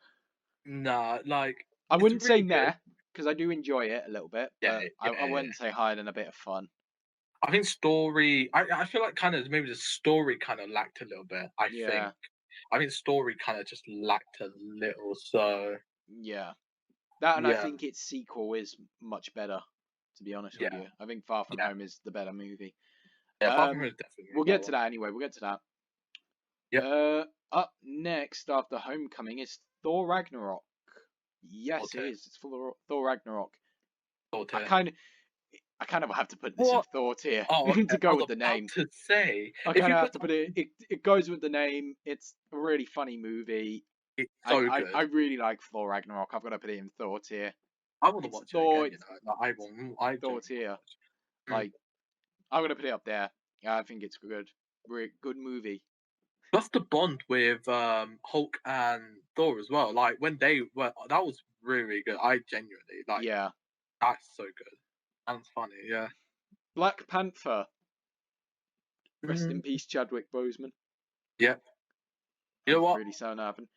[SPEAKER 2] nah, like
[SPEAKER 3] I
[SPEAKER 2] it's
[SPEAKER 3] wouldn't say
[SPEAKER 2] really good.
[SPEAKER 3] nah because I do enjoy it a little bit,
[SPEAKER 2] Yeah,
[SPEAKER 3] but I
[SPEAKER 2] yeah.
[SPEAKER 3] wouldn't say higher than a bit of fun.
[SPEAKER 2] I think story. I feel like kind of maybe the story kind of lacked a little bit.
[SPEAKER 3] Yeah,
[SPEAKER 2] I think story kind of just lacked a little. So
[SPEAKER 3] yeah. That and I
[SPEAKER 2] yeah,
[SPEAKER 3] think its sequel is much better. To be honest with
[SPEAKER 2] yeah,
[SPEAKER 3] you, I think Far From
[SPEAKER 2] yeah,
[SPEAKER 3] Home is the better movie.
[SPEAKER 2] yeah. Far From Home is definitely
[SPEAKER 3] We'll
[SPEAKER 2] a better
[SPEAKER 3] get to
[SPEAKER 2] one.
[SPEAKER 3] that anyway. We'll get to that.
[SPEAKER 2] Yep.
[SPEAKER 3] Up next after Homecoming is Thor Ragnarok. Yes, it
[SPEAKER 2] Thor
[SPEAKER 3] is. It's Thor Ragnarok. I
[SPEAKER 2] tier.
[SPEAKER 3] kind of, I kind of have to put this in
[SPEAKER 2] What?
[SPEAKER 3] Thor tier
[SPEAKER 2] Oh,
[SPEAKER 3] to
[SPEAKER 2] okay. I
[SPEAKER 3] go
[SPEAKER 2] was
[SPEAKER 3] with the
[SPEAKER 2] about
[SPEAKER 3] name.
[SPEAKER 2] to say
[SPEAKER 3] I
[SPEAKER 2] if
[SPEAKER 3] kind
[SPEAKER 2] you
[SPEAKER 3] of have
[SPEAKER 2] put
[SPEAKER 3] to put it. It goes with the name. It's a really funny movie.
[SPEAKER 2] it's
[SPEAKER 3] I,
[SPEAKER 2] so
[SPEAKER 3] I, I
[SPEAKER 2] good.
[SPEAKER 3] really like Thor Ragnarok. I've got to put it in Thor tier.
[SPEAKER 2] I want to
[SPEAKER 3] It's
[SPEAKER 2] watch it
[SPEAKER 3] Thor.
[SPEAKER 2] again. You
[SPEAKER 3] It's
[SPEAKER 2] know, like, I will. I
[SPEAKER 3] Thor
[SPEAKER 2] genuinely want to
[SPEAKER 3] tier.
[SPEAKER 2] watch it.
[SPEAKER 3] Like I'm gonna put it up there. Yeah, I think it's good. Really good movie.
[SPEAKER 2] Plus the bond with Hulk and Thor as well. Like when they were, that was really good. I genuinely like.
[SPEAKER 3] Yeah.
[SPEAKER 2] That's so good. And it's funny. Yeah.
[SPEAKER 3] Black Panther. Rest in
[SPEAKER 2] Mm,
[SPEAKER 3] peace, Chadwick Boseman.
[SPEAKER 2] yeah. You know
[SPEAKER 3] I'm
[SPEAKER 2] what?
[SPEAKER 3] really sad that happened.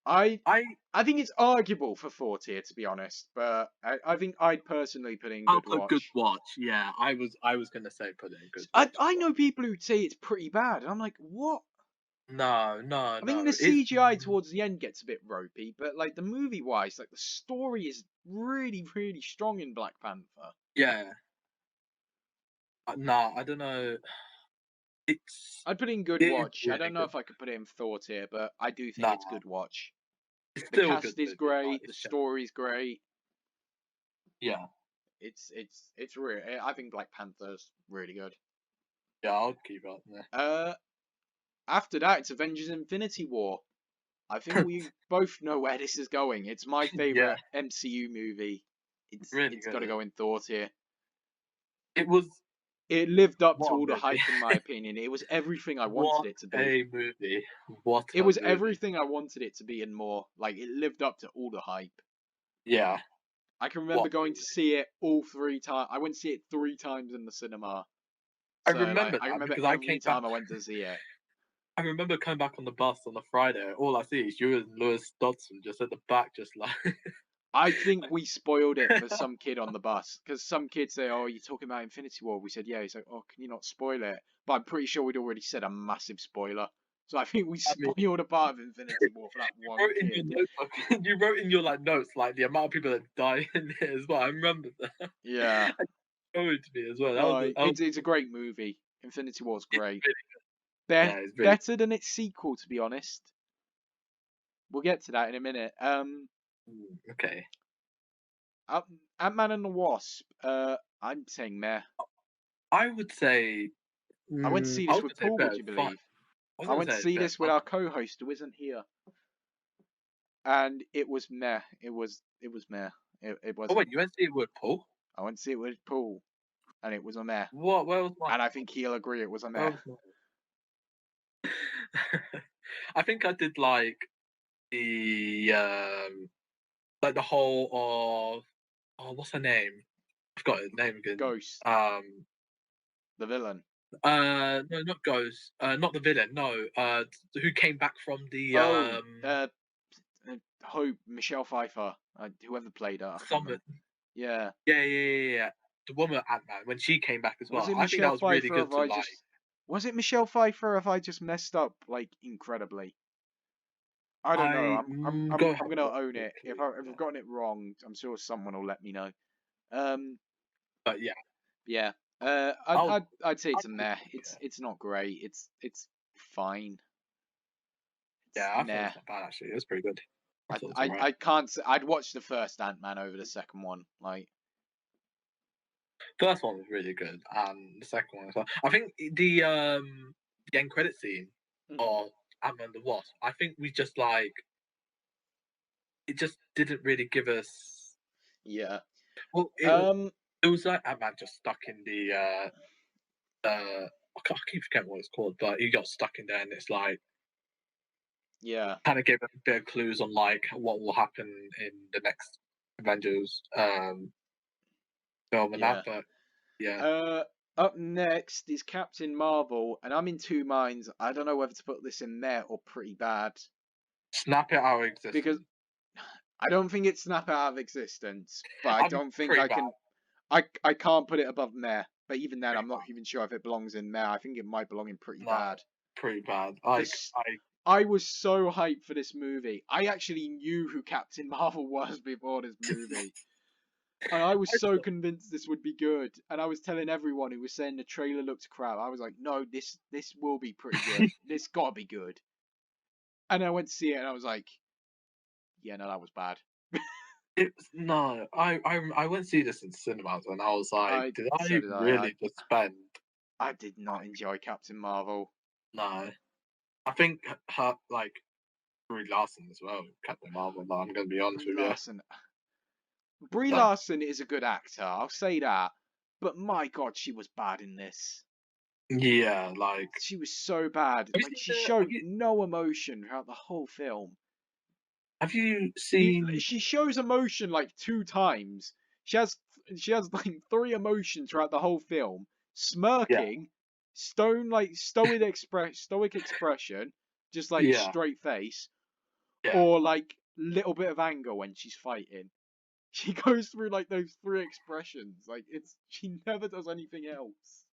[SPEAKER 3] I
[SPEAKER 2] I
[SPEAKER 3] I think it's arguable for 4 tier to be honest, but I think I'd personally put in
[SPEAKER 2] I'll
[SPEAKER 3] good
[SPEAKER 2] put good
[SPEAKER 3] watch.
[SPEAKER 2] watch. Yeah, I was gonna say put it in good
[SPEAKER 3] I
[SPEAKER 2] watch as
[SPEAKER 3] I
[SPEAKER 2] well.
[SPEAKER 3] know people who say it's pretty bad, and I'm like, what? I think the
[SPEAKER 2] No. It's
[SPEAKER 3] CGI towards the end gets a bit ropey, but like the movie wise, like the story is really really strong in Black Panther.
[SPEAKER 2] yeah. Nah, I don't know. It's
[SPEAKER 3] I'd put in good
[SPEAKER 2] it is
[SPEAKER 3] watch. I
[SPEAKER 2] really
[SPEAKER 3] don't know
[SPEAKER 2] good.
[SPEAKER 3] if I could put it in Thor tier, but I do think it's
[SPEAKER 2] Nah,
[SPEAKER 3] good watch.
[SPEAKER 2] it's
[SPEAKER 3] The
[SPEAKER 2] still a good
[SPEAKER 3] cast is
[SPEAKER 2] movie, but
[SPEAKER 3] great, the
[SPEAKER 2] it's just
[SPEAKER 3] story's great.
[SPEAKER 2] yeah.
[SPEAKER 3] It's real. I think Black Panther's really good.
[SPEAKER 2] Yeah, I'll keep it up there.
[SPEAKER 3] After that, it's Avengers: Infinity War. I think we both know where this is going. It's my
[SPEAKER 2] Yeah,
[SPEAKER 3] favorite MCU movie.
[SPEAKER 2] really
[SPEAKER 3] It's got to
[SPEAKER 2] good.
[SPEAKER 3] go in Thor tier.
[SPEAKER 2] It was
[SPEAKER 3] It lived up to
[SPEAKER 2] what a
[SPEAKER 3] all the
[SPEAKER 2] movie.
[SPEAKER 3] hype, in my opinion. It was everything I wanted
[SPEAKER 2] What
[SPEAKER 3] it to be.
[SPEAKER 2] a movie. What
[SPEAKER 3] It
[SPEAKER 2] a
[SPEAKER 3] was
[SPEAKER 2] movie.
[SPEAKER 3] everything I wanted it to be and more. Like it lived up to all the hype.
[SPEAKER 2] Yeah,
[SPEAKER 3] I can remember
[SPEAKER 2] what
[SPEAKER 3] going to
[SPEAKER 2] movie.
[SPEAKER 3] see it all 3 times. I went to see it 3 times in the cinema.
[SPEAKER 2] I
[SPEAKER 3] So like
[SPEAKER 2] remember
[SPEAKER 3] I
[SPEAKER 2] that
[SPEAKER 3] remember
[SPEAKER 2] because I
[SPEAKER 3] every
[SPEAKER 2] came back.
[SPEAKER 3] time I went to see it.
[SPEAKER 2] I remember coming back on the bus on the Friday. All I see is you and Lewis Dodson just at the back, just like.
[SPEAKER 3] I think we spoiled it for some kid on the bus because some kid say, "Oh, you're talking about Infinity War." We said, "Yeah." He's like, "Oh, can you not spoil it?" But I'm pretty sure we'd already said a massive spoiler, so I think we
[SPEAKER 2] I mean,
[SPEAKER 3] spoiled a part of Infinity War for that
[SPEAKER 2] you
[SPEAKER 3] one
[SPEAKER 2] wrote in your
[SPEAKER 3] kid.
[SPEAKER 2] notebook. You wrote in your like notes like the amount of people that die in it as well. I remember that.
[SPEAKER 3] Yeah,
[SPEAKER 2] Showed to me as well.
[SPEAKER 3] no,
[SPEAKER 2] That was
[SPEAKER 3] it's a great movie. Infinity War's
[SPEAKER 2] it's
[SPEAKER 3] great.
[SPEAKER 2] really, yeah, it's really
[SPEAKER 3] Better than its sequel, to be honest. We'll get to that in a minute.
[SPEAKER 2] okay.
[SPEAKER 3] Ant-Man and the Wasp. I'm saying meh.
[SPEAKER 2] I would say.
[SPEAKER 3] I went to see
[SPEAKER 2] I
[SPEAKER 3] this
[SPEAKER 2] was
[SPEAKER 3] with
[SPEAKER 2] gonna say
[SPEAKER 3] Paul. Would
[SPEAKER 2] better.
[SPEAKER 3] you
[SPEAKER 2] Fine.
[SPEAKER 3] believe?
[SPEAKER 2] I was
[SPEAKER 3] I
[SPEAKER 2] gonna
[SPEAKER 3] went to
[SPEAKER 2] say
[SPEAKER 3] see
[SPEAKER 2] better.
[SPEAKER 3] this with our co-host who isn't here, and it was meh. It was meh. It
[SPEAKER 2] Oh
[SPEAKER 3] wasn't.
[SPEAKER 2] wait, you went to see it with Paul?
[SPEAKER 3] I went to see it with Paul, and it was a meh.
[SPEAKER 2] What? Where was mine?
[SPEAKER 3] And I think he'll agree it was a
[SPEAKER 2] Where
[SPEAKER 3] meh.
[SPEAKER 2] was mine? I think I did like the whole of what's her name? I forgot her name again.
[SPEAKER 3] Ghost, the villain.
[SPEAKER 2] No, not Ghost. Not the villain. No. Who came back from the
[SPEAKER 3] Hope, Michelle Pfeiffer, whoever played her. I can't
[SPEAKER 2] Summit.
[SPEAKER 3] remember. Yeah.
[SPEAKER 2] Yeah. The woman Ant-Man when she came back as well.
[SPEAKER 3] Was it
[SPEAKER 2] I think that
[SPEAKER 3] Michelle
[SPEAKER 2] was really
[SPEAKER 3] Pfeiffer?
[SPEAKER 2] good to like.
[SPEAKER 3] Was it Michelle Pfeiffer? If I just messed up like incredibly. I don't know.
[SPEAKER 2] Go
[SPEAKER 3] I'm
[SPEAKER 2] have a
[SPEAKER 3] gonna
[SPEAKER 2] look
[SPEAKER 3] own it. If
[SPEAKER 2] quickly.
[SPEAKER 3] I've gotten it wrong, I'm sure someone will let me know.
[SPEAKER 2] But yeah,
[SPEAKER 3] Yeah.
[SPEAKER 2] I'll
[SPEAKER 3] I'd say it's a
[SPEAKER 2] I'll
[SPEAKER 3] meh.
[SPEAKER 2] yeah.
[SPEAKER 3] It's not great. It's fine. It's
[SPEAKER 2] Yeah, I thought it
[SPEAKER 3] meh.
[SPEAKER 2] was not bad actually. It was pretty good. I thought it was
[SPEAKER 3] I
[SPEAKER 2] alright.
[SPEAKER 3] I can't. I'd watch the first Ant-Man over the second one. Like,
[SPEAKER 2] First one was really good, and the second one as well. I think the end credit scene of Ant-Man and the Wasp. I think we just like it just didn't really give us.
[SPEAKER 3] yeah.
[SPEAKER 2] Well, it was like Ant-Man just stuck in the I keep forgetting what it's called, but he got stuck in there, and it's like
[SPEAKER 3] Yeah.
[SPEAKER 2] kind of gave a bit of clues on like what will happen in the next Avengers film and
[SPEAKER 3] Yeah.
[SPEAKER 2] that. But yeah,
[SPEAKER 3] Up next is Captain Marvel, and I'm in two minds. I don't know whether to put this in meh or pretty bad
[SPEAKER 2] snap it out of existence.
[SPEAKER 3] because I don't think it's snap out of existence, but I don't think I can. I can't put it above meh. But even then, I'm not even sure if it belongs in meh. I think it might belong in pretty bad.
[SPEAKER 2] Pretty bad. Like
[SPEAKER 3] I was so hyped for this movie. I actually knew who Captain Marvel was before this movie. And I was so convinced this would be good. And I was telling everyone who was saying the trailer looked crap. I was like, no, this will be pretty good. This gotta be good. And I went to see it and I was like, yeah, no, that was bad.
[SPEAKER 2] I went to see this in cinemas and I was like, did I really just spend?
[SPEAKER 3] I did not enjoy Captain Marvel.
[SPEAKER 2] No. I think her like Brie Larson as well, Captain Marvel, but I'm gonna be honest with you.
[SPEAKER 3] Brie Larson is a good actor, I'll say that. But my god, she was bad in this.
[SPEAKER 2] Yeah, like
[SPEAKER 3] she was so bad. Like she showed no emotion throughout the whole film.
[SPEAKER 2] Have you seen?
[SPEAKER 3] She shows emotion like 2 times. She has like 3 emotions throughout the whole film. Smirking, stoic expression, just like straight face, or like little bit of anger when she's fighting. She goes through like those 3 expressions. Like she never does anything else.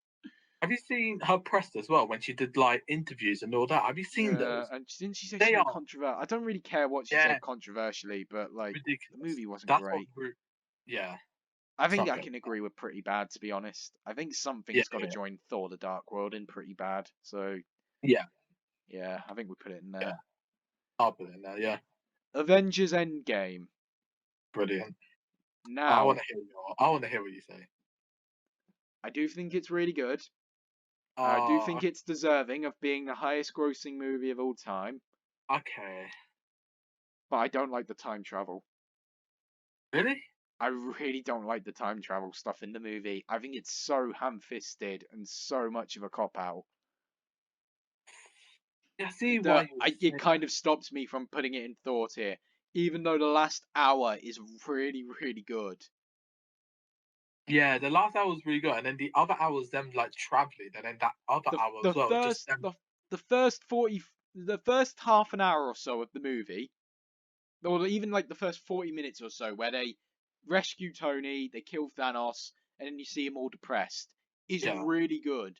[SPEAKER 2] Have you seen her press as well when she did like interviews and all that? Have you seen those?
[SPEAKER 3] And didn't she say something controversial? I don't really care what she said controversially, but like
[SPEAKER 2] ridiculous.
[SPEAKER 3] The movie wasn't
[SPEAKER 2] That's
[SPEAKER 3] great.
[SPEAKER 2] I
[SPEAKER 3] think I can agree with pretty bad, to be honest. I think something's got to join Thor: The Dark World in pretty bad. So yeah, I think we put it in there.
[SPEAKER 2] Yeah. I'll put it in there. Yeah.
[SPEAKER 3] Avengers Endgame.
[SPEAKER 2] Brilliant.
[SPEAKER 3] Now
[SPEAKER 2] I want to hear what you say.
[SPEAKER 3] I do think it's really good. I do think it's deserving of being the highest grossing movie of all time.
[SPEAKER 2] Okay.
[SPEAKER 3] But I don't like the time travel.
[SPEAKER 2] Really?
[SPEAKER 3] I really don't like the time travel stuff in the movie. I think it's so ham-fisted and so much of a cop-out.
[SPEAKER 2] Yeah, see why
[SPEAKER 3] it kind of stops me from putting it in thought here, even though the last hour is really, really good.
[SPEAKER 2] Yeah, the last hour was really good, and then the other hour was them like traveling, and then that other hour as well.
[SPEAKER 3] The first half an hour or so of the movie, or even like the first 40 minutes or so, where they rescue Tony, they kill Thanos, and then you see him all depressed, is really good.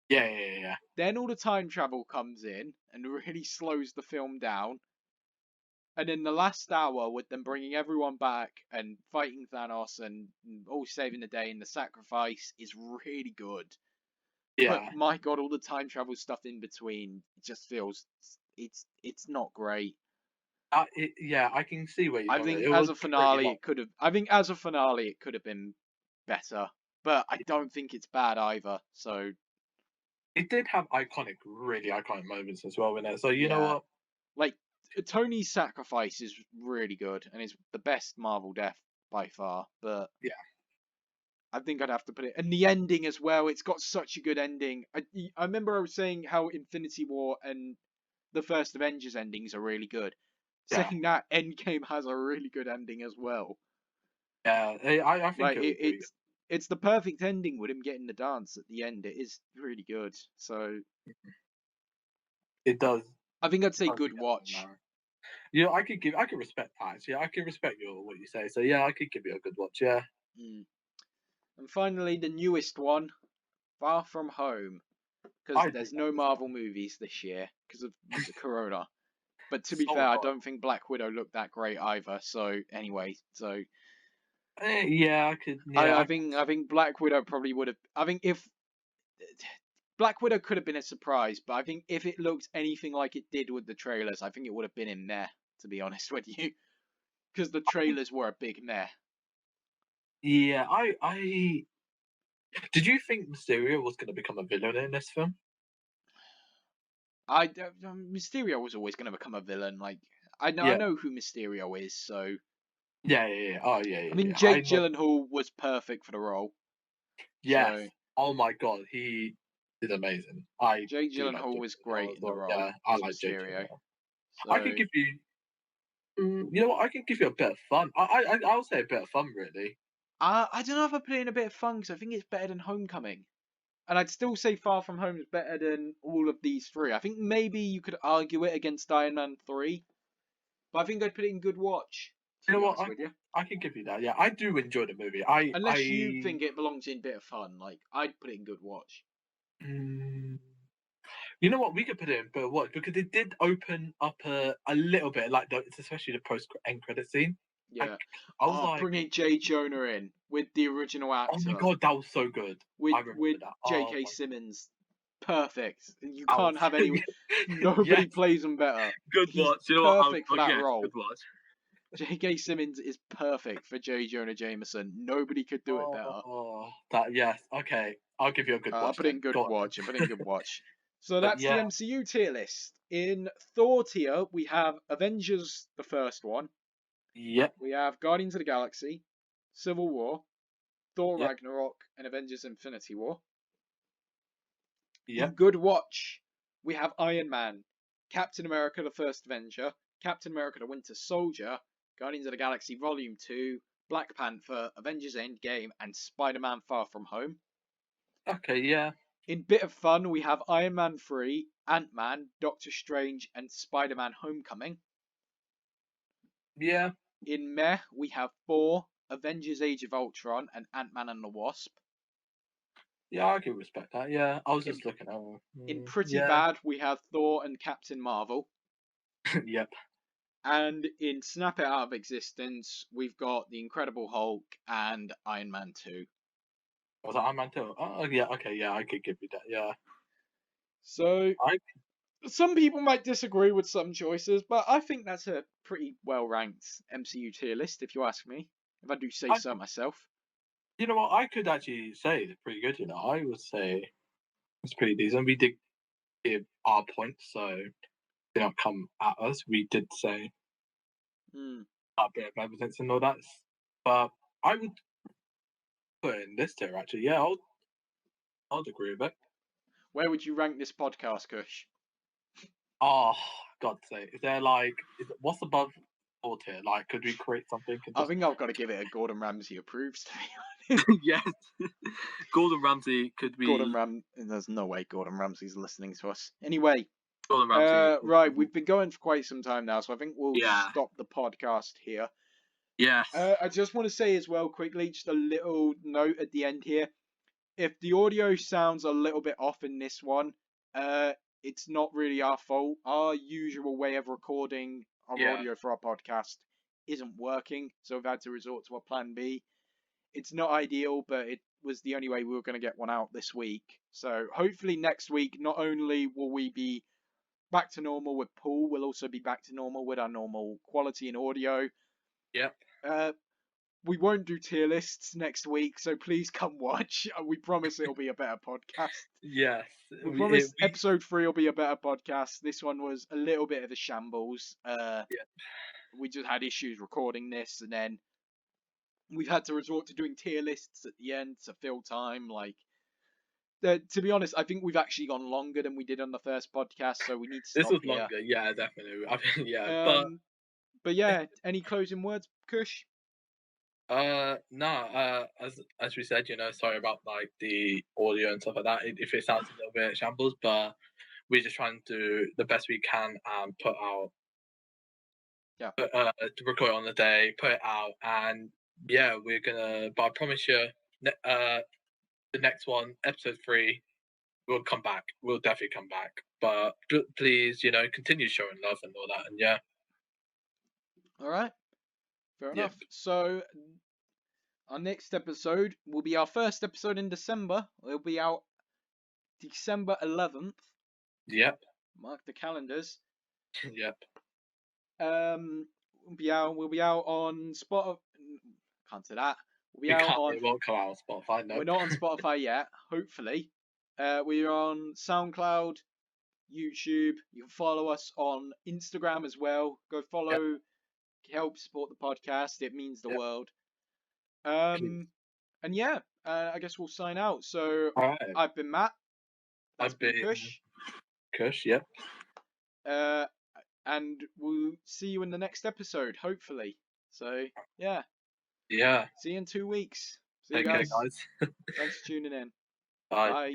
[SPEAKER 2] Yeah.
[SPEAKER 3] Then all the time travel comes in and really slows the film down. And then the last hour with them bringing everyone back and fighting Thanos and all saving the day and the sacrifice is really good.
[SPEAKER 2] Yeah.
[SPEAKER 3] But my god, all the time travel stuff in between just feels it's not great.
[SPEAKER 2] Yeah, I can see where you're
[SPEAKER 3] I
[SPEAKER 2] coming
[SPEAKER 3] think
[SPEAKER 2] from. It
[SPEAKER 3] as
[SPEAKER 2] was
[SPEAKER 3] a
[SPEAKER 2] pretty
[SPEAKER 3] finale,
[SPEAKER 2] long.
[SPEAKER 3] it could have. I think as a finale, it could have been better, but I don't think it's bad either. So
[SPEAKER 2] It did have really iconic moments as well in it. So you know
[SPEAKER 3] yeah,
[SPEAKER 2] what?
[SPEAKER 3] like Tony's sacrifice is really good and is the best Marvel death by far. But
[SPEAKER 2] Yeah.
[SPEAKER 3] I think I'd have to put it. And the ending as well. It's got such a good ending. I remember I was saying how Infinity War and the first Avengers endings are really good.
[SPEAKER 2] Yeah.
[SPEAKER 3] Saying that Endgame has a really good ending as well.
[SPEAKER 2] Yeah. I think
[SPEAKER 3] Like
[SPEAKER 2] it was pretty good.
[SPEAKER 3] it's the perfect ending with him getting the dance at the end. It is really good. So
[SPEAKER 2] It does.
[SPEAKER 3] I think I'd say
[SPEAKER 2] Does
[SPEAKER 3] good
[SPEAKER 2] get
[SPEAKER 3] watch.
[SPEAKER 2] Yeah, I could respect that. Actually, I can respect what you say. So yeah, I could give you a good watch. Yeah.
[SPEAKER 3] Mm. And finally, the newest one, Far From Home, because
[SPEAKER 2] I think
[SPEAKER 3] there's no
[SPEAKER 2] that was
[SPEAKER 3] Marvel movies this year because of the Corona. But to be
[SPEAKER 2] so
[SPEAKER 3] fair, I
[SPEAKER 2] annoying.
[SPEAKER 3] don't think Black Widow looked that great either. So anyway, so
[SPEAKER 2] Yeah, I could. Yeah,
[SPEAKER 3] I think Black Widow probably would have. I think if Black Widow could have been a surprise, but I think if it looked anything like it did with the trailers, I think it would have been in there. To be honest with you, because the trailers were a big meh.
[SPEAKER 2] yeah. I did you think Mysterio was going to become a villain in this film?
[SPEAKER 3] Mysterio was always going to become a villain. Like I
[SPEAKER 2] Yeah.
[SPEAKER 3] know who Mysterio is, so
[SPEAKER 2] Yeah. Oh, yeah.
[SPEAKER 3] I mean
[SPEAKER 2] I
[SPEAKER 3] Jake
[SPEAKER 2] know.
[SPEAKER 3] Gyllenhaal was perfect for the role.
[SPEAKER 2] Yes.
[SPEAKER 3] So
[SPEAKER 2] Oh my God, he did amazing. I
[SPEAKER 3] Jake
[SPEAKER 2] do like
[SPEAKER 3] Gyllenhaal
[SPEAKER 2] Jake
[SPEAKER 3] was
[SPEAKER 2] Gyllenhaal
[SPEAKER 3] great
[SPEAKER 2] as
[SPEAKER 3] in the
[SPEAKER 2] well.
[SPEAKER 3] role
[SPEAKER 2] Yeah, I
[SPEAKER 3] as
[SPEAKER 2] like Jake
[SPEAKER 3] Mysterio.
[SPEAKER 2] Gyllenhaal. I could
[SPEAKER 3] So
[SPEAKER 2] give you. You know what? I can give you a bit of fun. I'll say a bit of fun, really.
[SPEAKER 3] I don't know if I put it in a bit of fun because I think it's better than Homecoming. And I'd still say Far From Home is better than all of these three. I think maybe you could argue it against Iron Man 3, but I think I'd put it in good watch, to
[SPEAKER 2] You know
[SPEAKER 3] be
[SPEAKER 2] what?
[SPEAKER 3] honest with you.
[SPEAKER 2] I can give you that. Yeah, I do enjoy the movie.
[SPEAKER 3] Unless you think it belongs in bit of fun, like I'd put it in good watch.
[SPEAKER 2] Mm, you know what? We could put it in but what because it did open up a little bit, like especially the post end credit scene. Like
[SPEAKER 3] Yeah.
[SPEAKER 2] I was
[SPEAKER 3] Oh,
[SPEAKER 2] like,
[SPEAKER 3] bringing Jay Jonah in with the original
[SPEAKER 2] oh my
[SPEAKER 3] actor
[SPEAKER 2] God, that was so good. I remember
[SPEAKER 3] with
[SPEAKER 2] that. Oh
[SPEAKER 3] J.K.
[SPEAKER 2] my,
[SPEAKER 3] Simmons. Perfect. You
[SPEAKER 2] that was
[SPEAKER 3] can't have any.
[SPEAKER 2] yes,
[SPEAKER 3] Nobody plays him better.
[SPEAKER 2] good
[SPEAKER 3] He's
[SPEAKER 2] watch. You know what?
[SPEAKER 3] perfect for that
[SPEAKER 2] Yes, good
[SPEAKER 3] role.
[SPEAKER 2] watch.
[SPEAKER 3] J.K. Simmons is perfect for J. Jonah Jameson. Nobody could do it better.
[SPEAKER 2] Oh, that yes. Okay, I'll give you a good
[SPEAKER 3] I'll
[SPEAKER 2] watch
[SPEAKER 3] put it
[SPEAKER 2] then.
[SPEAKER 3] in good
[SPEAKER 2] Go on.
[SPEAKER 3] watch. I put it in good watch. So
[SPEAKER 2] But
[SPEAKER 3] that's the
[SPEAKER 2] yeah,
[SPEAKER 3] MCU tier list. In Thor tier, we have Avengers, the first one.
[SPEAKER 2] yep,
[SPEAKER 3] We have Guardians of the Galaxy, Civil War, Thor
[SPEAKER 2] yep,
[SPEAKER 3] Ragnarok, and Avengers Infinity War. In
[SPEAKER 2] yep.
[SPEAKER 3] good watch, we have Iron Man, Captain America, the First Avenger, Captain America, the Winter Soldier, Guardians of the Galaxy Volume 2, Black Panther, Avengers Endgame, and Spider Man Far From Home.
[SPEAKER 2] Okay, yeah,
[SPEAKER 3] In bit of fun, we have Iron Man 3, Ant Man, Doctor Strange, and Spider Man Homecoming.
[SPEAKER 2] yeah,
[SPEAKER 3] In meh, we have Thor, Avengers Age of Ultron, and Ant Man and the Wasp.
[SPEAKER 2] yeah. I can respect that. Yeah, I was
[SPEAKER 3] In,
[SPEAKER 2] just looking at.
[SPEAKER 3] in pretty
[SPEAKER 2] Yeah,
[SPEAKER 3] bad, we have Thor and Captain Marvel.
[SPEAKER 2] yep.
[SPEAKER 3] And in Snap It Out of Existence, we've got The Incredible Hulk and Iron Man 2.
[SPEAKER 2] Was that Iron Man 2? Oh, yeah. Okay, yeah, I could give you that. Yeah,
[SPEAKER 3] So,
[SPEAKER 2] I
[SPEAKER 3] some people might disagree with some choices, but I think that's a pretty well ranked MCU tier list, if you ask me. If I do say
[SPEAKER 2] I
[SPEAKER 3] so myself.
[SPEAKER 2] you know what? I could actually say it's pretty good. You know, I would say it's pretty decent. We did give our points, so they don't come at us. We did say
[SPEAKER 3] Hmm.
[SPEAKER 2] a bit of evidence and all that, but I would put it in this tier actually. Yeah, I'll agree with it.
[SPEAKER 3] Where would you rank this podcast, Kush?
[SPEAKER 2] Oh, God's sake. Is there like, what's above four tier? Like, could we create something and
[SPEAKER 3] I
[SPEAKER 2] just.
[SPEAKER 3] think I've got to give it a Gordon Ramsay approves, to be honest.
[SPEAKER 2] Yes. Gordon Ramsay could be.
[SPEAKER 3] There's no way Gordon Ramsay's listening to us. Anyway,
[SPEAKER 2] Gordon Ramsay.
[SPEAKER 3] right, we've been going for quite some time now, so I think we'll
[SPEAKER 2] Yeah.
[SPEAKER 3] stop the podcast here.
[SPEAKER 2] Yes.
[SPEAKER 3] I just want to say as well quickly, just a little note at the end here. If the audio sounds a little bit off in this one, it's not really our fault. Our usual way of recording our
[SPEAKER 2] Yeah.
[SPEAKER 3] audio for our podcast isn't working, so we've had to resort to a plan B. It's not ideal, but it was the only way we were going to get one out this week. So hopefully next week, not only will we be back to normal with Paul. We'll also be back to normal with our normal quality and audio.
[SPEAKER 2] Yep.
[SPEAKER 3] We won't do tier lists next week, so please come watch. We promise it'll be a better podcast.
[SPEAKER 2] Yes.
[SPEAKER 3] We promise episode 3 will be a better podcast. This one was a little bit of a shambles.
[SPEAKER 2] Yeah.
[SPEAKER 3] We just had issues recording this, and then we've had to resort to doing tier lists at the end to fill time. Like, to be honest, I think we've actually gone longer than we did on the first podcast, so we need to stop
[SPEAKER 2] This was
[SPEAKER 3] here.
[SPEAKER 2] longer. Yeah, definitely. I mean, yeah,
[SPEAKER 3] but yeah, any closing words, Kush?
[SPEAKER 2] No, as we said, sorry about like the audio and stuff like that. If it sounds a little bit shambles, but we're just trying to do the best we can and put out, to record it on the day, put it out, and yeah, we're gonna. But I promise you, the next one, episode 3, we'll come back. We'll definitely come back. But please, continue showing love and all that, and yeah.
[SPEAKER 3] All right. Fair enough. So our next episode will be our first episode in December. It'll be out December 11th.
[SPEAKER 2] Yep.
[SPEAKER 3] Mark the calendars.
[SPEAKER 2] Yep.
[SPEAKER 3] We'll be out on Spotify. Can't say that.
[SPEAKER 2] It won't come out on Spotify. No.
[SPEAKER 3] We're not on Spotify yet. Hopefully, we're on SoundCloud, YouTube. You can follow us on Instagram as well. Go follow. Yep. Help support the podcast. It means the world. And yeah, I guess we'll sign out. So
[SPEAKER 2] right.
[SPEAKER 3] I've been Matt.
[SPEAKER 2] I've been
[SPEAKER 3] Kush.
[SPEAKER 2] Kush, yep.
[SPEAKER 3] And we'll see you in the next episode, hopefully. So yeah.
[SPEAKER 2] Yeah.
[SPEAKER 3] See you in 2 weeks. See
[SPEAKER 2] you
[SPEAKER 3] guys.
[SPEAKER 2] guys.
[SPEAKER 3] Thanks for tuning in.
[SPEAKER 2] Bye.
[SPEAKER 3] Bye.